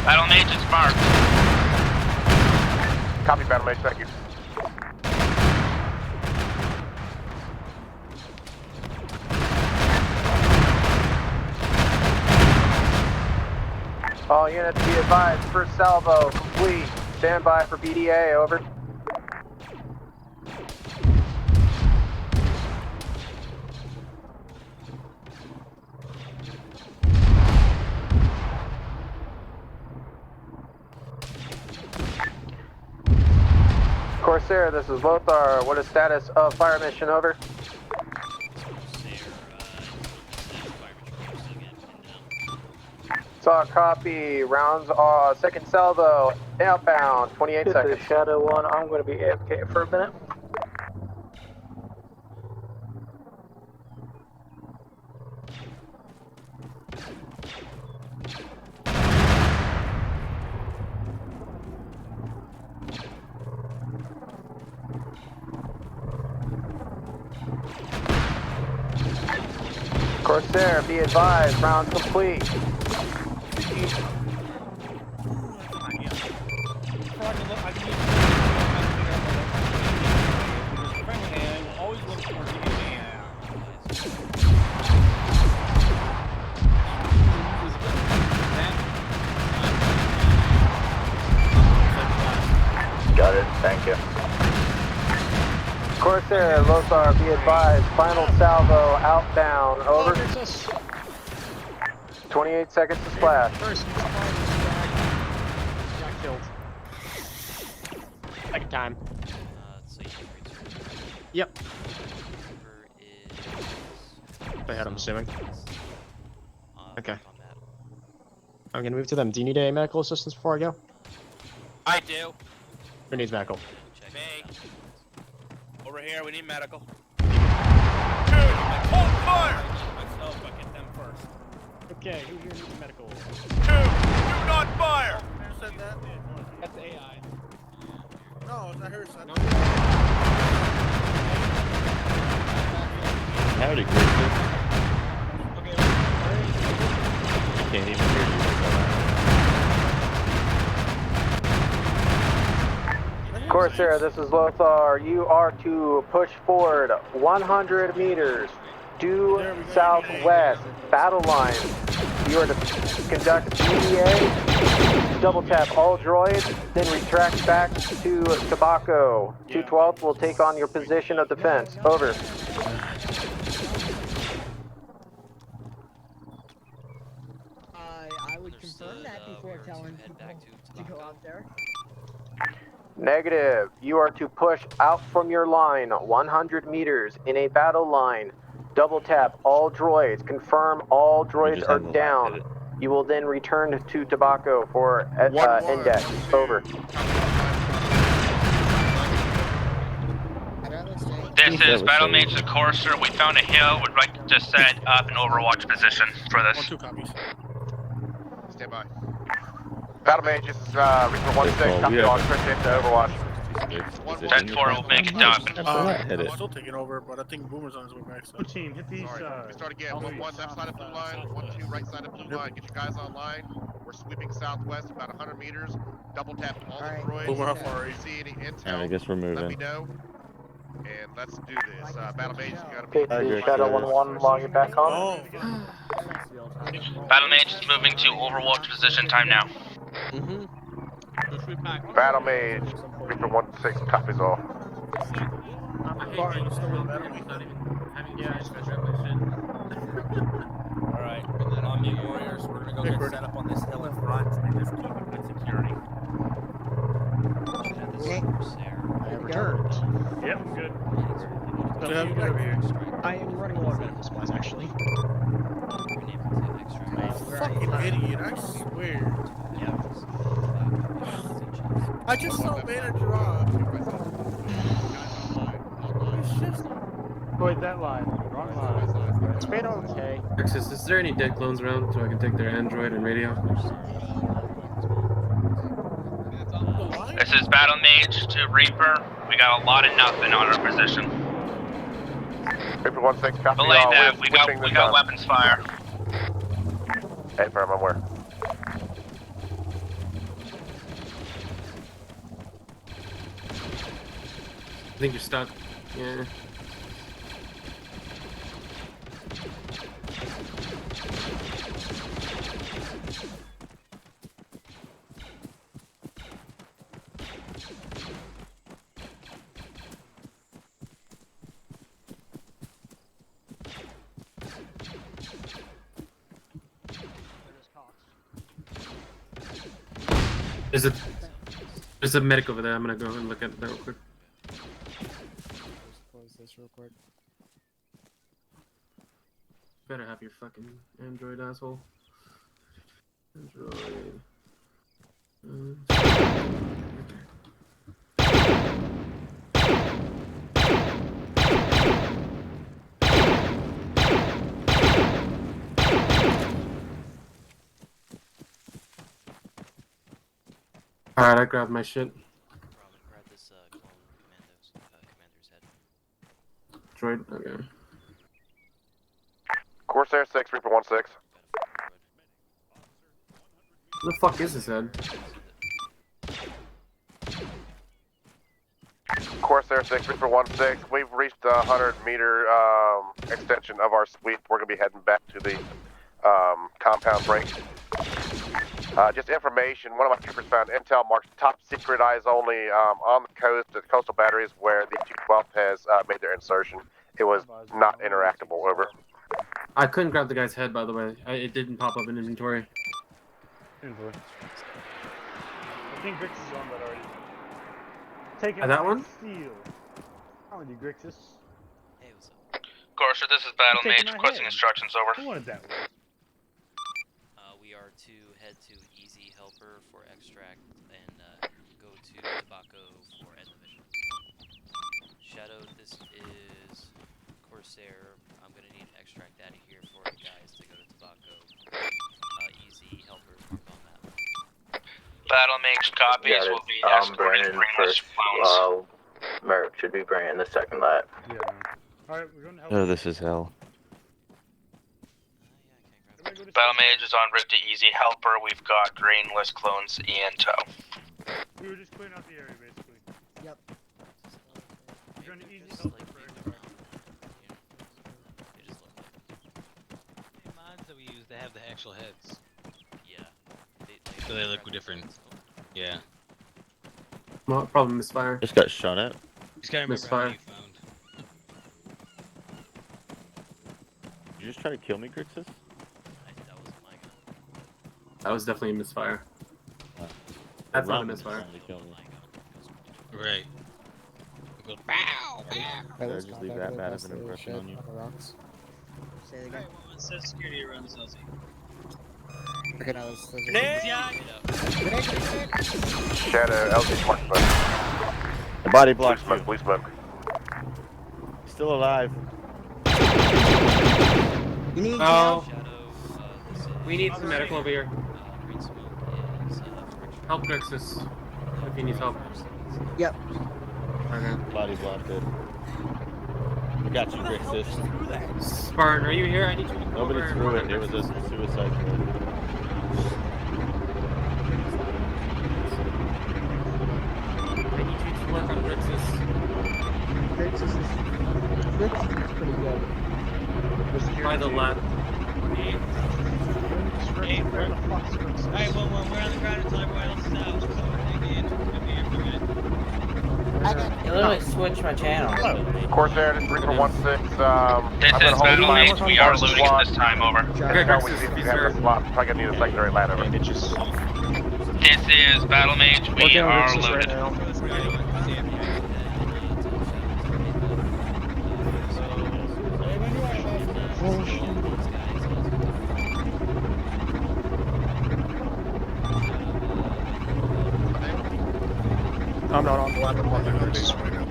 Battle Mage is marked. Copy, Battle Mage, thank you. All units, be advised. First salvo complete. Stand by for BDA, over. Corsair, this is Lothar. What is status of fire mission, over? Saw copy. Rounds second salvo. Outbound. 28 seconds. This is Shadow 1. I'm going to be AFK for a minute. Corsair, be advised. Round complete. Got it, thank you. Corsair, Lothar, be advised. Final salvo, outbound, over. 28 seconds to splash. First, got killed. Second time. Yep. They had, I'm assuming. Okay. I'm gonna move to them. Do you need any medical assistance before I go? I do. Who needs medical? Me. Over here, we need medical. Hold fire! Myself, I get them first. Okay, who here needs medical? Do not fire! Who said that? That's AI. No, it's not her. Son. Howdy, Christian. I can't even hear you. Corsair, this is Lothar. You are to push forward 100 meters due southwest battle line. You are to conduct EDA, double tap all droids, then retract back to Tobacco. 212th will take on your position of defense. Over. I would confirm that before telling people to go out there. Negative. You are to push out from your line 100 meters in a battle line. Double tap all droids. Confirm all droids are down. You will then return to Tobacco for index. Over. This is Battle Mage to Courser. We found a hill. We'd like to set up an overwatch position for this. 2 copies. Stand by. Battle Mage, this is Reaper 1-6, copy on, switch into Overwatch. 10-4 will make it happen. I'm still taking over, but I think Boomer's on his way back. So. Team, hit these. Sorry, we start again. 1-1 left side of blue line, 1-2 right side of blue line. Get your guys online. We're sweeping southwest about 100 meters. Double tap all the droids. Boomer, how far are you? If you see any intel, I guess we're moving. let me know. And let's do this. Battle Mage, you gotta be. Shadow 1-1, log it back on. Battle Mage is moving to overwatch position time now. Battle Mage, Reaper 1-6, copies all. Alright, Omni Warriors, we're gonna go get set up on this hill in front and just keep it good security. I have returned. Yep, good. I am running low on medical supplies, actually. Fucking idiot, I swear. Yeah. I just saw Banner drop. Wait, that line. Wrong line. It's made okay. Texas, is there any dead clones around so I can take their Android and radio? This is Battle Mage to Reaper. We got a lot of nothing on our position. Reaper 1-6, copy Belay all. that, we got weapons fire. Hey, firm, I'm where? I think you're stuck. Yeah. There's a medic over there. I'm gonna go and look at that real quick. Close this real quick. Better have your fucking Android, asshole. Android. Alright, I grabbed my shit. Grab this commander's head. Droid, okay. Corsair 6, Reaper 1-6. Where the fuck is this head? Corsair 6, Reaper 1-6. We've reached the 100-meter extension of our sweep. We're going to be heading back to the compound break. Just information, one of my troopers found intel marked top secret eyes only on the coast at the coastal batteries where the 212th has made their insertion. It was not interactable, over. I couldn't grab the guy's head, by the way. It didn't pop up in inventory. Inventory. I think Grix is on that already. Taking That one? Steel. How are you, Grixis? Hey, what's up? Gorser, this is Battle Mage requesting instructions, over. Who wanted that one? We are to head to Easy Helper for extract and go to Tobacco for end the mission. Shadow, this is Corsair. I'm gonna need an extract out of here for you guys to go to Tobacco. Easy Helper is marked on map. Battle Mage copies will be escorted Brandon Brainless first. clones. Merrick should be Brandon the second lap. Yeah, man. Alright, we're going to help. Oh, this is hell. Battle Mage is en route to Easy Helper. We've got Brainless clones in tow. We were just clearing out the area, basically. Yep. We're going to Easy Helper for extract. The mods that we use, they have the actual heads. Yeah. So they look different. Yeah. Well, probably misfire. Just got shot at. Just gotta remember how many Misfire. you found. Did you just try to kill me, Grixis? That wasn't my gun. That was definitely a misfire. That's not a misfire. Right. Go, bow, bow. Did I just leave that bad of an impression on you? Say it again. It says security around the LZ. Okay, now those Shadow, LZ 20 smoke. The body block. Blue smoke. Still alive. You need Oh. Shadow, We need some medical over here. green smoke is for Help Grixis. If he needs help. Yep. Okay. Body block good. I got you, Grixis. Spartan, are you here? I need you to come Nobody over and threw work it. on It was a Grixis. suicide throw. I need you to work on Grixis. Grixis is pretty good. By the left. Hey, we're on the ground until everyone else is out. So we're taking in. We're gonna be here for a minute. You literally switched my channel. Corsair, this is 3416. This is Battle Mage. We are looting at this time, over. Okay, no, we see if you have a slot. Probably gonna need a secondary line over. This is Battle Mage. We are loaded. I'm not on the lap. I'm on the Grixis right now.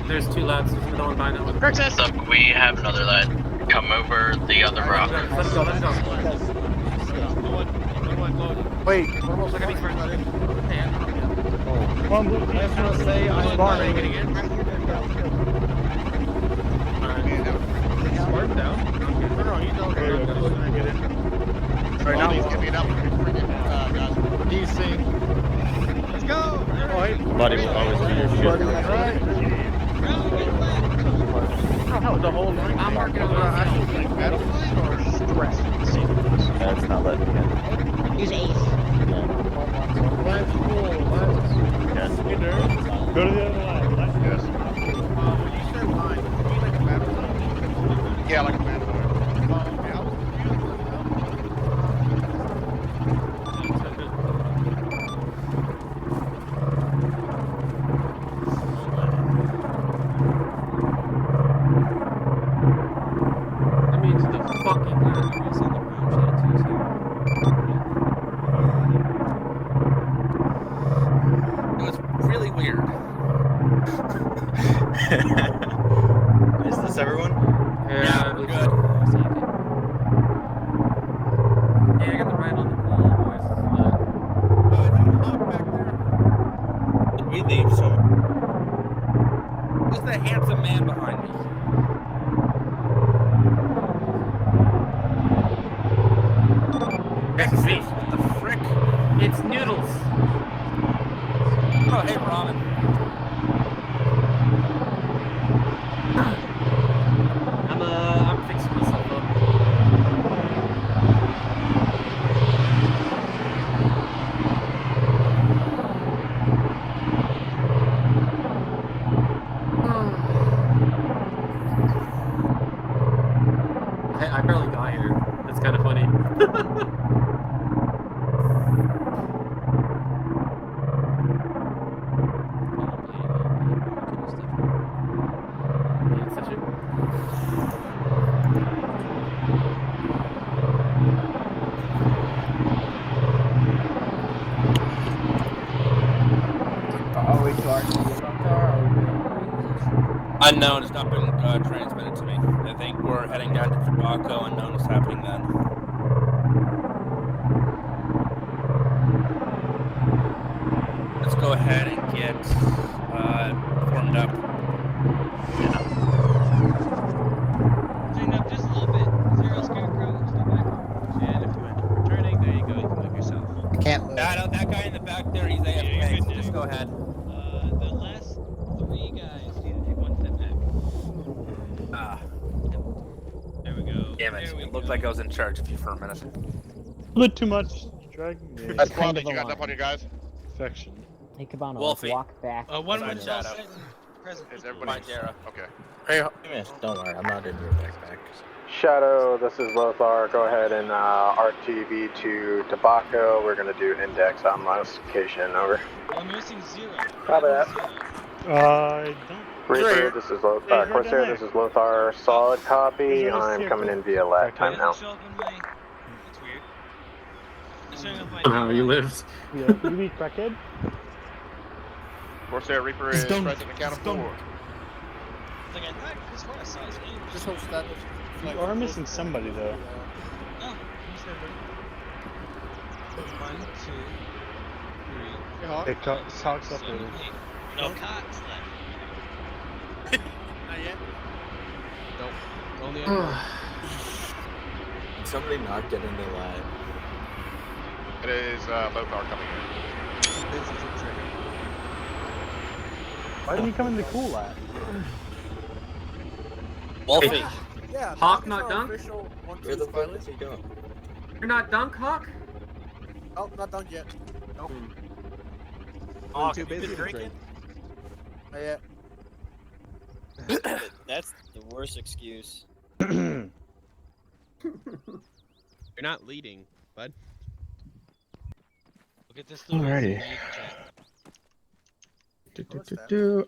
There's two lads. There's another one by now. Look, we have another lad. Come over the other rock. Let him go, let him go. Wait, we're almost like any further in. Come on, Blue team. I just want to say I'm Spartan. Spartan down? No, he's out there. Alright, now he's giving it up. DC. Let's go! Oh, hey. Body will always be your shit. The whole line. I'm working on like battle line or stress? That's not letting me in. Use ace. Let's roll. Yes. Go to the other line. Yes. When you said line, you mean like a battle line? Yeah, like a battle line. Okay, I was That means the fucking It was really weird. Is this everyone? Yeah, we're good. Yeah, I got the right on the call, boys. Did we leave some? Who's the handsome man behind me? I barely got here. That's kind of funny. Are we charging the alarm tower, or are we doing reposition? Unknown has not been transmitted to me. I think we're heading down to Tobacco. Unknown is happening then. Let's go ahead and get formed up. Tighten up just a little bit. Zero Scarecrow, step back. And if you end up returning, there you go. You can move yourself. I can't move. That guy in the back there, he's AFK. So just go ahead. The last 3 guys need to take 1 step back. There we go. Damn it. It looked like I was in charge of you for a minute. A little too much. Dragging me. That's kind of you got enough on you guys? Section. Hey, Cabana, Wolfie. walk back. One all set and present. Is everybody? Okay. Hey, Don't worry, I'm not in your backpack. Shadow, this is Lothar. Go ahead and RTV to Tobacco. We're going to do index on location. Over. I'm missing 0. Copy that. I don't. Reaper, this is Lothar. Corsair, this is Lothar. Solid copy. I'm coming in via lag time now. It's weird. It's showing up my Somehow you lived. Yeah, you mean crackhead? Corsair Reaper is present at count of 4. Like I thought as far as size anyway. Just hold status. You are missing somebody though. No, he's never. 1, 2, 3. It talks up later. No cocks left. Not yet. Nope. Only Somebody not get in the line. It is Lothar coming in. This is a trigger. Why didn't you come in the cool lab? Wolfie. Yeah. Hawk not dunk? Where the fuck is he going? You're not dunk, Hawk? Oh, not done yet. Nope. I'm too busy to drink. Not yet. That's the worst excuse. You're not leading, bud. Look at this. Alrighty.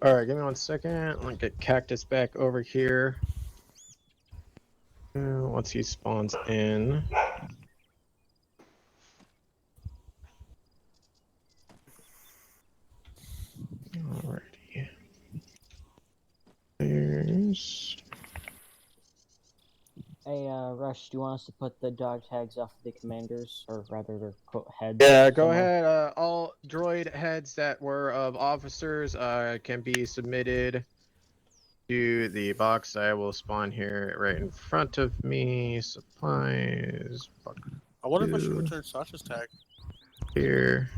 Alright, give me 1 second. I'll get Cactus back over here. Once he spawns in. Alrighty. There's... Hey, Rush, do you want us to put the dog tags off the commanders, or rather their heads? Yeah, go ahead. All droid heads that were of officers can be submitted to the box. I will spawn here right in front of me. Supplies. I wonder if I should return Sasha's tag. Here.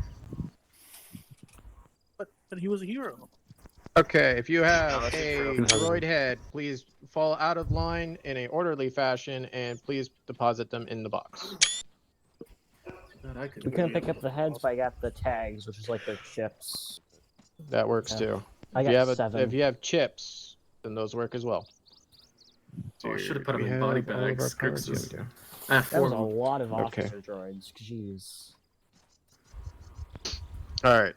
But he was a hero. Okay, if you have a droid head, please fall out of line in a orderly fashion, and please deposit them in the box. We couldn't pick up the heads, but I got the tags, which is like their chips. That works too. I got 7. If you have chips, then those work as well. Oh, I should have put them in body bags. That was a lot of officer droids. Jeez. Alright,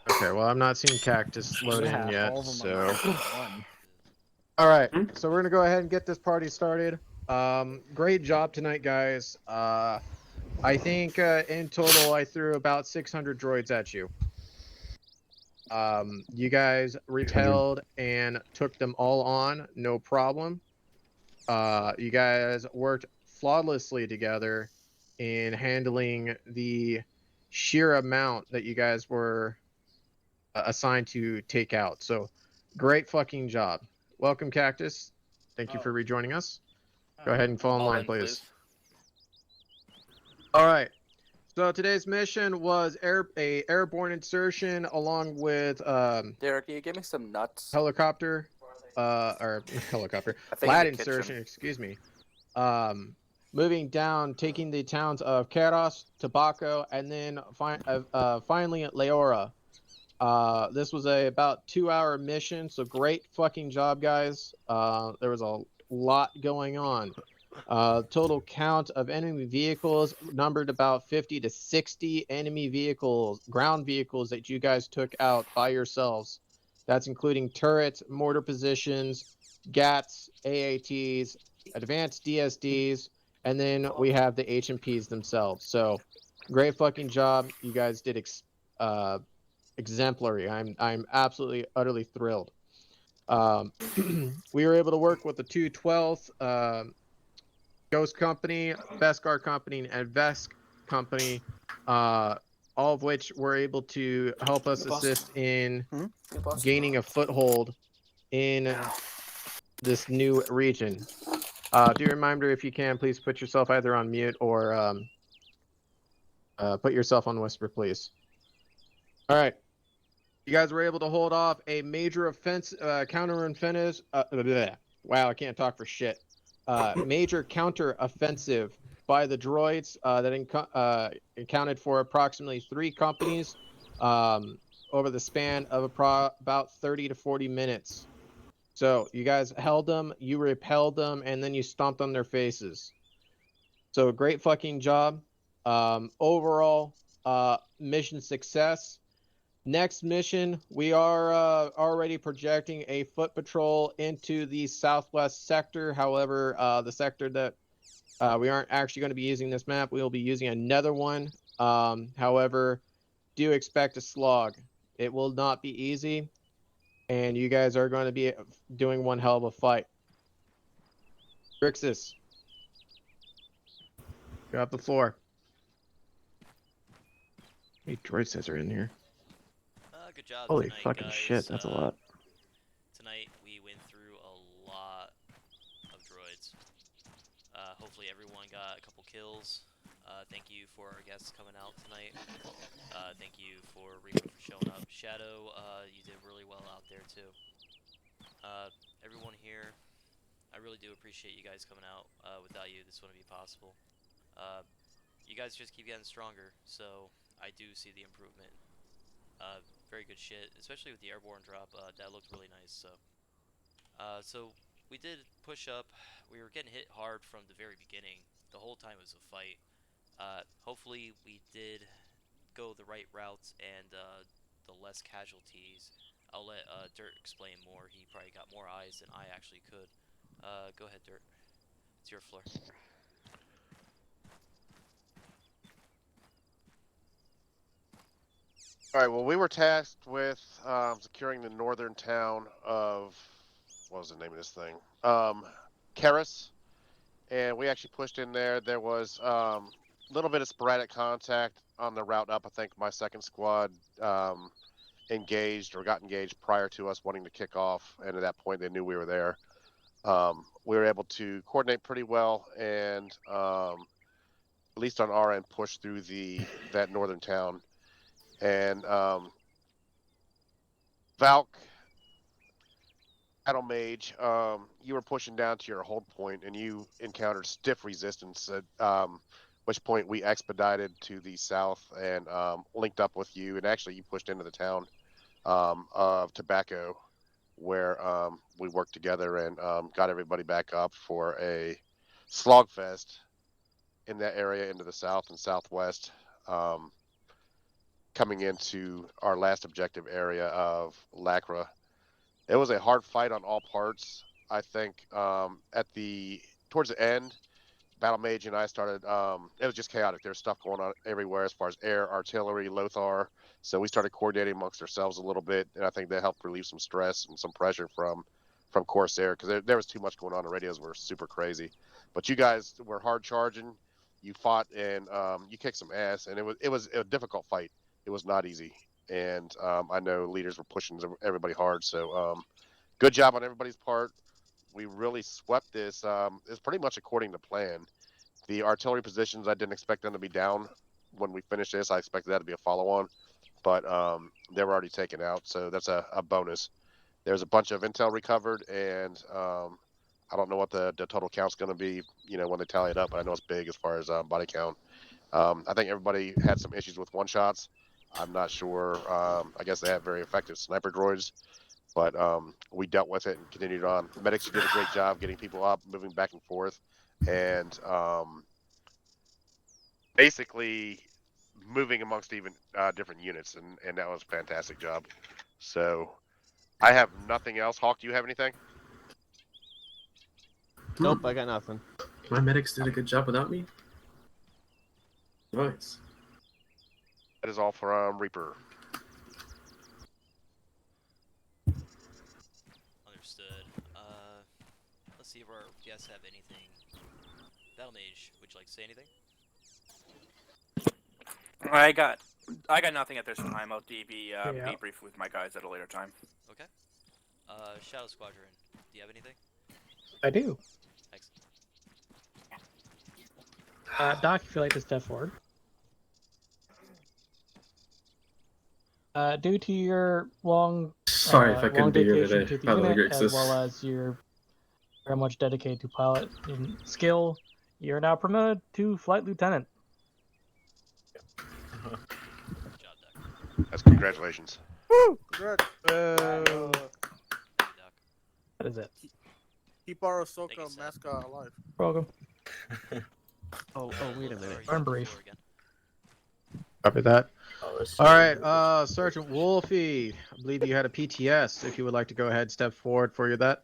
okay, well, I'm not seeing Cactus load in yet, so... Alright, so we're gonna go ahead and get this party started. Great job tonight, guys. I think in total I threw about 600 droids at you. You guys repelled and took them all on, no problem. You guys worked flawlessly together in handling the sheer amount that you guys were assigned to take out. So, great fucking job. Welcome, Cactus. Thank you for rejoining us. Go ahead and fall in line, please. All right. So today's mission was a airborne insertion along with Derek, can you give me some nuts? helicopter, or helicopter, lad insertion. Excuse me. Moving down, taking the towns of Keros, Tobacco, and then finally Leora. This was a about 2-hour mission, so great fucking job, guys. There was a lot going on. Total count of enemy vehicles numbered about 50 to 60 enemy vehicles, ground vehicles that you guys took out by yourselves. That's including turrets, mortar positions, GATs, AATs, advanced DSDs, and then we have the HMPs themselves. So, great fucking job. You guys did exemplary. I'm absolutely utterly thrilled. We were able to work with the 212th Ghost Company, Beskar Company, and Vesk Company, all of which were able to help us assist in gaining a foothold in this new region. Do a reminder, if you can, please put yourself either on mute or put yourself on whisper, please. All right. You guys were able to hold off a major counter-offensive. Wow, I can't talk for shit. Major counter-offensive by the droids that accounted for approximately 3 companies over the span of about 30 to 40 minutes. So you guys held them, you repelled them, and then you stomped on their faces. So great fucking job. Overall, mission success. Next mission, we are already projecting a foot patrol into the southwest sector. However, the sector that we aren't actually going to be using this map, we will be using another one. However, do expect a slog. It will not be easy, and you guys are going to be doing one hell of a fight. Grixis, you have the floor. Hey, droid says are in here. Good job. Holy tonight, fucking guys. shit, that's a lot. Tonight we went through a lot of droids. Hopefully everyone got a couple kills. Thank you for our guests coming out tonight. Thank you for Reaper for showing up. Shadow, you did really well out there too. Everyone here, I really do appreciate you guys coming out. Without you, this wouldn't be possible. You guys just keep getting stronger, so I do see the improvement. Very good shit, especially with the airborne drop. That looked really nice. So we did push up. We were getting hit hard from the very beginning. The whole time it was a fight. Hopefully we did go the right routes and the less casualties. I'll let Dirt explain more. He probably got more eyes than I actually could. Go ahead, Dirt. It's your floor. All right. Well, we were tasked with securing the northern town of, what was the name of this thing? Karis. And we actually pushed in there. There was a little bit of sporadic contact on the route up. I think my second squad engaged or got engaged prior to us wanting to kick off. And at that point, they knew we were there. We were able to coordinate pretty well and, at least on our end, push through that northern town. And Valk, Battle Mage, you were pushing down to your hold point and you encountered stiff resistance, at which point we expedited to the south and linked up with you. And actually, you pushed into the town of Tobacco, where we worked together and got everybody back up for a slogfest in that area into the south and southwest. Coming into our last objective area of Lacra. It was a hard fight on all parts. I think towards the end, Battle Mage and I started, it was just chaotic. There's stuff going on everywhere as far as air, artillery, Lothar. So we started coordinating amongst ourselves a little bit, and I think that helped relieve some stress and some pressure from Corsair, because there was too much going on. The radios were super crazy. But you guys were hard charging. You fought, and you kicked some ass, and it was a difficult fight. It was not easy, and I know leaders were pushing everybody hard. So good job on everybody's part. We really swept this. It's pretty much according to plan. The artillery positions, I didn't expect them to be down when we finished this. I expected that to be a follow-on, but they were already taken out, so that's a bonus. There's a bunch of intel recovered, and I don't know what the total count's going to be, when they tally it up, but I know it's big as far as body count. I think everybody had some issues with one-shots. I'm not sure. I guess they have very effective sniper droids, but we dealt with it and continued on. Medics did a great job getting people up, moving back and forth, and basically moving amongst even different units, and that was a fantastic job. So I have nothing else. Hawk, do you have anything? Nope, I got nothing. My medics did a good job without me. Nice. That is all from Reaper. Understood. Let's see if our guests have anything. Battle Mage, would you like to say anything? I got nothing at this time. I'll debrief with my guys at a later time. Okay. Shadow Squadron, do you have anything? I do. Excellent. Doc, if you like to step forward. Due to your long, Sorry if I couldn't be here today. to the By the way, unit, as Grixis. well as you're very much dedicated to pilot in skill, you're now promoted to Flight Lieutenant. That's congratulations. Woo! Congrats. That is it. Keep our Ahsoka mascot alive. Welcome. Oh, wait a minute. I'm brief. Copy that. All right, Sergeant Wolfie, I believe you had a PTS. If you would like to go ahead, step forward for that.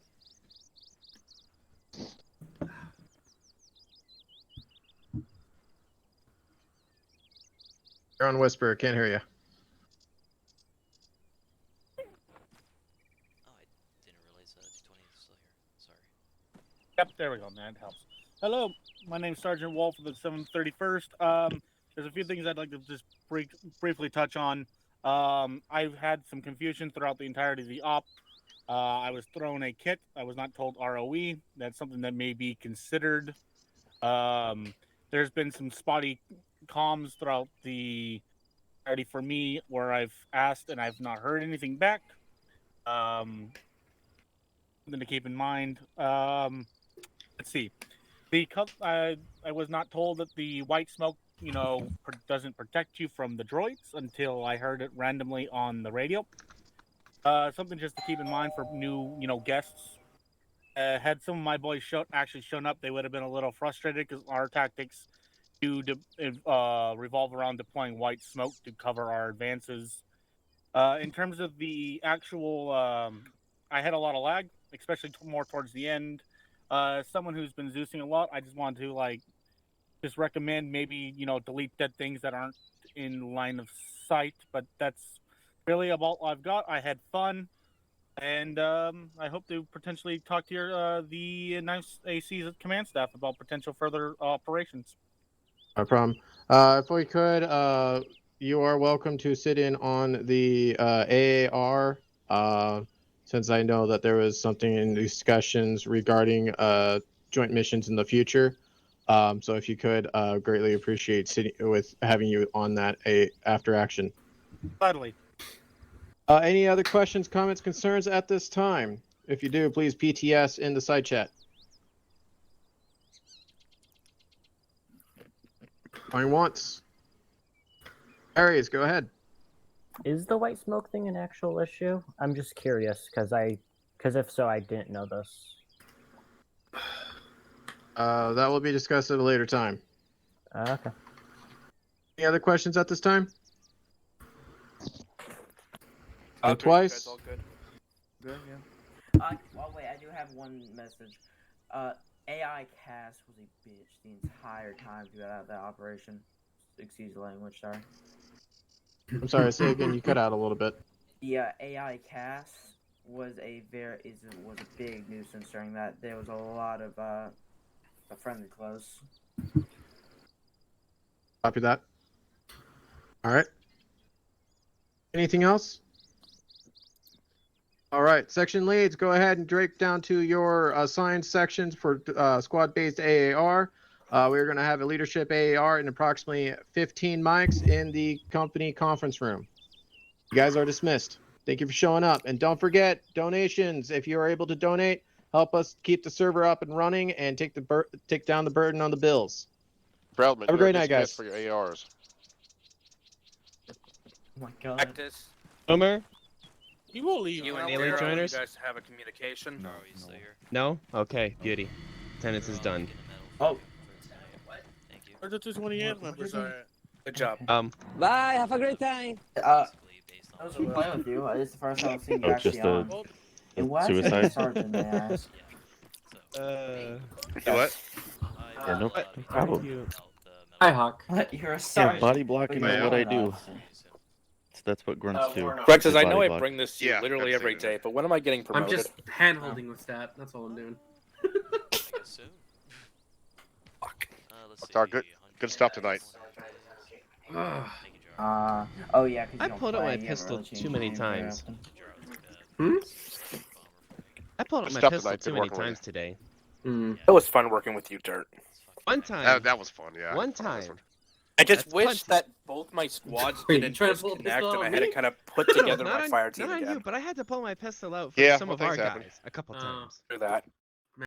You're on Whisper. Can't hear you. Yep, there we go, man. It helps. Hello, my name's Sergeant Wolf of the 731st. There's a few things I'd like to just briefly touch on. I've had some confusion throughout the entirety of the op. I was thrown a kit. I was not told ROE. That's something that may be considered. There's been some spotty comms throughout the entirety for me where I've asked and I've not heard anything back. Something to keep in mind. Let's see. I was not told that the white smoke, doesn't protect you from the droids until I heard it randomly on the radio. Something just to keep in mind for new, guests. Had some of my boys actually shown up, they would have been a little frustrated because our tactics do revolve around deploying white smoke to cover our advances. In terms of the actual, I had a lot of lag, especially more towards the end. Someone who's been Zeusing a lot, I just wanted to just recommend maybe delete dead things that aren't in line of sight. But that's really about all I've got. I had fun, and I hope to potentially talk to the nice AC's command staff about potential further operations. No problem. If we could, you are welcome to sit in on the AAR. Since I know that there was something in discussions regarding joint missions in the future. So if you could, greatly appreciate having you on that after action. Gladly. Any other questions, comments, concerns at this time? If you do, please PTS in the side chat. Going once. Aries, go ahead. Is the white smoke thing an actual issue? I'm just curious, because if so, I didn't know this. That will be discussed at a later time. Okay. Any other questions at this time? Good, twice. all good. Good, yeah. Wait, I do have one message. AI Cass was a bitch the entire time throughout that operation. Excuse the language, sorry. I'm sorry, say again, you cut out a little bit. Yeah, AI Cass was a big nuisance during that. There was a lot of friendly close. Copy that. All right. Anything else? All right, section leads, go ahead and break down to your assigned sections for squad-based AAR. We're going to have a leadership AAR and approximately 15 mics in the company conference room. You guys are dismissed. Thank you for showing up. And don't forget, donations. If you are able to donate, help us keep the server up and running and take down the burden on the bills. Brownman, have a great night, guys. For your ARs. my god. Practice. Homer? You will leave. You and Daily Daryl, joiners? you guys have a communication? No? Okay, beauty. Attendance is done. Oh. Where's the 228 members at? Good job. Bye, have a great time. I was playing with you. This is the first time I've seen you actually just on. And why is suicide? it sergeant, may I ask? What? Yeah, no problem. You. Hi, Hawk. What? You're a Yeah, sergeant. body blocking But is you're what I not do. officer. That's what grunts do. Rex says, I know Body I block. bring this to you Yeah, literally I've every seen day, but when am I getting I'm promoted? just hand-holding with that. That's all I'm doing. It's our good stuff tonight. Oh yeah, 'cause you I don't pulled out play, my you haven't pistol really too changed many your name very times. often. I pulled out Good my stuff pistol tonight. too Good many working with times today. It was fun working with you, Dirt. One time. That was fun, yeah. One time. I just That's wish plenty. that both my squads Wait, you didn't trying to pull a disconnect pistol and I on had to me? kind of put No, together not my on, fire team not on again. you, but I had to pull my pistol out for Yeah, some well, of our things happen. guys a couple times. Do that.